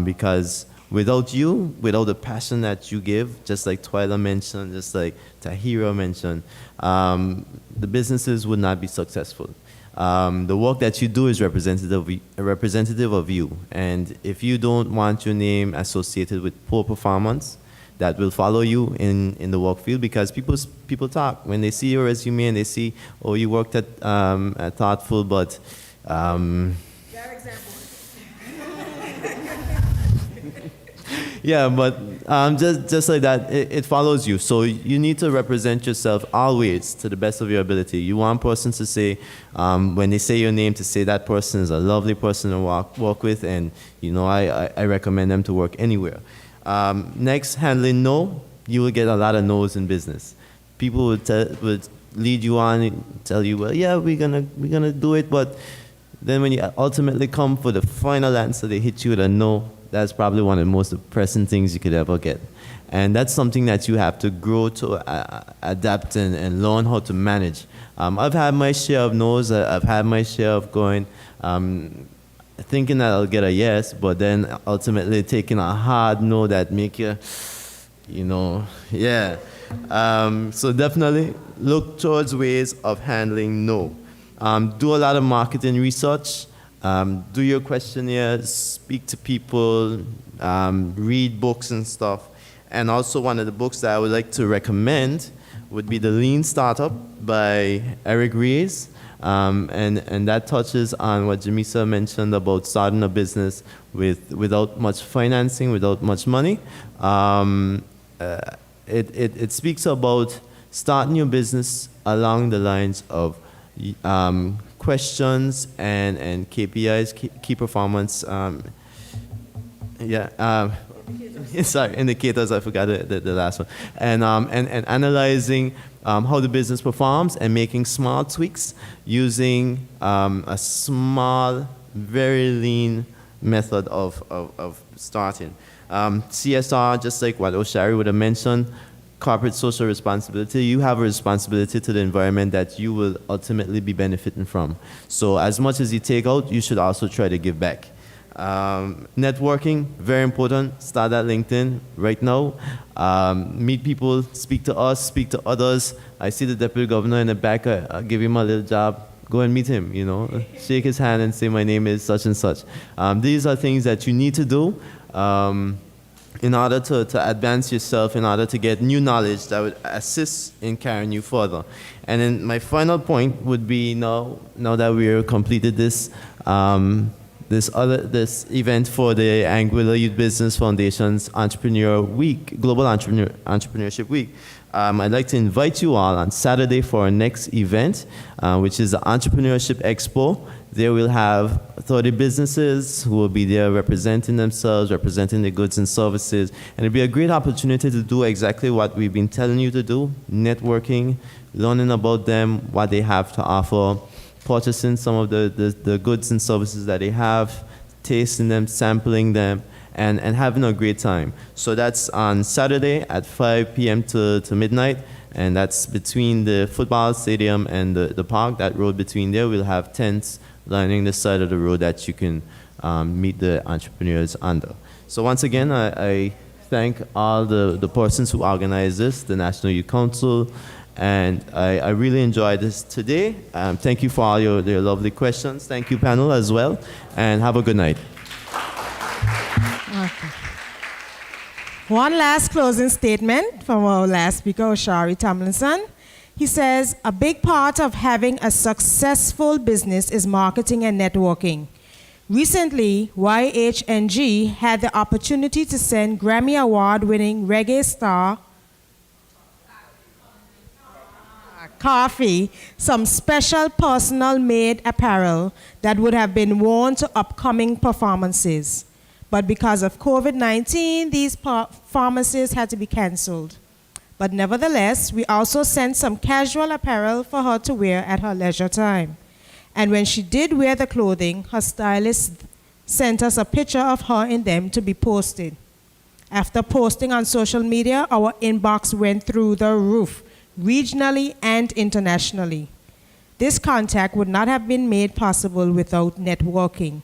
because without the passion that you give, just like Twyla mentioned, just like Tahira mentioned, the businesses would not be successful. The work that you do is representative of you, and if you don't want your name associated with poor performance, that will follow you in the work field, because people talk when they see your resume and they see, oh, you worked at Thoughtful, but yeah, but just like that, it follows you. So you need to represent yourself always to the best of your ability. You want persons to say, when they say your name, to say that person is a lovely person to work with, and I recommend them to work anywhere. Next, handling no. You will get a lot of no's in business. People would lead you on and tell you, well, yeah, we're gonna do it, but then when you ultimately come for the final answer, they hit you with a no. That's probably one of the most depressing things you could ever get. And that's something that you have to grow to adapt and learn how to manage. I've had my share of no's. I've had my share of going, thinking that I'll get a yes, but then ultimately taking a hard no that make you, yeah. So definitely look towards ways of handling no. Do a lot of marketing research. Do your questionnaires, speak to people, read books and stuff. And also one of the books that I would like to recommend would be The Lean Startup by Eric Ries. And that touches on what Jamisa mentioned about starting a business without much financing, without much money. It speaks about starting your business along the lines of questions and KPIs, key performance, sorry, indicators, I forgot the last one. And analyzing how the business performs and making small tweaks using a small, very lean method of starting. CSR, just like what Oshary would have mentioned, corporate social responsibility, you have a responsibility to the environment that you will ultimately be benefiting from. So as much as you take out, you should also try to give back. Networking, very important. Start at LinkedIn right now. Meet people, speak to us, speak to others. I see the deputy governor in the back. I'll give him a little job. Go and meet him, shake his hand and say, my name is such and such. These are things that you need to do in order to advance yourself, in order to get new knowledge that would assist in carrying you further. And then my final point would be, now that we've completed this this event for the Anguilla Youth Business Foundation's Entrepreneur Week, Global Entrepreneurship Week, I'd like to invite you all on Saturday for our next event, which is the Entrepreneurship Expo. There we'll have 30 businesses who will be there representing themselves, representing their goods and services. And it'll be a great opportunity to do exactly what we've been telling you to do, networking, learning about them, what they have to offer, purchasing some of the goods and services that they have, tasting them, sampling them, and having a great time. So that's on Saturday at 5 p.m. to midnight. And that's between the football stadium and the park. That road between there, we'll have tents lining the side of the road that you can meet the entrepreneurs under. So once again, I thank all the persons who organized this, the National Youth Council, and I really enjoyed this today. Thank you for all your lovely questions. Thank you, panel, as well, and have a good night. Okay. One last closing statement from our last speaker, Oshary Tomlinson. He says, a big part of having a successful business is marketing and networking. Recently, YHNG had the opportunity to send Grammy Award-winning reggae star Coffee some special personal-made apparel that would have been worn to upcoming performances. But because of COVID-19, these performances had to be canceled. But nevertheless, we also sent some casual apparel for her to wear at her leisure time. And when she did wear the clothing, her stylist sent us a picture of her in them to be posted. After posting on social media, our inbox went through the roof, regionally and internationally. This contact would not have been made possible without networking.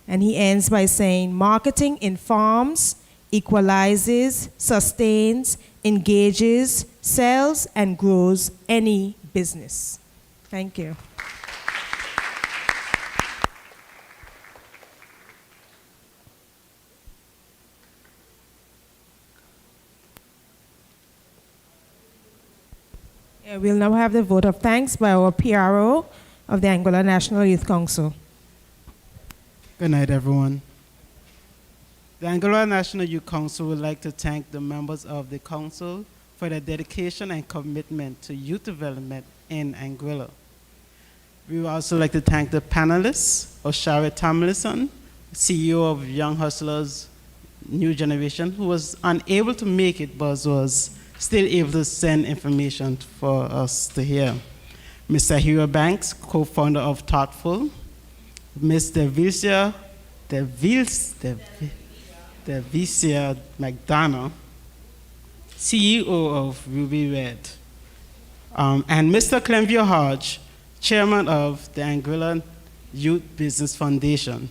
And he ends by saying, marketing informs, equalizes, sustains, engages, sells, and grows any business. Thank you. Yeah, we'll now have the vote of thanks by our PRO of the Anguilla National Youth Council. Good night, everyone. The Anguilla National Youth Council would like to thank the members of the council for their dedication and commitment to youth development in Anguilla. We would also like to thank the panelists, Oshary Tomlinson, CEO of Young Hustlers New Generation, who was unable to make it but was still able to send information for us to hear. Ms. Tahira Banks, co-founder of Thoughtful. Ms. Delvisia McDonough, CEO of Ruby Red. And Mr. Clemvio Hodge, chairman of the Anguilla Youth Business Foundation,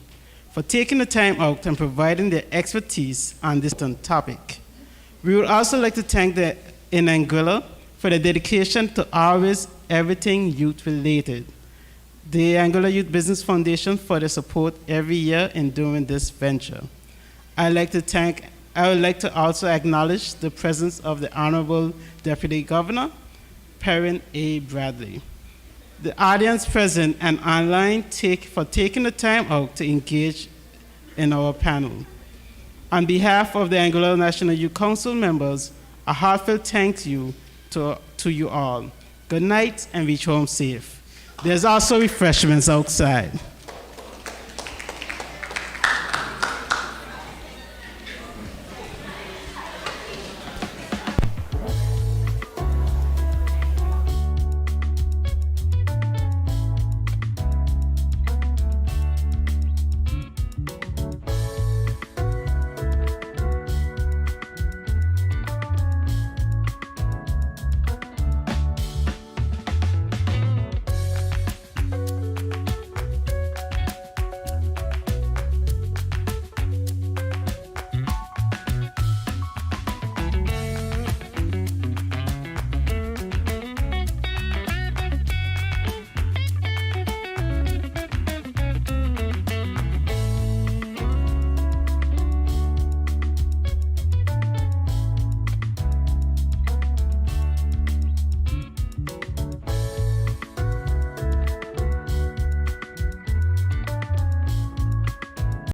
for taking the time out and providing their expertise on this topic. We would also like to thank in Anguilla for their dedication to always everything youth-related. The Anguilla Youth Business Foundation for their support every year in doing this venture. I would like to also acknowledge the presence of the Honorable Deputy Governor, Perrin A. Bradley. The audience present and online for taking the time out to engage in our panel. On behalf of the Anguilla National Youth Council members, a heartfelt thank you to you all. Good night and reach home safe. There's also refreshments outside.